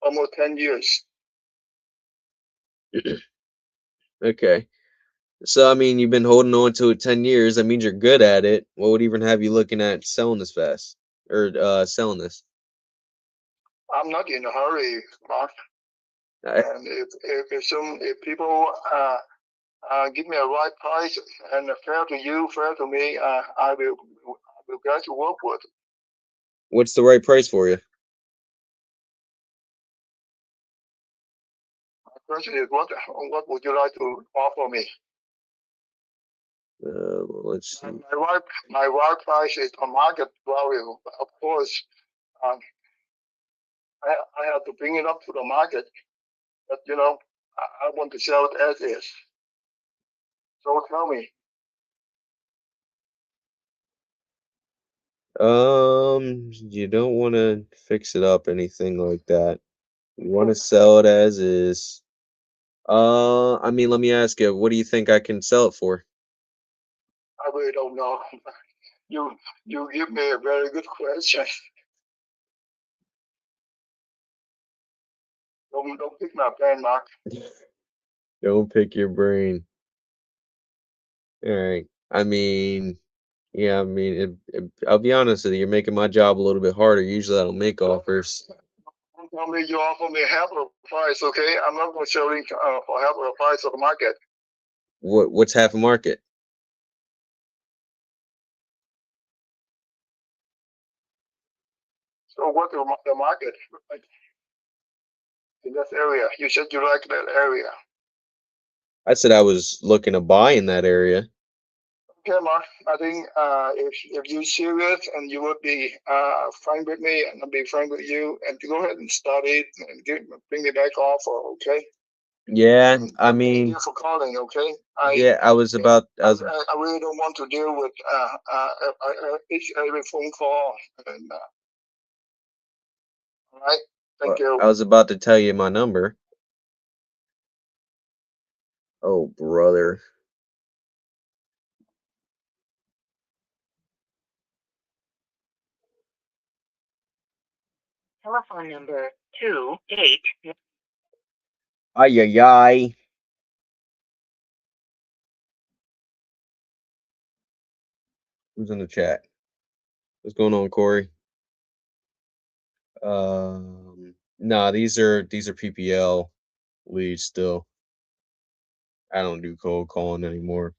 almost 10 years. okay. So I mean, you've been holding on to it 10 years. That means you're good at it. What would even have you looking at selling this fast or selling this? I'm not in a hurry, Mark. I, And if people give me a right price and fair to you, fair to me, I will glad to work with. what's the right price for you? My question is, what would you like to offer me? Let's see. My right price is a market value. Of course, um, I have to bring it up to the market, but I want to sell it as is. So tell me. You don't want to fix it up, anything like that. You want to sell it as is. I mean, let me ask you, what do you think I can sell it for? I really don't know. You give me a very good question. Don't pick my brain, Mark. Don't pick your brain. All right. I mean, yeah, I mean, I'll be honest with you, you're making my job a little bit harder. Usually I don't make offers. Don't tell me you offer me half of the price, okay? I'm not going to sell it for half of the price of the market. What's half a market? So what's the market like in that area? You said you like that area. I said I was looking to buy in that area. Okay, Mark. I think if you're serious and you would be frank with me, and I'll be frank with you, and go ahead and start it and bring me back offer, okay? Yeah, I Thank mean, you for calling, okay? yeah, I I really don't want to deal with each every phone call. And, all right, thank you. I was about to tell you my number. Oh, brother. Telephone number 28. Ay, ay, ay. Who's in the chat? What's going on, Corey? Nah, these are PPL leads still. I don't do cold calling anymore.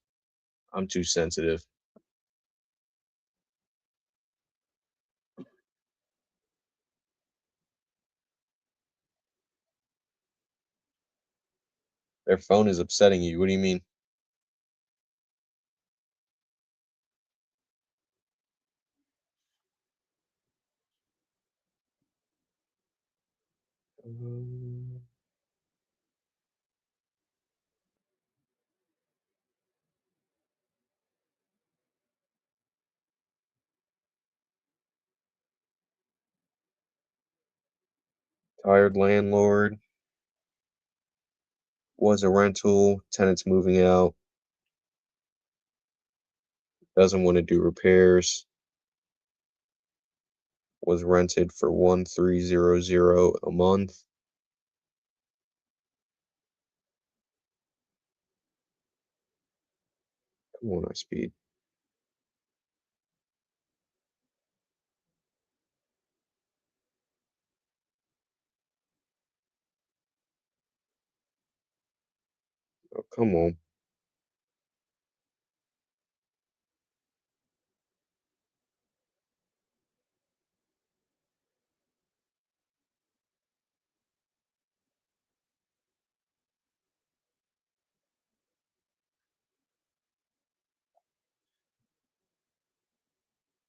I'm too sensitive. Their phone is upsetting you. What do you mean? hired landlord, was a rental, tenant's moving out, doesn't want to do repairs, was rented for 1300 a month. Come on, iSpeed. Oh, come on.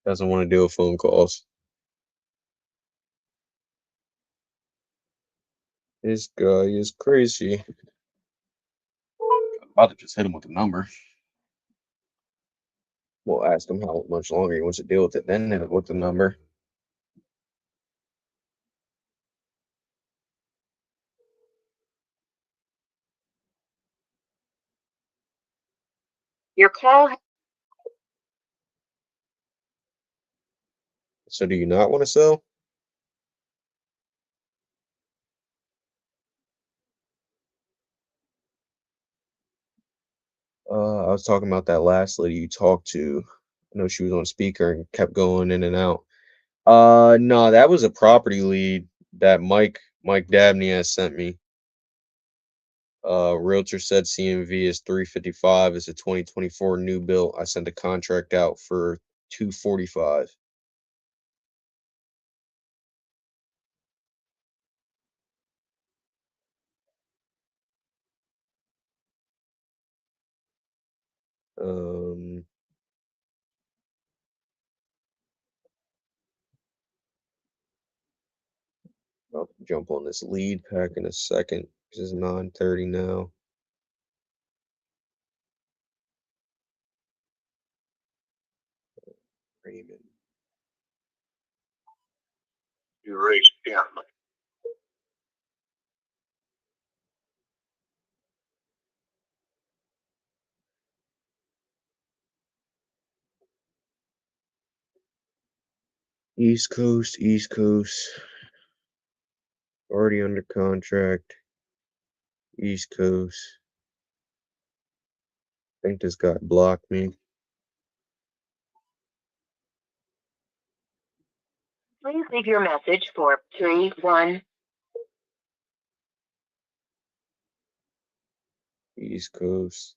Doesn't want to deal with phone calls. This guy is crazy. I'm about to just hit him with the number. We'll ask him how much longer he wants to deal with it, then hit him with the number. Your call. So do you not want to sell? I was talking about that last lady you talked to. I know she was on speaker and kept going in and out. No, that was a property lead that Mike Dabney has sent me. Realtor said CMV is 355. It's a 2024 new build. I sent a contract out for 245. Um, I'll jump on this lead pack in a second. This is 9:30 now. Raymond. Erase him. East Coast. Already under contract. East Coast. I think this guy blocked me. Please leave your message for 31. East Coast.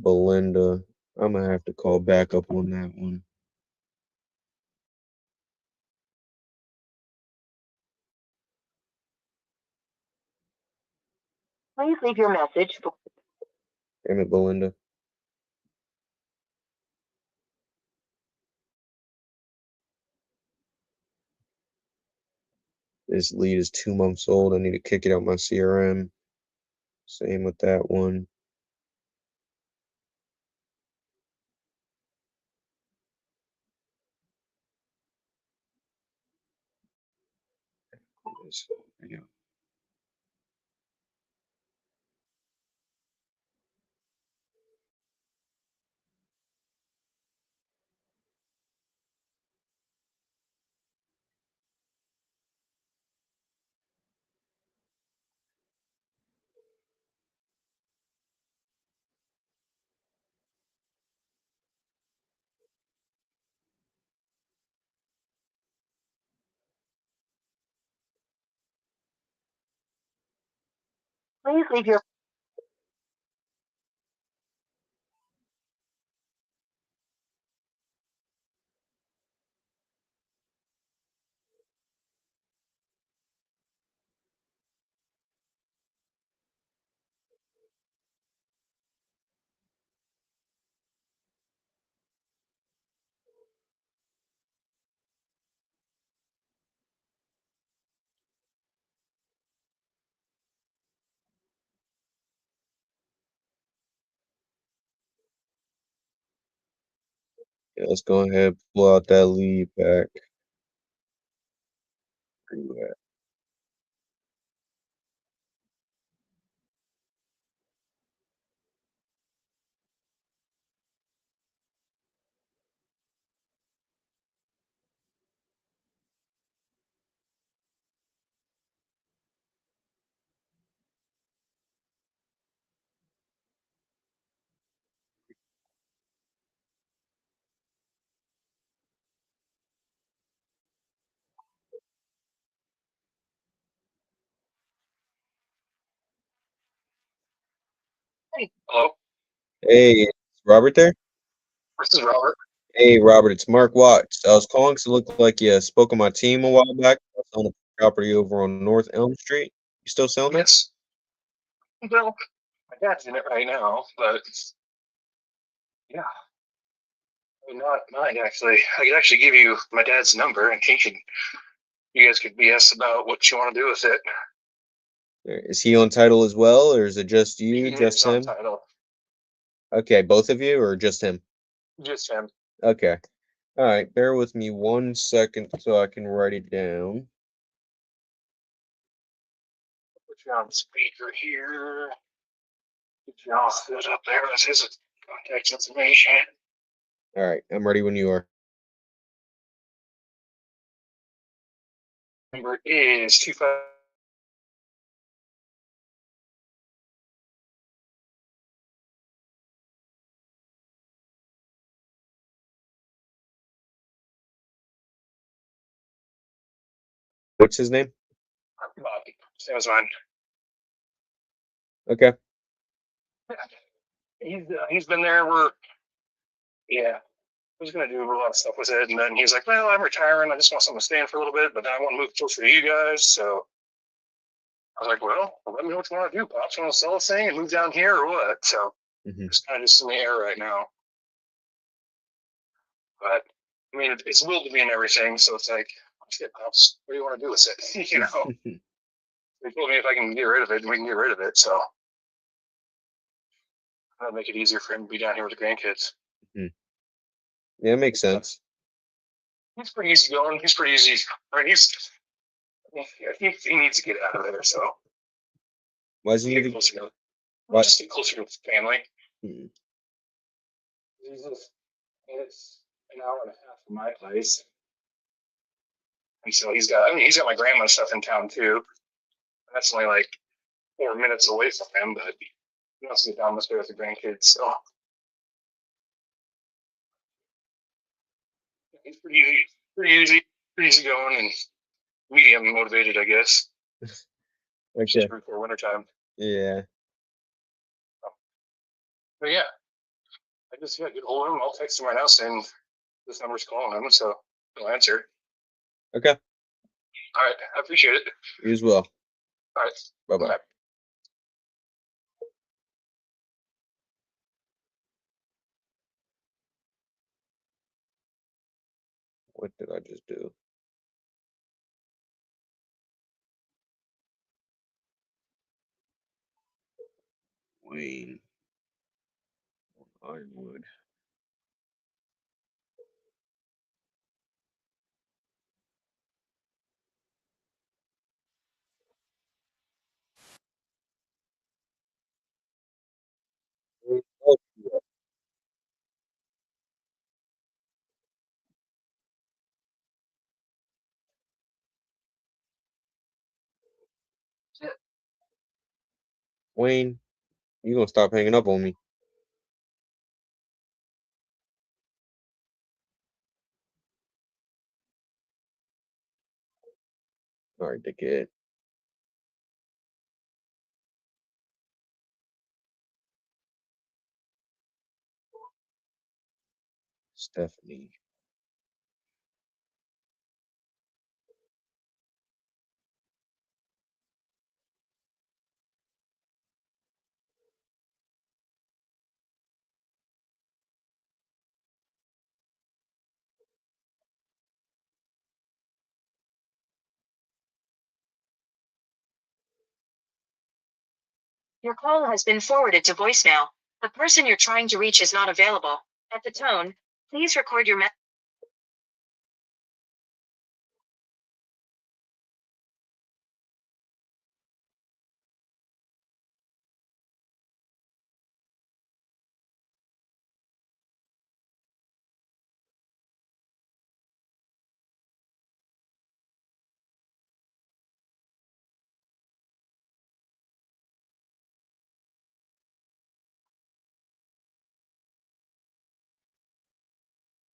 Belinda. I'm gonna have to call back up on that one. Please leave your message for. Damn it, Belinda. This lead is 2 months old. I need to kick it out my CRM. Same with that one. Yeah. Please leave your. Yeah, let's go ahead, pull out that lead back. Where you at? Hello, Hey, is Robert there? this is Robert. Hey, Robert, it's Mark Watts. I was calling 'cause it looked like you spoke on my team a while back on the property over on North Elm Street. You still selling it? Yes. Well, my dad's in it right now, but yeah, I mean, not mine actually. I could actually give you my dad's number, and you guys could BS about what you want to do with it. Is he on title as well, or is it just you, He just is on him? title, Okay, both of you, or just him? just him. Okay. All right, bear with me 1 second so I can write it down. Put you on speaker here. Get you all set up there. That's his contact information. All right, I'm ready when you are. Number is 25. What's his name? Bobby. Same as mine. Okay. He's been there. I was gonna do a lot of stuff with it, and then he's like, "Well, I'm retiring. I just want something to stay in for a little bit, but I want to move closer to you guys." So I was like, "Well, let me know what you want to do, Pops. You want to sell this thing and move down here, or what?" So Mhm. it's kind of just in the air right now. But I mean, it's willed to me and everything, so it's like, "Shit, Pops, what do you want to do with it?" You know. They told me if I can get rid of it, we can get rid of it. So that'll make it easier for him to be down here with the grandkids. Yeah, it makes sense. He's pretty easy going. He's pretty easy. I mean, he needs to get out of there. So Why does he get need to? closer to, What? just get closer to his family. Hmm. It's an hour and a half from my place. And so he's got my grandma's stuff in town too. That's only like 4 minutes away from him, but he wants to get down this way with the grandkids. So he's pretty easy going and medium motivated, I guess. Okay. Before wintertime. Yeah. But yeah, I just get hold of him. I'll text him right now saying this number's calling him, so he'll answer. Okay. All right, I appreciate it. You as well. All right, Bye-bye. bye. What did I just do? Wayne Ironwood. Oh, Wayne, you gonna stop hanging up on me? All right, dickhead. Stephanie. Your call has been forwarded to voicemail. The person you're trying to reach is not available. At the tone, please record your message.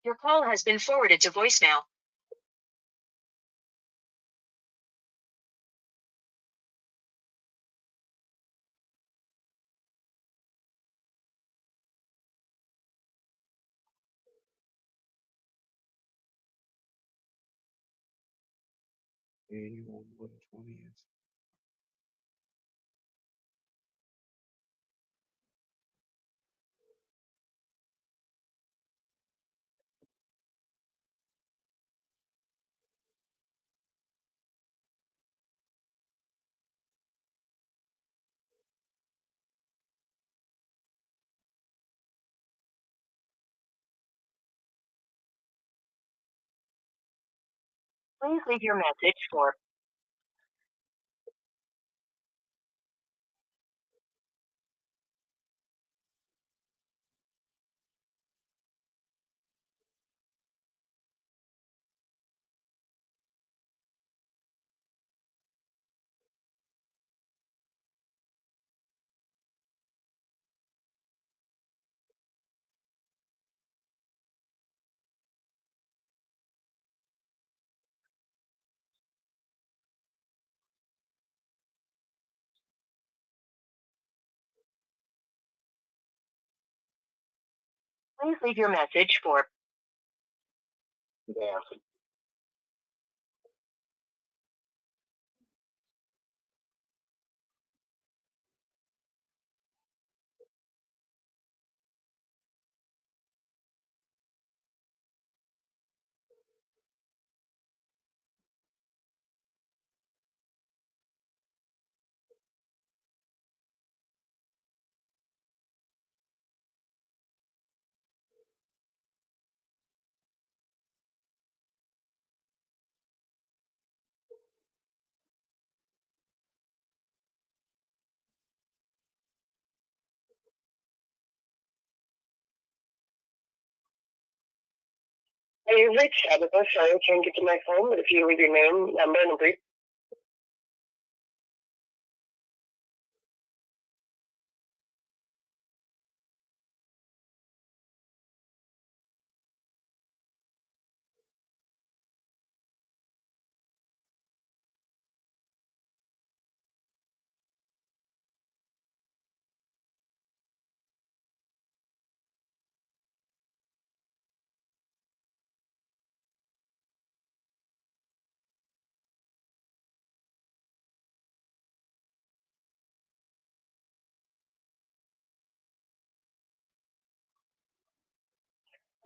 Your call has been forwarded to voicemail. Annual 120th. Please leave your message for. Please leave your message for. Yeah. Are you Rich Tabitha? Sorry, I can't get to my phone, but if you leave your name, number, and a brief.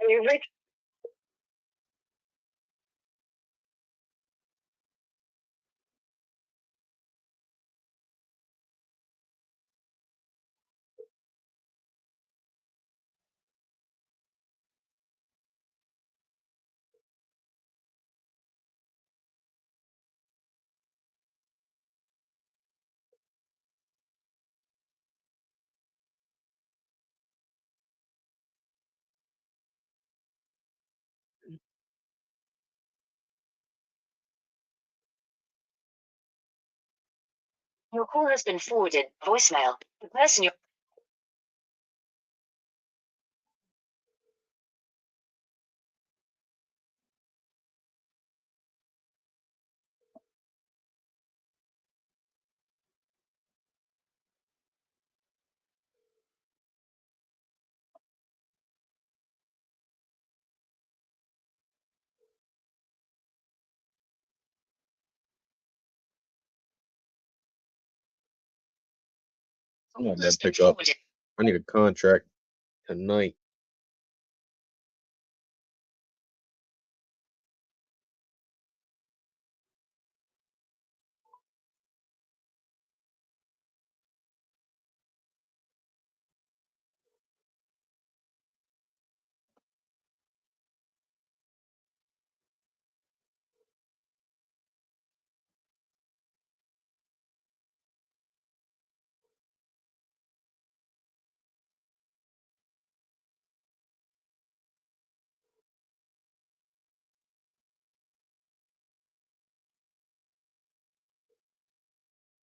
Are you Rich? Your call has been forwarded. Voicemail. The person you. I'm not that pick up. I need a contract tonight.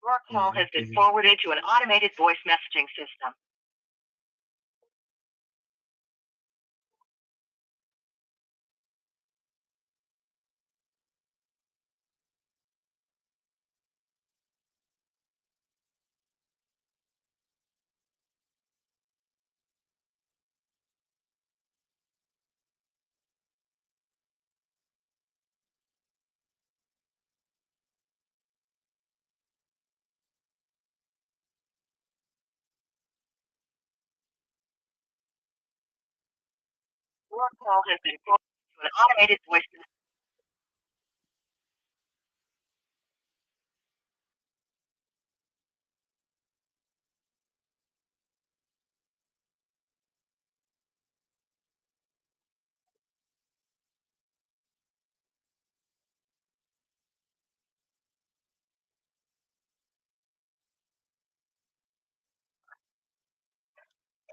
Your call has been forwarded to an automated voice messaging system. Your call has been forwarded to an automated voice.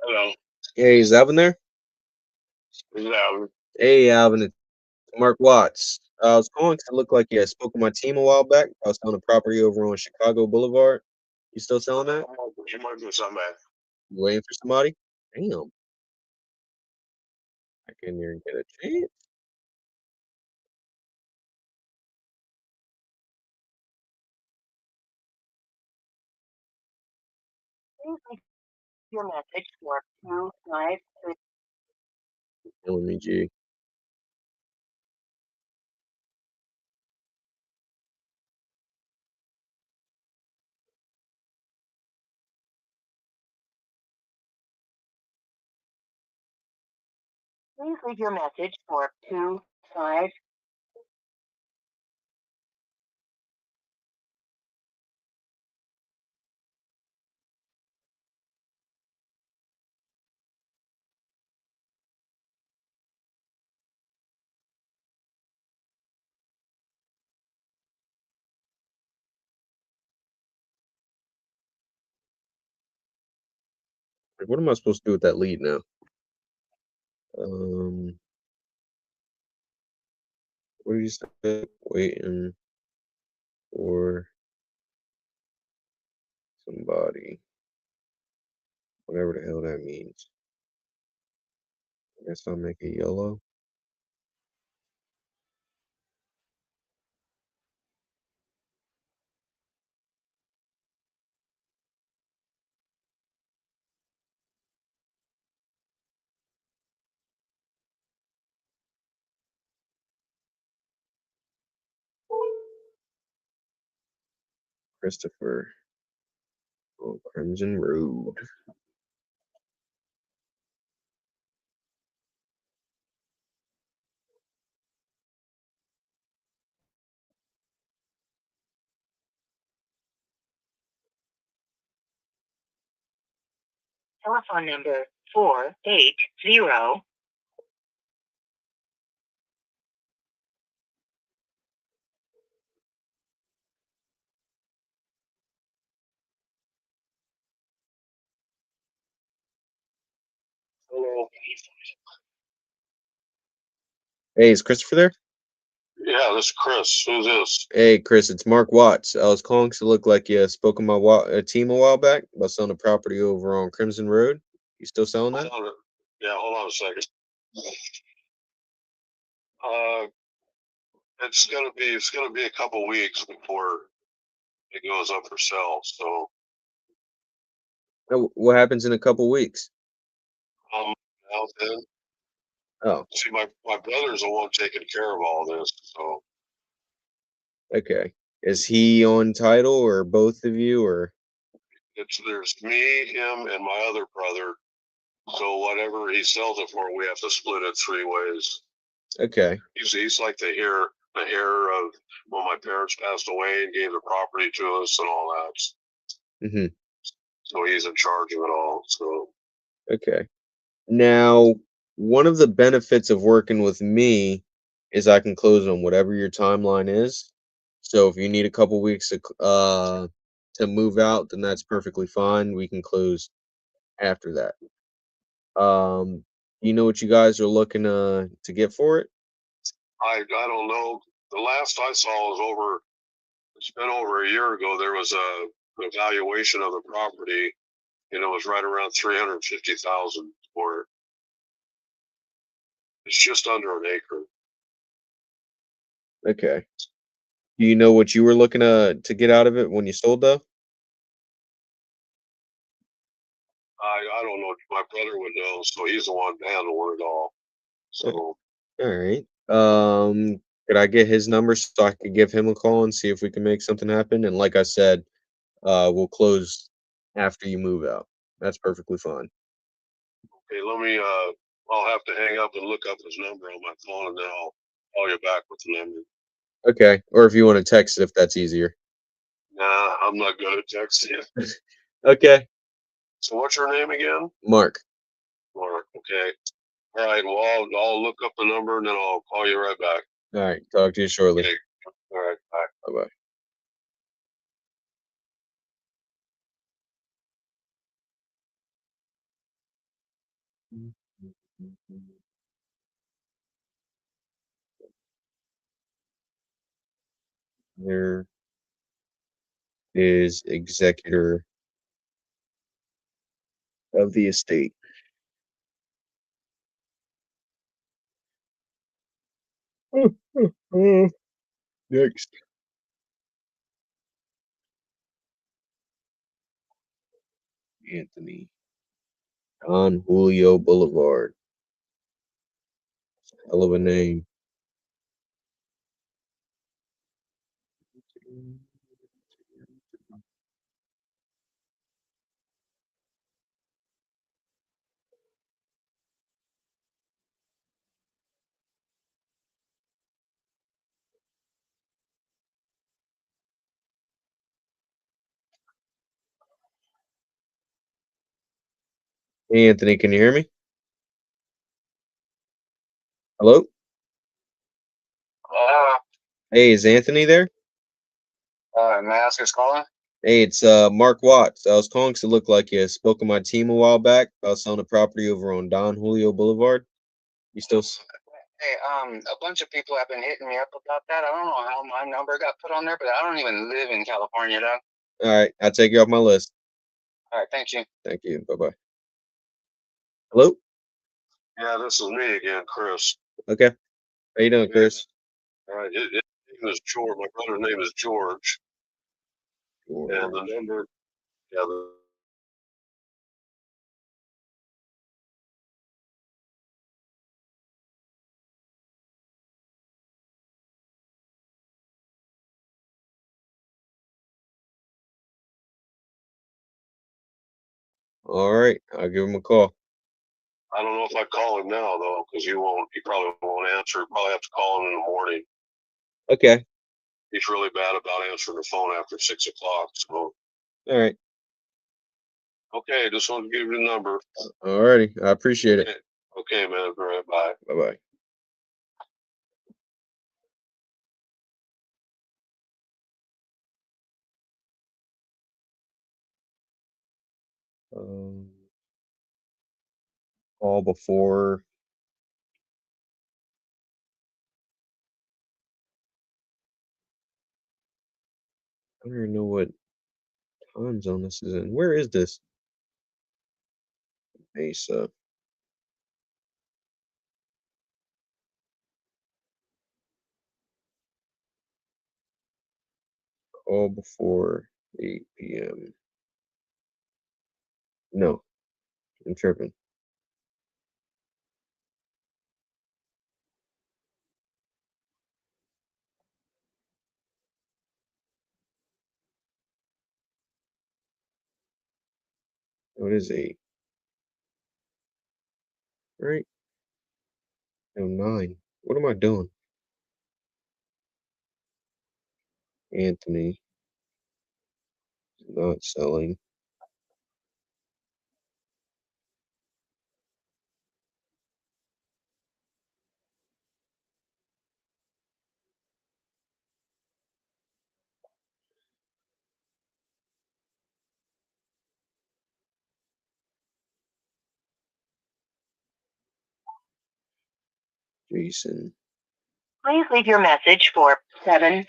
Hello. Hey, is Alvin there? Yeah. Hey, Alvin, it's Mark Watts. I was calling 'cause it looked like you had spoke with my team a while back. I was selling a property over on Chicago Boulevard. You still selling that? You might do something. You waiting for somebody? Damn, I couldn't even get a chance. Please leave your message for 253. Killing me, G. Please leave your message for 25. Like, what am I supposed to do with that lead now? What did you say? Waiting for somebody. Whatever the hell that means. I guess I'll make it yellow. Christopher. Oh, Crimson Road. Telephone number 480. Hello. Hey, is Christopher there? Yeah, this is Chris. Who's this? Hey, Chris, it's Mark Watts. I was calling 'cause it looked like you spoke with my team a while back about selling a property over on Crimson Road. You still selling that? Yeah, hold on a second. It's gonna be a couple weeks before it goes up for sale. So What happens in a couple weeks? now then, Oh, see, my brother's the one taking care of all this. So okay. Is he on title or both of you or? there's me, him, and my other brother. So whatever he sells it for, we have to split it 3 ways. Okay. He's like the heir of when my parents passed away and gave the property to us and all that. Mm-hmm. So he's in charge of it all. So Okay. Now, one of the benefits of working with me is I can close on whatever your timeline is. So if you need a couple weeks to move out, then that's perfectly fine. We can close after that. You know what you guys are looking to get for it? I don't know. The last I saw was over. It's been over a year ago. There was a evaluation of the property, and it was right around 350,000 for it. It's just under an acre. Okay. Do you know what you were looking to get out of it when you sold though? I don't know. My brother would know, so he's the one handling it all. So All right. Could I get his number so I could give him a call and see if we can make something happen? And like I said, we'll close after you move out. That's perfectly fine. okay, I'll have to hang up and look up his number on my phone, and then I'll call you back with the number. Okay. Or if you want to text it, if that's easier. Nah, I'm not good at texting. Okay. So what's your name again? Mark. Mark. Okay. All right. Well, I'll look up the number and then I'll call you right back. All right. Talk to you shortly. Okay. All right. Bye. Bye bye. There is executor of the estate. Next. Anthony. Don Julio Boulevard. Hell of a name. Hey, Anthony, can you hear me? Hello? Hey, is Anthony there? May I ask who's calling? Hey, it's Mark Watts. I was calling because it looked like you spoke to my team a while back about selling a property over on Don Julio Boulevard. You still? Hey, a bunch of people have been hitting me up about that. I don't know how my number got put on there, but I don't even live in California, though. All right, I'll take you off my list. All right, thank you. Thank you. Bye bye. Hello? Yeah, this is me again, Chris. Okay. How you doing, Chris? All right. His name is George. My brother's name is George. And the number, yeah, All right, I'll give him a call. I don't know if I call him now though, because he probably won't answer. Probably have to call him in the morning. Okay. He's really bad about answering the phone after 6 o'clock. So, All right. okay, just wanted to give you the number. All righty. I appreciate it. Okay, man. All right, bye. Bye bye. Call before. I don't even know what time zone this is in. Where is this? Mesa. Call before 8 p.m. No, I'm tripping. What is 8? Right? No, 9. What am I doing? Anthony. Not selling. Jason. Please leave your message for 7.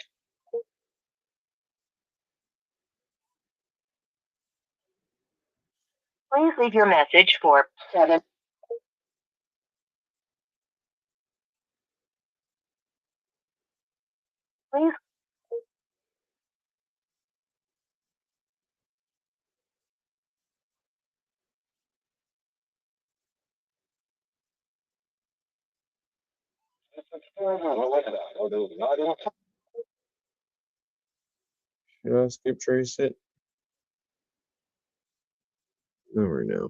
Please leave your message for 7. Please. Should I skip trace it? No, right now.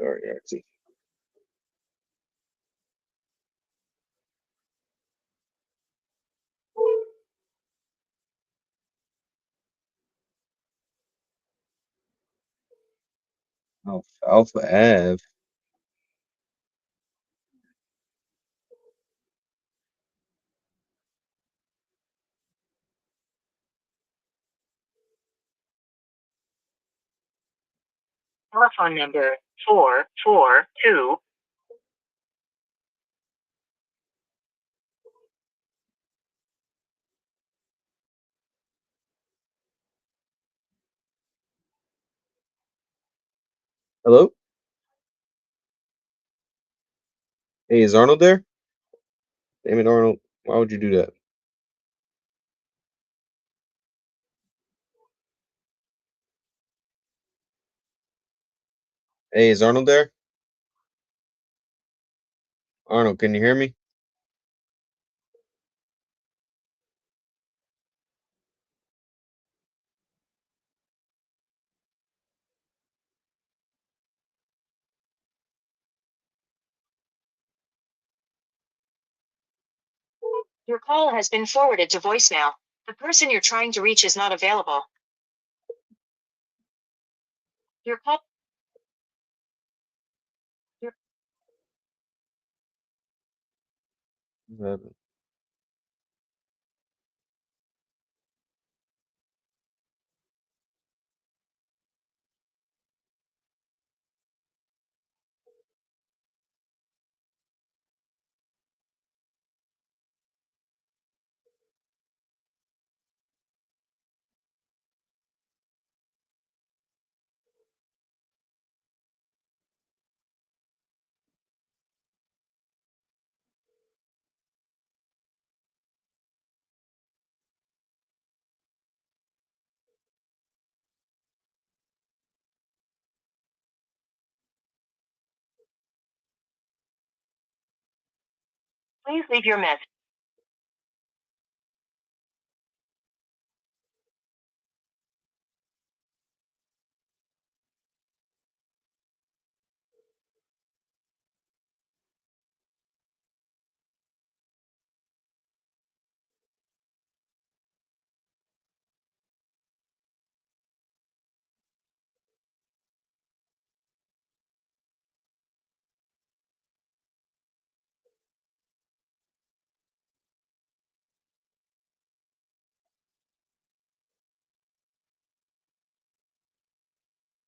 Sorry, Axie. Alpha Ave. Telephone number 442. Hello? Hey, is Arnold there? Damn it, Arnold. Why would you do that? Hey, is Arnold there? Arnold, can you hear me? Your call has been forwarded to voicemail. The person you're trying to reach is not available. Your call. What happened? Please leave your message.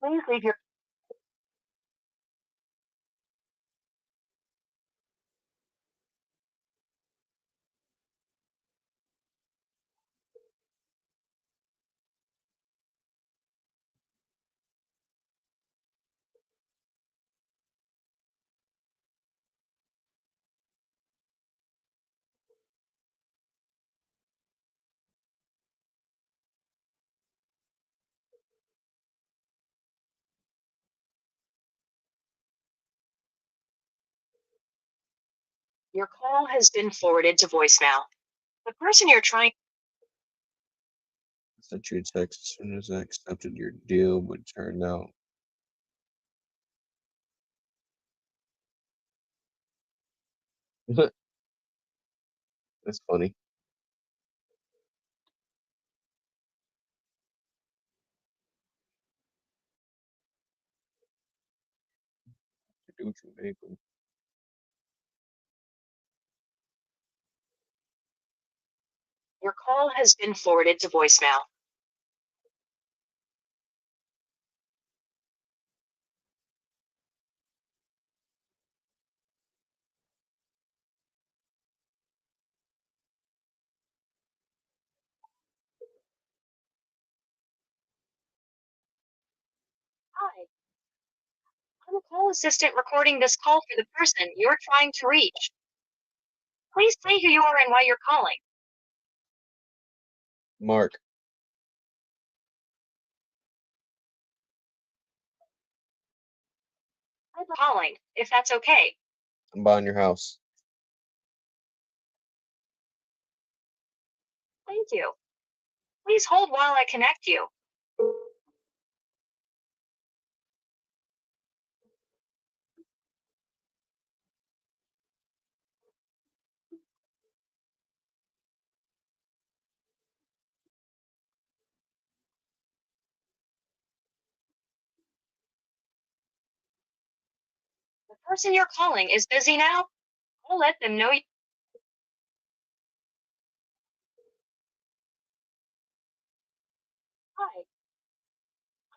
Please leave your. Your call has been forwarded to voicemail. The person you're trying. I sent you a text as soon as I accepted your deal, but it turned out. That's funny. Do what you make them. Your call has been forwarded to voicemail. Hi. I'm a call assistant recording this call for the person you're trying to reach. Please say who you are and why you're calling. Mark, I'm calling, if that's okay. I'm buying your house. Thank you. Please hold while I connect you. The person you're calling is busy now. I'll let them know. Hi.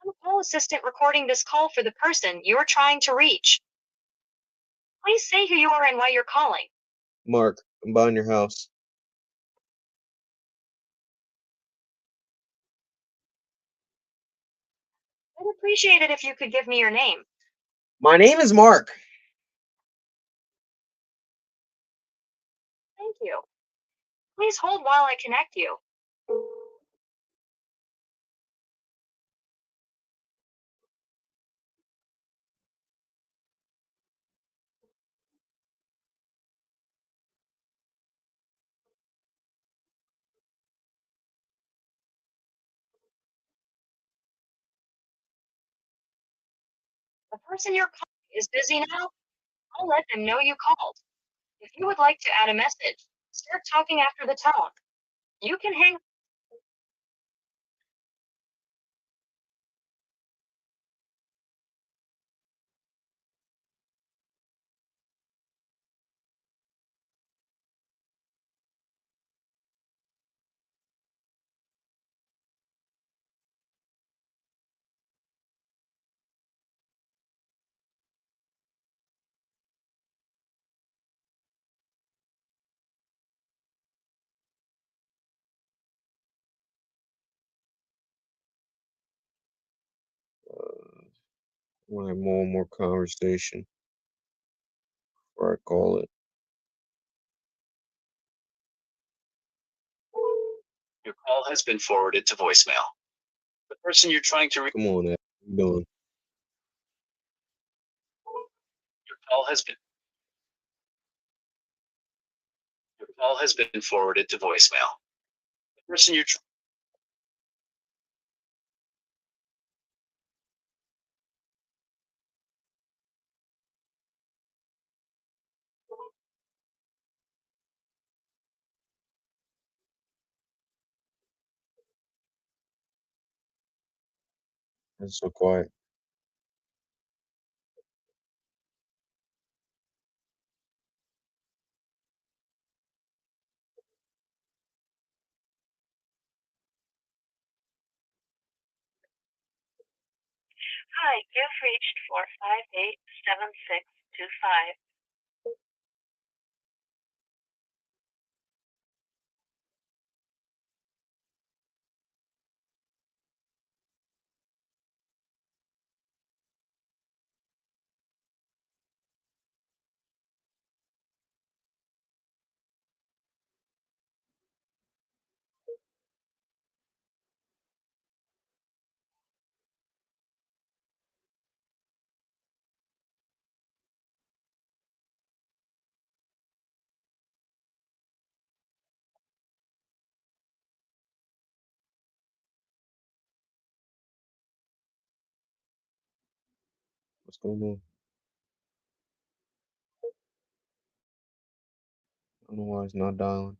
I'm a call assistant recording this call for the person you're trying to reach. Please say who you are and why you're calling. Mark, I'm buying your house. I'd appreciate it if you could give me your name. My name is Mark. Thank you. Please hold while I connect you. The person you're calling is busy now. I'll let them know you called. If you would like to add a message, start talking after the tone. You can hang. I want to have one more conversation before I call it. Your call has been forwarded to voicemail. The person you're trying to reach. Come on, Ed. What you doing? Your call has been forwarded to voicemail. The person you're trying. It's so quiet. Hi, you've reached 458-7625. What's going on? I don't know why it's not dialing.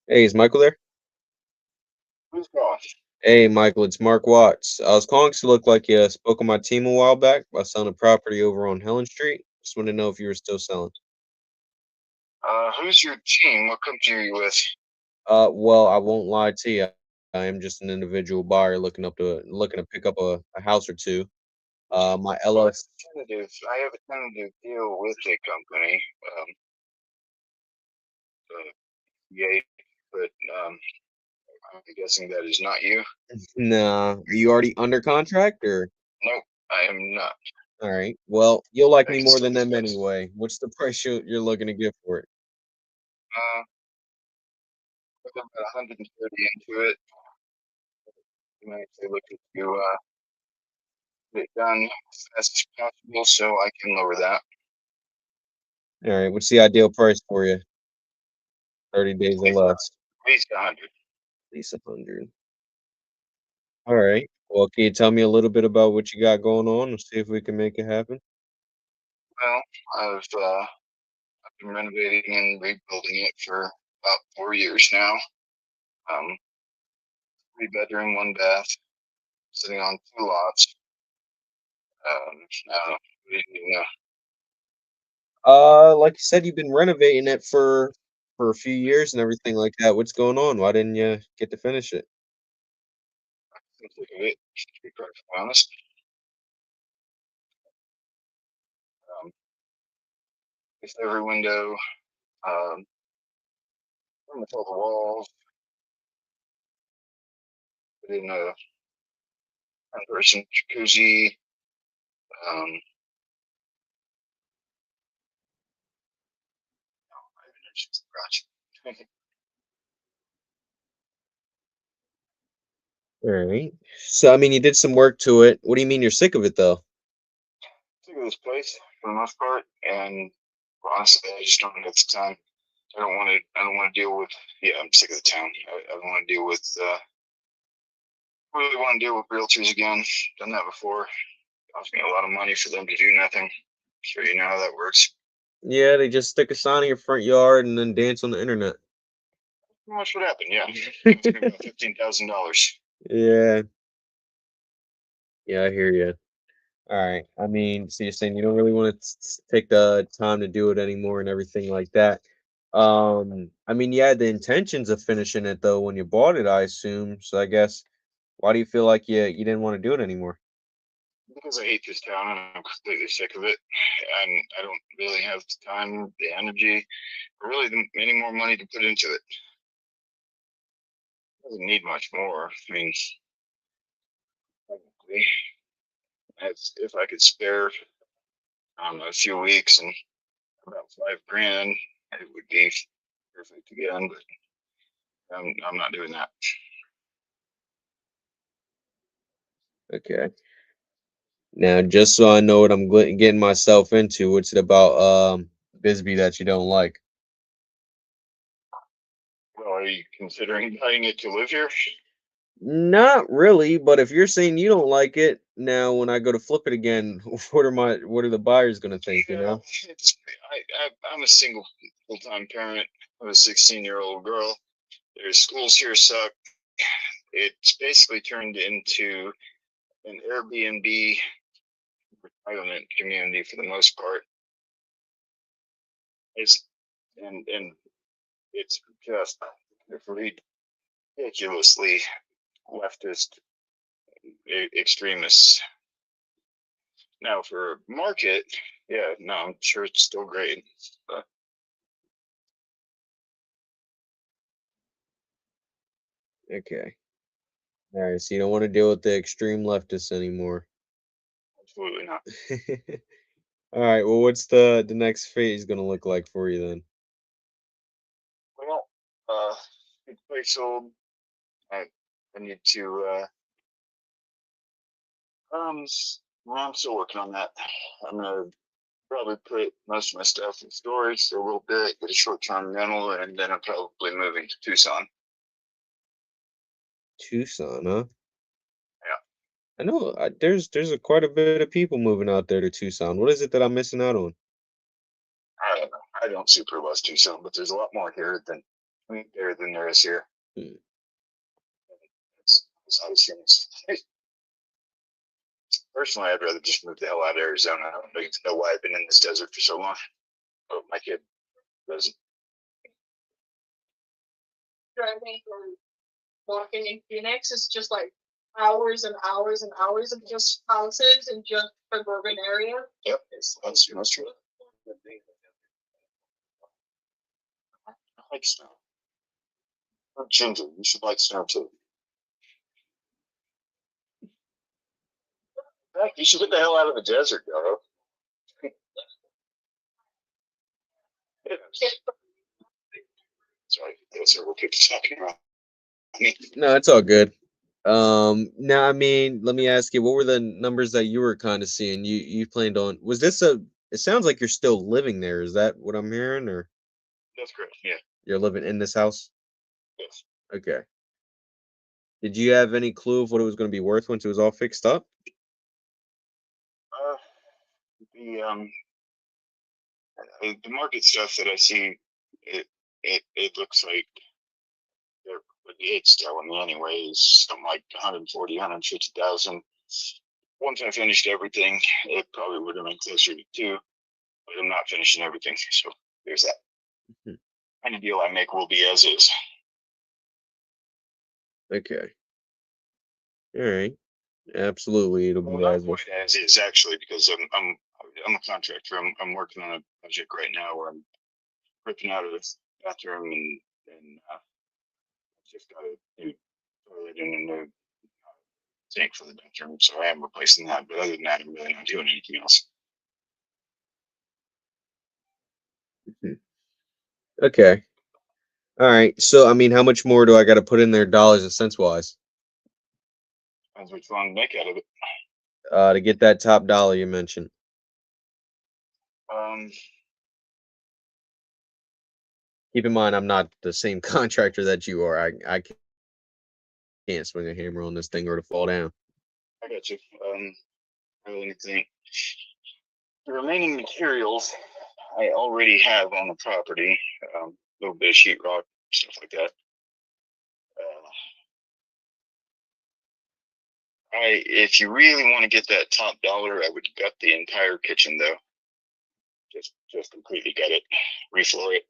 Hey, is Michael there? Who's calling? Hey, Michael, it's Mark Watts. I was calling to look like you spoke on my team a while back by selling a property over on Helen Street. Just want to know if you were still selling. Who's your team? What company are you with? Well, I won't lie to you. I am just an individual buyer looking to pick up a house or two. My LLC. I have a tentative deal with a company. Yeah, but I'm guessing that is not you. Nah, are you already under contract or? Nope, I am not. All right. Well, you'll like me more than them anyway. What's the price you're looking to get for it? Put about 130 into it. You might say looking to get it done as fast as possible, so I can lower that. All right. What's the ideal price for you? 30 days or less. At least 100. least 100. All right. Well, can you tell me a little bit about what you got going on and see if we can make it happen? Well, I've been renovating and rebuilding it for about 4 years now. 3 bedroom, 1 bath, sitting on 2 lots. Now, you know, Like you said, you've been renovating it for a few years and everything like that. What's going on? Why didn't you get to finish it? I'm sick of it, to be perfectly honest. Fixed every window, removed all the walls, put in a person jacuzzi. I even mentioned the garage. All right. So, I mean, you did some work to it. What do you mean you're sick of it though? Sick of this place for the most part, and honestly, I just don't have the time. I don't want to. I don't want to deal with. Yeah, I'm sick of the town. I don't want to deal with. Really want to deal with realtors again. Done that before. Cost me a lot of money for them to do nothing. Sure, you know how that works. Yeah, they just stick a sign in your front yard and then dance on the internet. Pretty much what happened. Yeah, it's gonna be about $15,000. Yeah. Yeah, I hear you. All right. I mean, so you're saying you don't really want to take the time to do it anymore and everything like that. I mean, you had the intentions of finishing it though when you bought it, I assume. So I guess why do you feel like you didn't want to do it anymore? Because I hate this town and I'm completely sick of it, and I don't really have the time, the energy, or really any more money to put into it. Doesn't need much more. I mean, technically, if I could spare a few weeks and about $5,000, it would be perfect again. But I'm not doing that. Okay. Now, just so I know what I'm getting myself into, what's it about Bisbee that you don't like? Well, are you considering buying it to live here? Not really, but if you're saying you don't like it, now when I go to flip it again, what are the buyers gonna think, you know? I'm a single full-time parent of a 16-year-old girl. Their schools here suck. It's basically turned into an Airbnb retirement community for the most part. It's and it's just ridiculously leftist extremists. Now for market, yeah, no, I'm sure it's still great. But Okay. All right, so you don't want to deal with the extreme leftists anymore. absolutely not. All right, well, what's the next phase gonna look like for you then? Well, good place sold. I need to well, I'm still working on that. I'm gonna probably put most of my stuff in storage for a little bit, get a short-term rental, and then I'm probably moving to Tucson. Tucson, huh? Yeah. I know there's quite a bit of people moving out there to Tucson. What is it that I'm missing out on? I don't know. I don't super love Tucson, but there's a lot more here than there is here. Hmm. That's how it's feeling. Personally, I'd rather just move the hell out of Arizona. I don't know why I've been in this desert for so long. But my kid doesn't. Driving or walking in Phoenix is just like hours and hours and hours of just houses and just suburban area. Yep, that's true. I like snow. Ginger, you should like snow too. Heck, you should get the hell out of the desert, yo. Sorry, those are what people talking about. No, it's all good. Now I mean, let me ask you, what were the numbers that you were kind of seeing? You planned on was this a it sounds like you're still living there. Is that what I'm hearing, or That's correct. Yeah. you're living in this house? Yes. Okay. Did you have any clue of what it was going to be worth once it was all fixed up? The the market stuff that I see, it looks like what it's telling me anyway is something like 140, 150,000. Once I finished everything, it probably would have been closer to 2, but I'm not finishing everything, so there's that. Mhm. Any deal I make will be as is. Okay. All right. Absolutely, it'll Well, be not as quite as is actually, because I'm a contractor. I'm working on a project right now where I'm ripping out of this bathroom and just got a new toilet and a new sink for the bathroom, so I am replacing that. But other than that, I'm really not doing anything else. Mhm. Okay. All right. So, I mean, how much more do I got to put in there, dollars and cents wise, Depends what you want to make out of it. to get that top dollar you mentioned? Um, Keep in mind, I'm not the same contractor that you are. I can't swing a hammer on this thing or to fall down. I got you. I really think the remaining materials I already have on the property. A little bit of sheetrock, stuff like that. If you really want to get that top dollar, I would gut the entire kitchen though. Just completely gut it, refloor it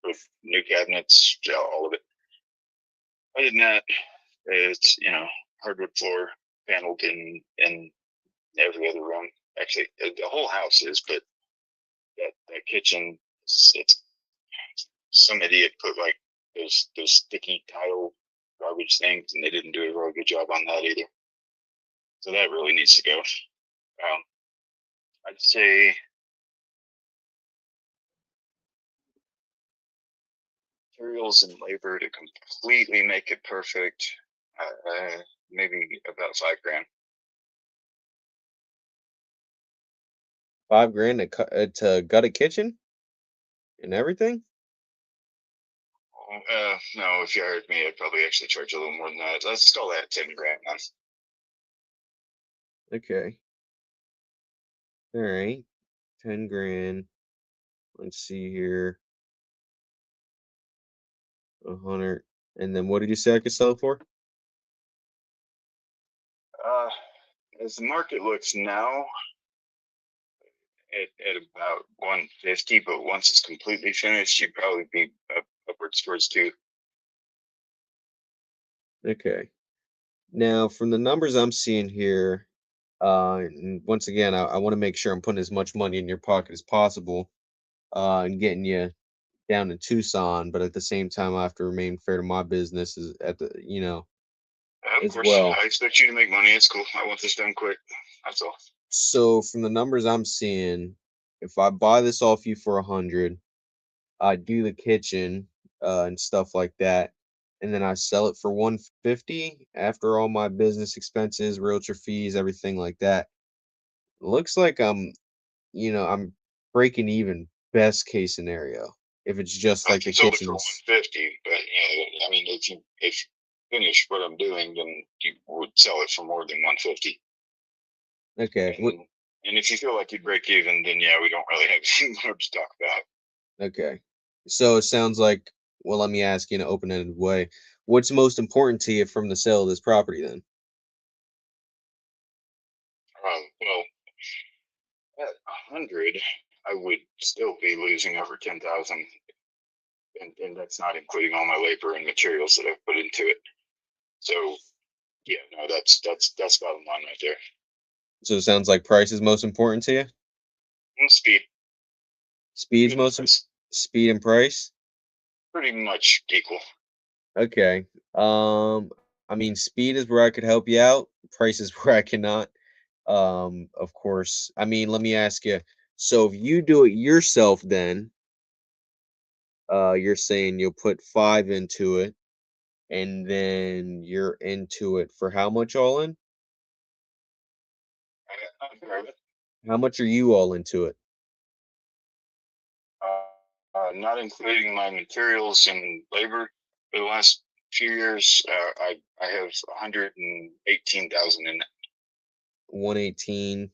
with new cabinets, all of it. Other than that, it's hardwood floor, paneled in every other room. Actually, the whole house is, but that kitchen, it's some idiot put like those sticky tile garbage things, and they didn't do a very good job on that either. So that really needs to go. I'd say materials and labor to completely make it perfect. Maybe about $5,000. $5,000 to gut a kitchen and everything. No, if you hired me, I'd probably actually charge a little more than that. Let's call that $10,000. Okay. All right. 10,000. Let's see here. 100. And then what did you say I could sell it for? As the market looks now, at about 150, but once it's completely finished, you'd probably be upwards towards 2. Okay. Now, from the numbers I'm seeing here, and once again, I want to make sure I'm putting as much money in your pocket as possible, and getting you down to Tucson, but at the same time, I have to remain fair to my business as at the, Of as course, well. I expect you to make money. It's cool. I want this done quick. That's all. So from the numbers I'm seeing, if I buy this off you for 100, I do the kitchen, and stuff like that, and then I sell it for 150 after all my business expenses, realtor fees, everything like that. Looks like I'm breaking even, best case scenario. If it's just I like can the sell it kitchen for is 150, but I mean, if you finish what I'm doing, then you would sell it for more than 150. okay. And if you feel like you'd break even, then yeah, we don't really have anything more to talk about. Okay. So it sounds like, well, let me ask you in an open-ended way. What's most important to you from the sale of this property then? Well, at 100, I would still be losing over 10,000, and that's not including all my labor and materials that I've put into it. So yeah, no, that's bottom line right there. So it sounds like price is most important to you? And speed, Speed's most speed and price? pretty much equal. Okay. I mean, speed is where I could help you out. Price is where I cannot. Of course. I mean, let me ask you. So if you do it yourself, then you're saying you'll put 5 into it, and then you're into it for how much all in? How much are you all into it? Not including my materials and labor for the last few years. I have 118,000 in it. 118.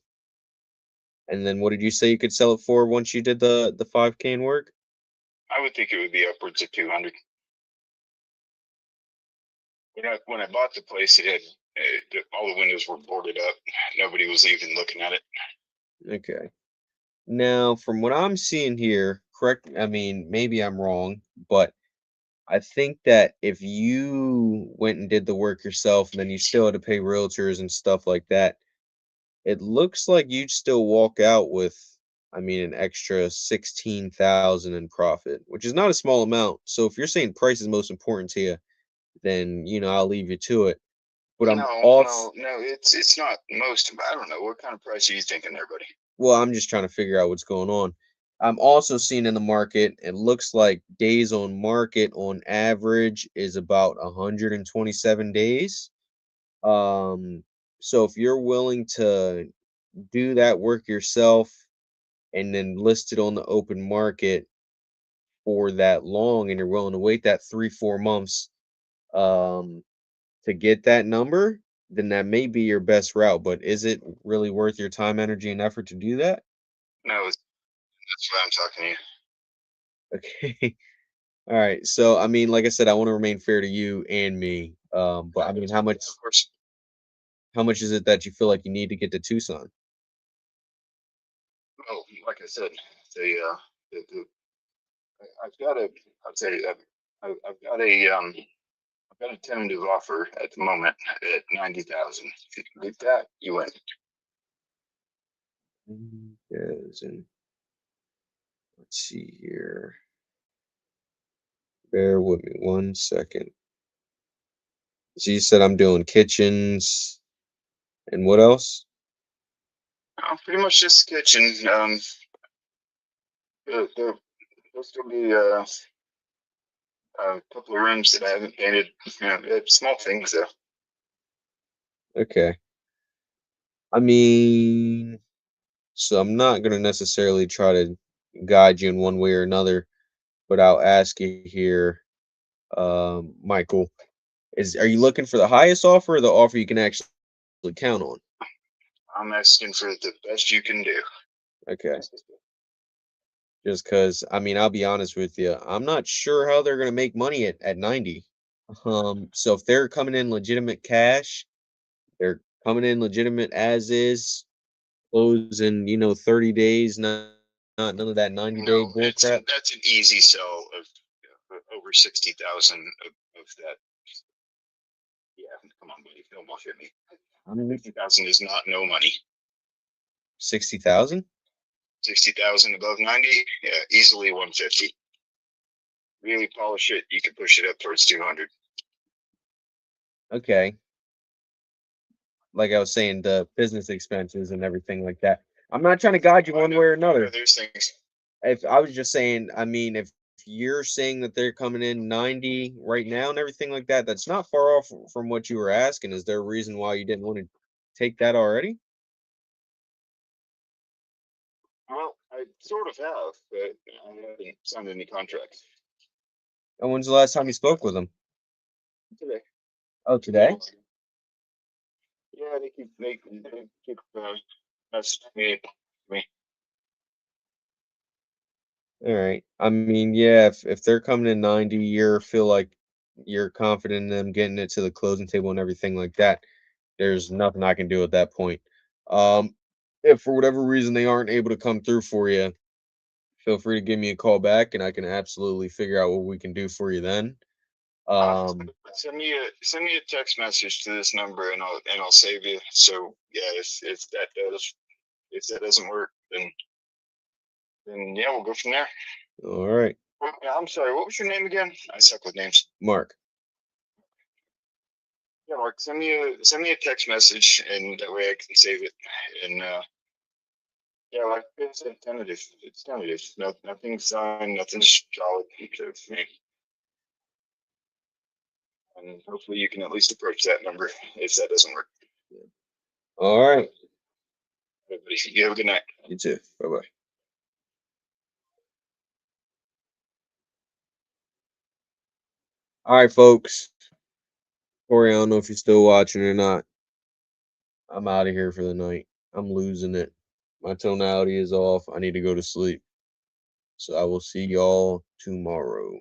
And then what did you say you could sell it for once you did the 5K in work? I would think it would be upwards of 200. When I bought the place, it had all the windows were boarded up. Nobody was even looking at it. Okay. Now, from what I'm seeing here, correct, I mean, maybe I'm wrong, but I think that if you went and did the work yourself and then you still had to pay realtors and stuff like that, it looks like you'd still walk out with, I mean, an extra 16,000 in profit, which is not a small amount. So if you're saying price is most important to you, then I'll leave you to it. But I'm also No. It's not most. I don't know. What kind of price are you thinking there, buddy? well, I'm just trying to figure out what's going on. I'm also seeing in the market, it looks like days on market on average is about 127 days. So if you're willing to do that work yourself and then list it on the open market for that long and you're willing to wait that 3-4 months to get that number, then that may be your best route. But is it really worth your time, energy, and effort to do that? No, that's what I'm talking to you. Okay. All right. So I mean, like I said, I want to remain fair to you and me. But I mean, how much Of course. is it that you feel like you need to get to Tucson? Well, like I said, the I've got a. I'll tell you, I've got a tentative offer at the moment at 90,000. If you can beat that, you win. Yes, and let's see here. Bear with me 1 second. So you said I'm doing kitchens and what else? Pretty much just kitchen. There'll still be a couple of rooms that I haven't painted. Small things though. Okay. I mean, so I'm not gonna necessarily try to guide you in one way or another, but I'll ask you here, Michael, are you looking for the highest offer or the offer you can actually count on? I'm asking for the best you can do. Okay. Just because, I mean, I'll be honest with you, I'm not sure how they're gonna make money at 90. So if they're coming in legitimate cash, they're coming in legitimate as is, close in 30 days, not none of that 90-day No, bull crap. that's an easy sell of over 60,000 of that. Yeah, come on, buddy, don't bullshit me. 60,000 is not no money. 60,000? 60,000 above 90, yeah, easily 150. Really polish it, you can push it up towards 200. Okay. Like I was saying, the business expenses and everything like that. I'm not trying to guide you one way or another. There's things. If I was just saying, I mean, if you're saying that they're coming in 90 right now and everything like that, that's not far off from what you were asking. Is there a reason why you didn't want to take that already? Well, I sort of have, but I haven't signed any contracts. And when's the last time you spoke with them? Today. Oh, today? Yeah, they keep messaging me. All right. I mean, yeah, if they're coming in 90, feel like you're confident in them getting it to the closing table and everything like that, there's nothing I can do at that point. Um, if for whatever reason they aren't able to come through for you, feel free to give me a call back and I can absolutely figure out what we can do for you then. Send me a text message to this number and I'll save you. So yeah, if that doesn't work, then yeah, we'll go from there. All right. I'm sorry, what was your name again? I suck with names. Mark. Yeah, Mark, send me a text message and that way I can save it. And yeah, like it's tentative. It's tentative. Nothing's signed, nothing's solid to me. And hopefully you can at least approach that number if that doesn't work. All right. Everybody, you have a good night. You too. Bye-bye. All right, folks. Corey, I don't know if you're still watching or not. I'm out of here for the night. I'm losing it. My tonality is off. I need to go to sleep. So I will see y'all tomorrow.